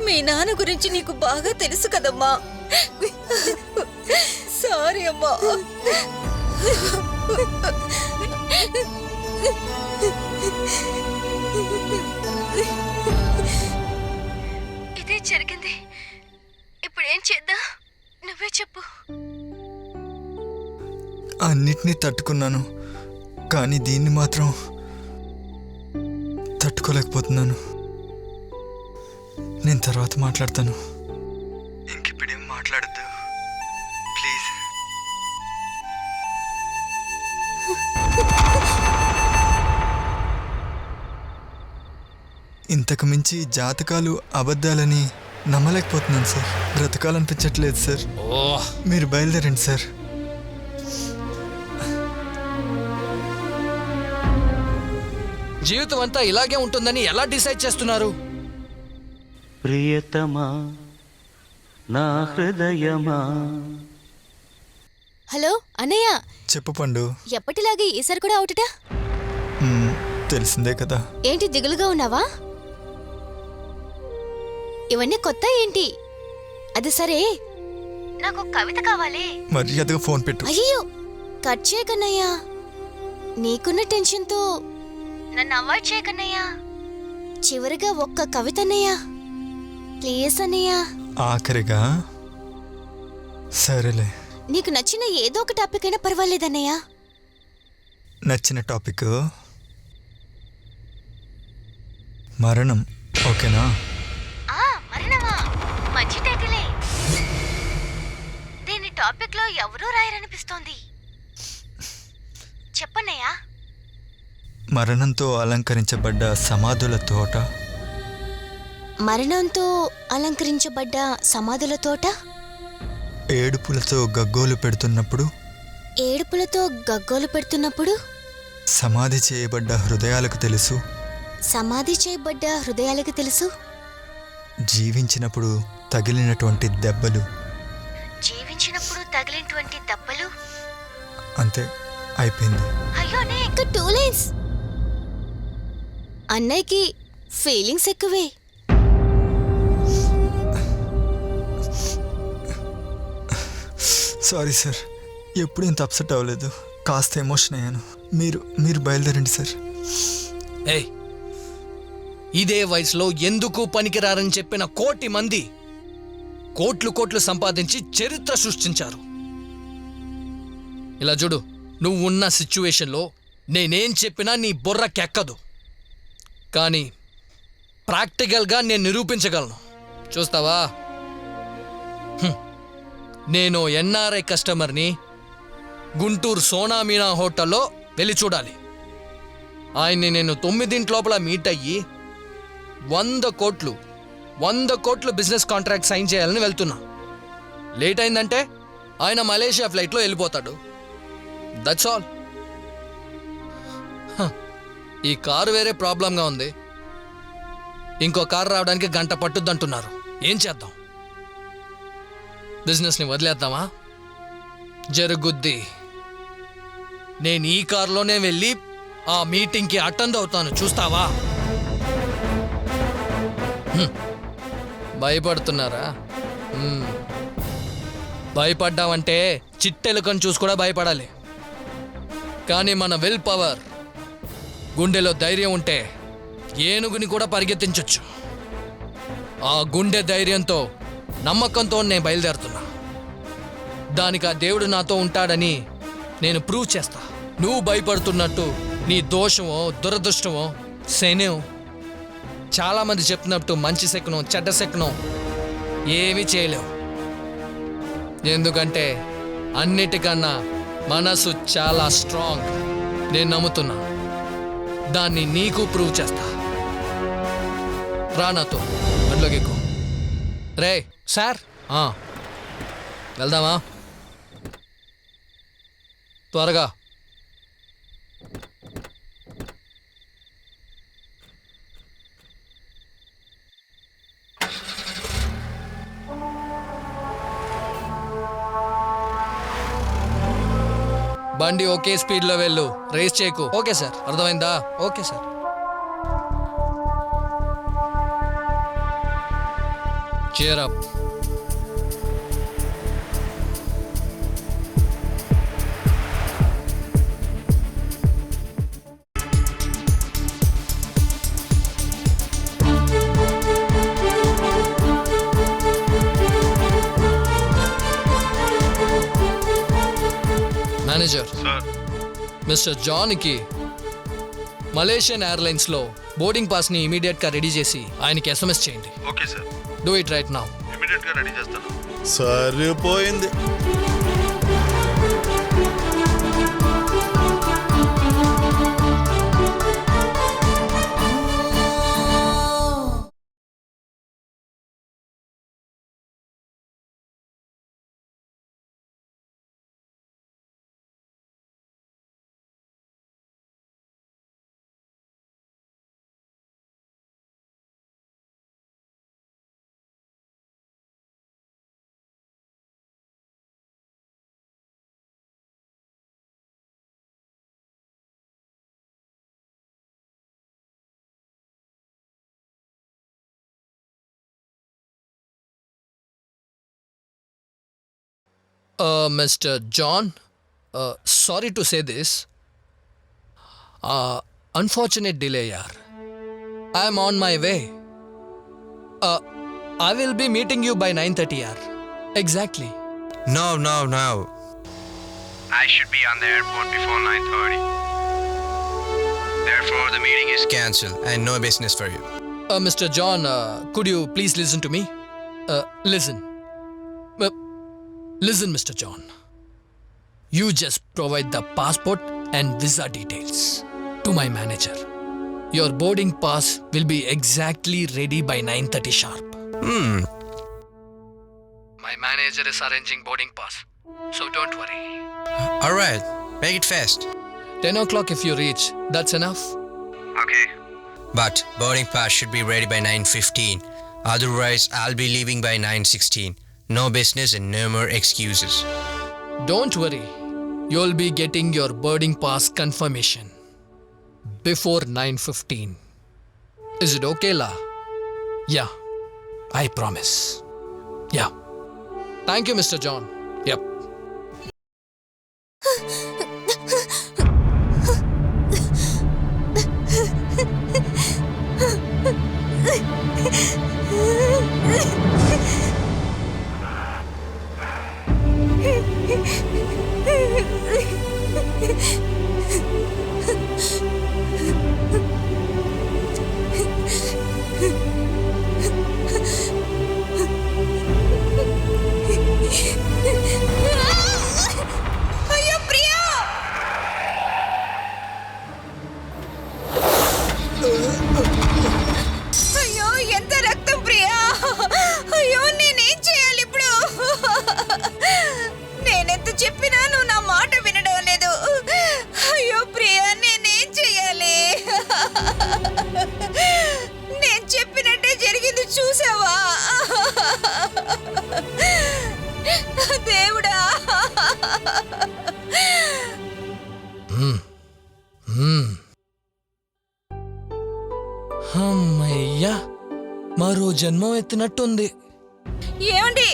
మీ నాన్న గురించి నీకు బాగా తెలుసు కదమ్మా. సారీ అమ్మా. ఇదే జరిగింది. ఇప్పుడు ఏం చేద్దాం? నువ్వే చెప్పు. అన్నిటినీ తట్టుకున్నాను, కానీ దీన్ని మాత్రం తట్టుకోలేకపోతున్నాను. నేను తర్వాత మాట్లాడతాను. ఇంకిప్పుడేం మాట్లాడద్దు ప్లీజ్. ఇంతకు మించి జాతకాలు అబద్ధాలని నమ్మలేకపోతున్నాను సార్. బ్రతకాలనిపించట్లేదు సార్. మీరు బయలుదేరండి సార్. జీవితం అంతా ఇలాగే ఉంటుందని ఎలా డిసైడ్ చేస్తున్నారు? ప్రియతమా నా హృదయమా. హలో అన్నయ్య, చెప్పు పండు. ఎప్పటిలాగే ఈసారి కూడా అవుటటా? తెలిసిందే కదా. ఏంటి దిగులుగా ఉన్నావా? ఇవన్నీ కొత్త ఏంటి? అది సరే, నాకు కవిత కావాలి. మర్యాదగా ఫోన్ పెట్టు. అయ్యో, కట్ చేయకన్నయ్యా. నీకున్న టెన్షన్తో నన్ను అవాయిడ్ చేయకన్నయ్యా. చివరిగా ఒక్క కవిత అన్నయ్యా, ప్లీజ్ అన్నయ్యా. ఆఖరిగా సరేలే. నీకు నచ్చిన ఏదో ఒక టాపిక్ అయినా పర్వాలేదన్నయ్యా. నచ్చిన టాపిక్ మరణం, ఓకేనా? మరణమా? మంచి టైటిలే. టాపిక్ లో ఎవరూ రాయరనిపిస్తోంది. చెప్పన్నయ్యా. మరణంతో అలంకరించబడ్డ సమాధుల తోట. మరణంతో అలంకరించబడ్డ సమాధుల తోట. ఏడుపులతో గగ్గోలు పెడుతున్నప్పుడు. ఏడుపులతో గగ్గోలు పెడుతున్నప్పుడు. సమాధి చేయబడ్డ హృదయాలకు తెలుసు. సమాధి చేయబడ్డ హృదయాలకు తెలుసు. జీవించినప్పుడు తగిలినటువంటి దెబ్బలు. జీవించినప్పుడు తగిలినటువంటి దెబ్బలు. అంతే, అయిపోయింది. అయ్యో అన్నయ్య, ఇంకా 2 లైన్స్. అన్నయ్యకి ఫీలింగ్స్ ఎక్కువే. సారీ సార్, ఎప్పుడు ఇంత అప్సెట్ అవ్వలేదు. కాస్త ఎమోషన్ అయ్యాను. మీరు బయలుదేరండి సార్. ఏయ్, ఇదే వయసులో ఎందుకు పనికిరారని చెప్పిన 1,000,000 మంది కోట్లు సంపాదించి చరిత్ర సృష్టించారు. ఇలా చూడు, నువ్వు ఉన్న సిచ్యువేషన్లో నేనేం చెప్పినా నీ బుర్రకెక్కదు. కానీ ప్రాక్టికల్గా నేను నిరూపించగలను. చూస్తావా? నేను ఎన్ఆర్ఐ కస్టమర్ని గుంటూరు సోనామీనా హోటల్లో వెళ్ళి చూడాలి. ఆయన్ని నేను 9 లోపల మీట్ అయ్యి 100 కోట్లు బిజినెస్ కాంట్రాక్ట్ సైన్ చేయాలని వెళ్తున్నా. లేట్ అయిందంటే ఆయన మలేషియా ఫ్లైట్లో వెళ్ళిపోతాడు. That's all. ఈ కారు వేరే ప్రాబ్లంగా ఉంది. ఇంకో కారు రావడానికి 1 గంట పట్టుద్దంటున్నారు. ఏం చేద్దాం? బిజినెస్ని వదిలేద్దామా? జరుగుద్ది. నేను ఈ కారులోనే వెళ్ళి ఆ మీటింగ్కి అటెండ్ అవుతాను. చూస్తావా? భయపడుతున్నారా? భయపడ్డావంటే చిట్టెలుకని చూసి కూడా భయపడాలి. కానీ మన విల్ పవర్, గుండెలో ధైర్యం ఉంటే ఏనుగుని కూడా పరిగెత్తించొచ్చు. ఆ గుండె ధైర్యంతో, నమ్మకంతో నేను బయలుదేరుతున్నా. దానికి ఆ దేవుడు నాతో ఉంటాడని నేను ప్రూవ్ చేస్తా. నువ్వు భయపడుతున్నట్టు నీ దోషమో దురదృష్టమో శనేం చాలామంది చెప్పినట్టు మంచి శకునం చెడ్డ శకునం ఏమీ చేయలేవు. ఎందుకంటే అన్నిటికన్నా మనసు చాలా స్ట్రాంగ్. నేను నమ్ముతున్నా. దాన్ని నీకు ప్రూవ్ చేస్తా. రా నాతో, బండిలోకి ఎక్కువ. రే సార్, వెళ్దామా? త్వరగా. బండి ఒకే స్పీడ్లో వెళ్ళు, రేస్ చేయకు. ఓకే సార్, అర్థమైందా? Okay sir. Cheer up. Manager, mister జాన్కి మలేషియన్ ఎయిర్లైన్స్లో బోర్డింగ్ పాస్ని ఇమీడియట్గా రెడీ చేసి ఆయనకి SMS చేయండి. Okay sir. Do it right now. ఇమీడియట్గా రెడీ చేస్తాను. సరిపోయింది. Mr. John, sorry to say this. Unfortunate delay, yaar. I am on my way. I will be meeting you by 9:30, yaar. Exactly. No. I should be on the airport before 9:30. Therefore, the meeting is cancelled and no business for you. Mr. John, could you please listen to me? Listen. Listen, Mr. John. You just provide the passport and visa details to my manager. Your boarding pass will be exactly ready by 9:30 sharp. My manager is arranging boarding pass, so don't worry. Alright, make it fast. 10 o'clock if you reach. That's enough? Okay. But boarding pass should be ready by 9:15. Otherwise, I'll be leaving by 9:16. No business and no more excuses. Don't worry. You'll be getting your boarding pass confirmation before 9:15. Is it okay, La? Yeah, I promise. Yeah. Thank you, Mr. John. Yep. అయ్యో ప్రియా! అయ్యో ఎంత రక్తం ప్రియా! అయ్యో నేనేం చేయాలి ఇప్పుడు? నేనెంత చెప్పినా నువ్వు నా మాట వినడం లేదు. అయ్యో ప్రియా నేనేం చేయాలి? నేను చెప్పినట్టే జరిగింది చూసావా? దేవుడా! అమ్మయ్యా, మరో జన్మం ఎత్తినట్టుంది. ఏమండి,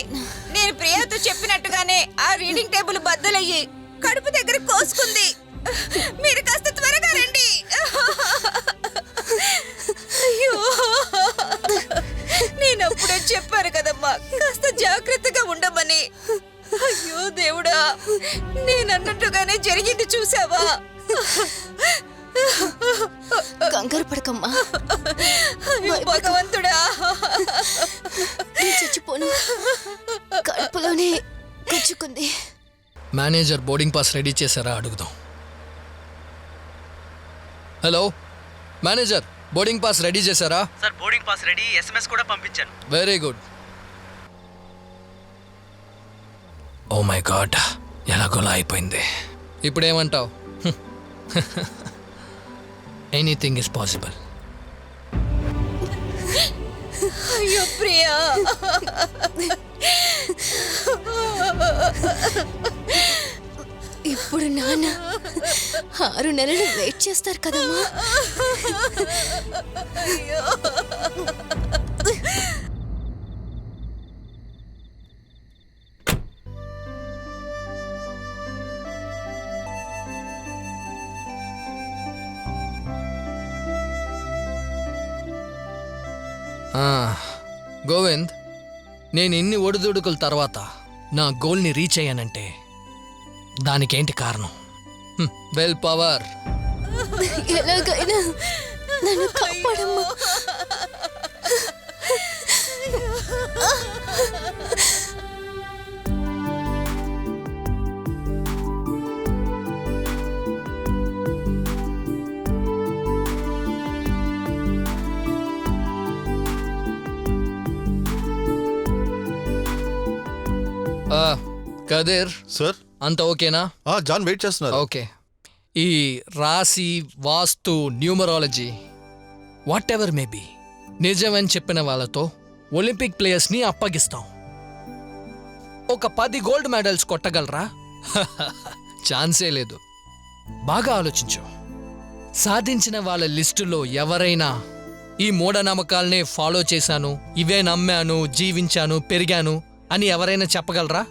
నేను ప్రియాతో చెప్పినట్టుగానే ఆ రీడింగ్ టేబుల్ బద్దలయ్యి కడుపు దగ్గర కోసుకుంది. మీరు కాస్త త్వరగా రండి. అయ్యో, నేను అప్పుడే చెప్పాను కదమ్మా కాస్త జాగ్రత్తగా ఉండమని. అయ్యో దేవుడా, నేనన్నట్టుగానే జరిగింది చూసావా? కంగారు పడకమ్మా, అయ్యో భగవంతుడా, నేను చచ్చిపోను. కడుపులోనే గుచ్చుకుంది. మేనేజర్ బోర్డింగ్ పాస్ రెడీ చేశారా అడుగుదాం. Hello manager, boarding pass ready చేశారా? Sir boarding pass ready, SMS కూడా పంపించాను. Very good. Oh my god, ఎలాగోలా అయిపోయింది. ఇప్పుడేమంటావు? Anything is possible. అయ్యో ప్రియా, ఇప్పుడు నాన్న 6 నెలలు వెయిట్ చేస్తారు కదమ్మా. అయ్యో గోవింద్, నేను ఇన్ని ఒడిదుడుకుల తర్వాత నా గోల్ని రీచ్ అయ్యానంటే దానికేంటి కారణం? Willpower. ఎలాగైనా నన్ను కాపాడమ్మా. కదీర్, సార్, అంత ఓకేనా? జాన్ వెయిట్ చేస్తున్నారు. ఓకే. ఈ రాశి, వాస్తు, numerology whatever may be నిజమని చెప్పిన వాళ్ళతో ఒలింపిక్ ప్లేయర్స్ని అప్పగిస్తాం. ఒక 10 గోల్డ్ మెడల్స్ కొట్టగలరా? ఛాన్సే లేదు. బాగా ఆలోచించు. సాధించిన వాళ్ళ లిస్టులో ఎవరైనా ఈ మూఢనమ్మకాలనే ఫాలో చేశాను, ఇవే నమ్మాను, జీవించాను, పెరిగాను అని ఎవరైనా చెప్పగలరా?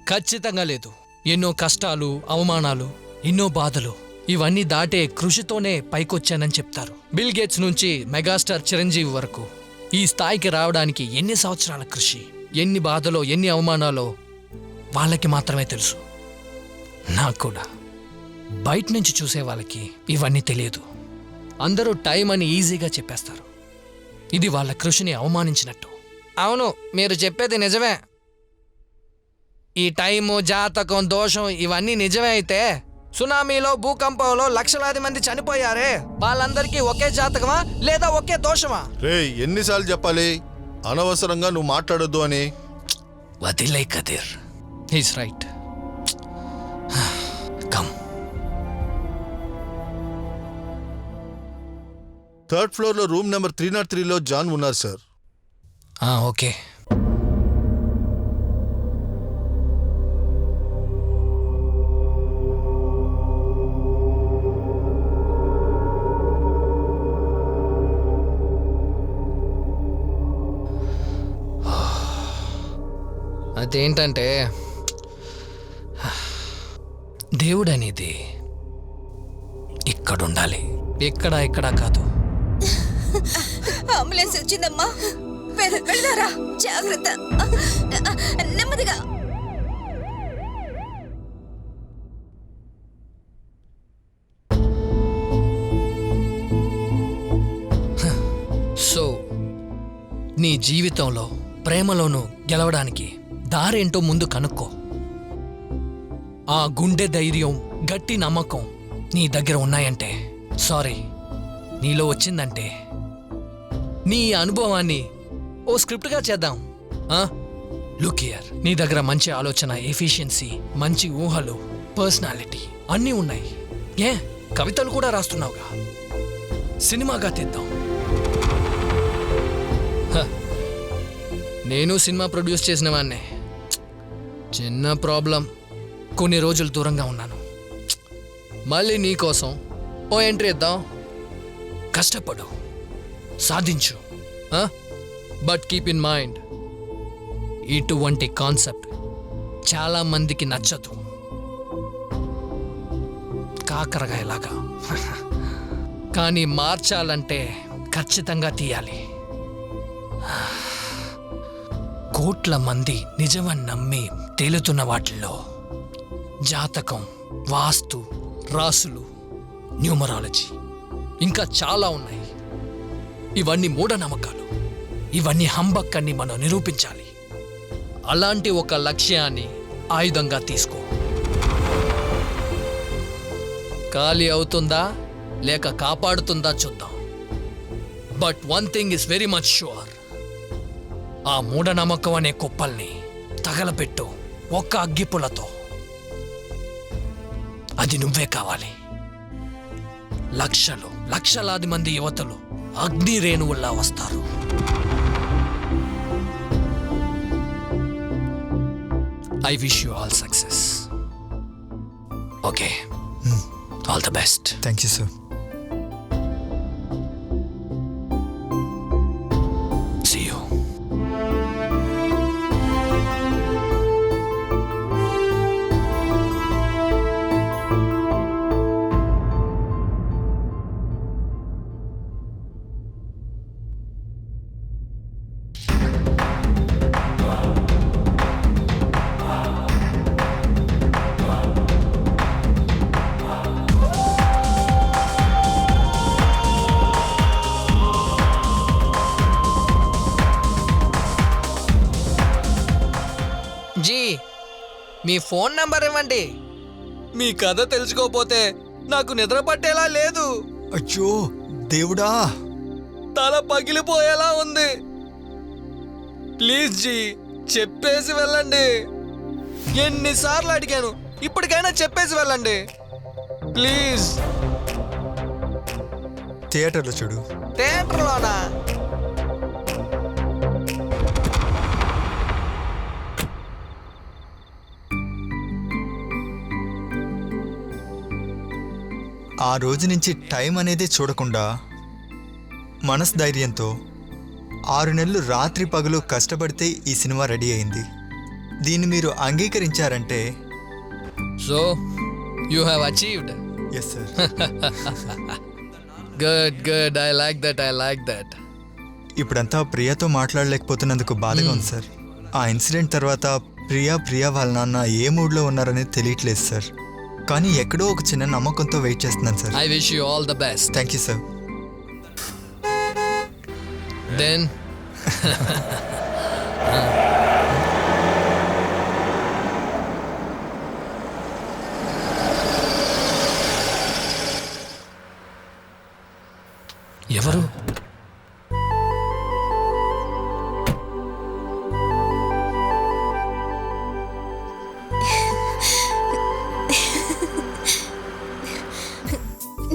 ఖచ్చితంగా లేదు. ఎన్నో కష్టాలు, అవమానాలు, ఎన్నో బాధలు, ఇవన్నీ దాటే కృషితోనే పైకొచ్చానని చెప్తారు. బిల్ గేట్స్ నుంచి మెగాస్టార్ చిరంజీవి వరకు ఈ స్థాయికి రావడానికి ఎన్ని సంవత్సరాల కృషి, ఎన్ని బాధలో, ఎన్ని అవమానాలో వాళ్ళకి మాత్రమే తెలుసు. నాకు కూడా. బయట నుంచి చూసే వాళ్ళకి ఇవన్నీ తెలియదు. అందరూ టైం అని ఈజీగా చెప్పేస్తారు. ఇది వాళ్ళ కృషిని అవమానించినట్టు. అవును, మీరు చెప్పేది నిజమే. ఈ టైము జాతకం దోషం ఇవన్నీ నిజమే అయితే సునామీలో భూకంపంలో లక్షలాది మంది చనిపోయారే వాళ్ళందరికీ ఒకే జాతకమా లేదా ఒకే దోషమా? రేయ్ ఎన్నిసార్లు చెప్పాలి అనవసరంగా నువ్వు మాట్లాడొద్దు అని? వదిలే Kadir, he's right. Come. Third floor లో రూమ్ నెంబర్ 303లో జాన్ ఉన్నారు సార్. ఓకే. అదేంటంటే దేవుడు అనేది ఇక్కడుండాలి, ఇక్కడ కాదు. అంబులెన్స్ వచ్చిందమ్మా, వెళ్దారా, జాగ్రత్త, నెమ్మదిగా. సో నీ జీవితంలో ప్రేమలోనూ గెలవడానికి దారేంటో ముందు కనుక్కో. ఆ గుండె ధైర్యం, గట్టి నమ్మకం నీ దగ్గర ఉన్నాయంటే, సారీ, నీలో వచ్చిందంటే నీ అనుభవాన్ని ఓ స్క్రిప్ట్గా చేద్దాం. లుక్ హియర్, నీ దగ్గర మంచి ఆలోచన, ఎఫిషియన్సీ, మంచి ఊహలు, పర్సనాలిటీ అన్నీ ఉన్నాయి. కవితలు కూడా రాస్తున్నావుగా, సినిమాగా తీద్దాం. నేను సినిమా ప్రొడ్యూస్ చేసిన వాడినే. చిన్న ప్రాబ్లం, కొన్ని రోజులు దూరంగా ఉన్నాను. మళ్ళీ నీకోసం ఓ ఎంట్రీ ఇద్దాం. కష్టపడు, సాధించు. బట్ కీప్ ఇన్ మైండ్, ఇటువంటి కాన్సెప్ట్ చాలా మందికి నచ్చదు. కాకరకాయలాగా. కానీ మార్చాలంటే ఖచ్చితంగా తీయాలి. కోట్ల మంది నిజమని నమ్మి తేలుతున్న వాటిల్లో జాతకం, వాస్తు, రాసులు, న్యూమరాలజీ ఇంకా చాలా ఉన్నాయి. ఇవన్నీ మూఢనమ్మకాలు, ఇవన్నీ హంబక్కని మనం నిరూపించాలి. అలాంటి ఒక లక్ష్యాన్ని ఆయుధంగా తీసుకో. ఖాళీ అవుతుందా లేక కాపాడుతుందా చూద్దాం. But one thing is very much sure, ఆ మూఢనమ్మకం అనే కుప్పల్ని తగలపెట్టు ఒక్క అగ్గిపులతో. అది నువ్వే కావాలి. లక్షలాది మంది యువతలు అగ్ని రేణువుల్లా వస్తారు. I wish you all success. Okay, all the best. Thank you sir. See you. Ji, మీ ఫోన్ నంబర్ ఇవ్వండి. మీ కథ తెలుసుకోపోతే నాకు నిద్ర పట్టేలా లేదు. అచ్చో దేవుడా, తల పగిలిపోయేలా ఉంది. ప్లీజ్ జీ, చెప్పేసి వెళ్ళండి. ఎన్నిసార్లు అడిగాను, ఇప్పటికైనా చెప్పేసి వెళ్ళండి ప్లీజ్. థియేటర్లో చూడు. థియేటర్లోనా? ఆ రోజు నుంచి టైం అనేది చూడకుండా మనస్థైర్యంతో 6 నెలలు రాత్రి పగలు కష్టపడితే ఈ సినిమా రెడీ అయింది. దీన్ని మీరు అంగీకరించారంటే so you have achieved. Yes sir. Good, I like that. ఇప్పుడంతా ప్రియాతో మాట్లాడలేకపోతున్నందుకు బాధగా ఉంది సార్. ఆ ఇన్సిడెంట్ తర్వాత ప్రియా వాళ్ళ నాన్న ఏ మూడ్లో ఉన్నారనేది తెలియట్లేదు సార్. కానీ ఎక్కడో ఒక చిన్న నమ్మకంతో వెయిట్ చేస్తున్నాను sir. I wish you all the best. Thank you sir. Then ఎవరు?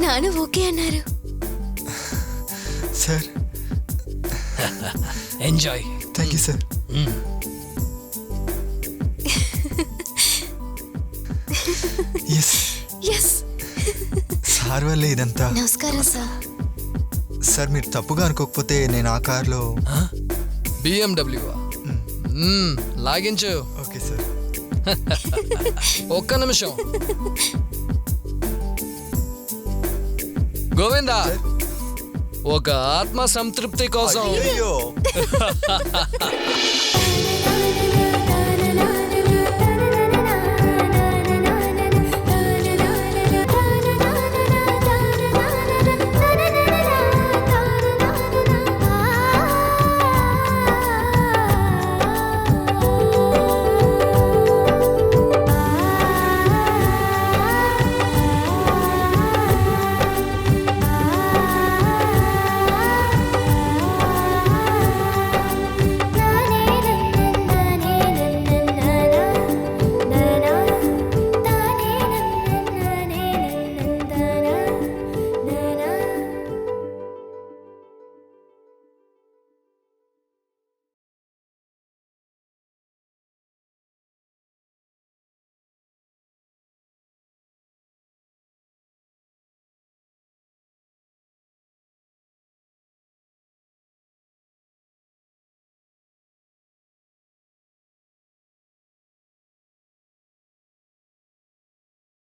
నాన్న ఓకే అన్నారు. Sir enjoy. Thank you sir. Yes yes. Sir వల్లే ఇదంతా. నమస్కారం సార్. సార్ మీరు తప్పుగా అనుకోకపోతే నేను ఆ కార్లో. BMW లాగించు. Okay sir. ఒక్క నిమిషం. గోవిందా, ఒక ఆత్మ సంతృప్తి కోసం అయ్యో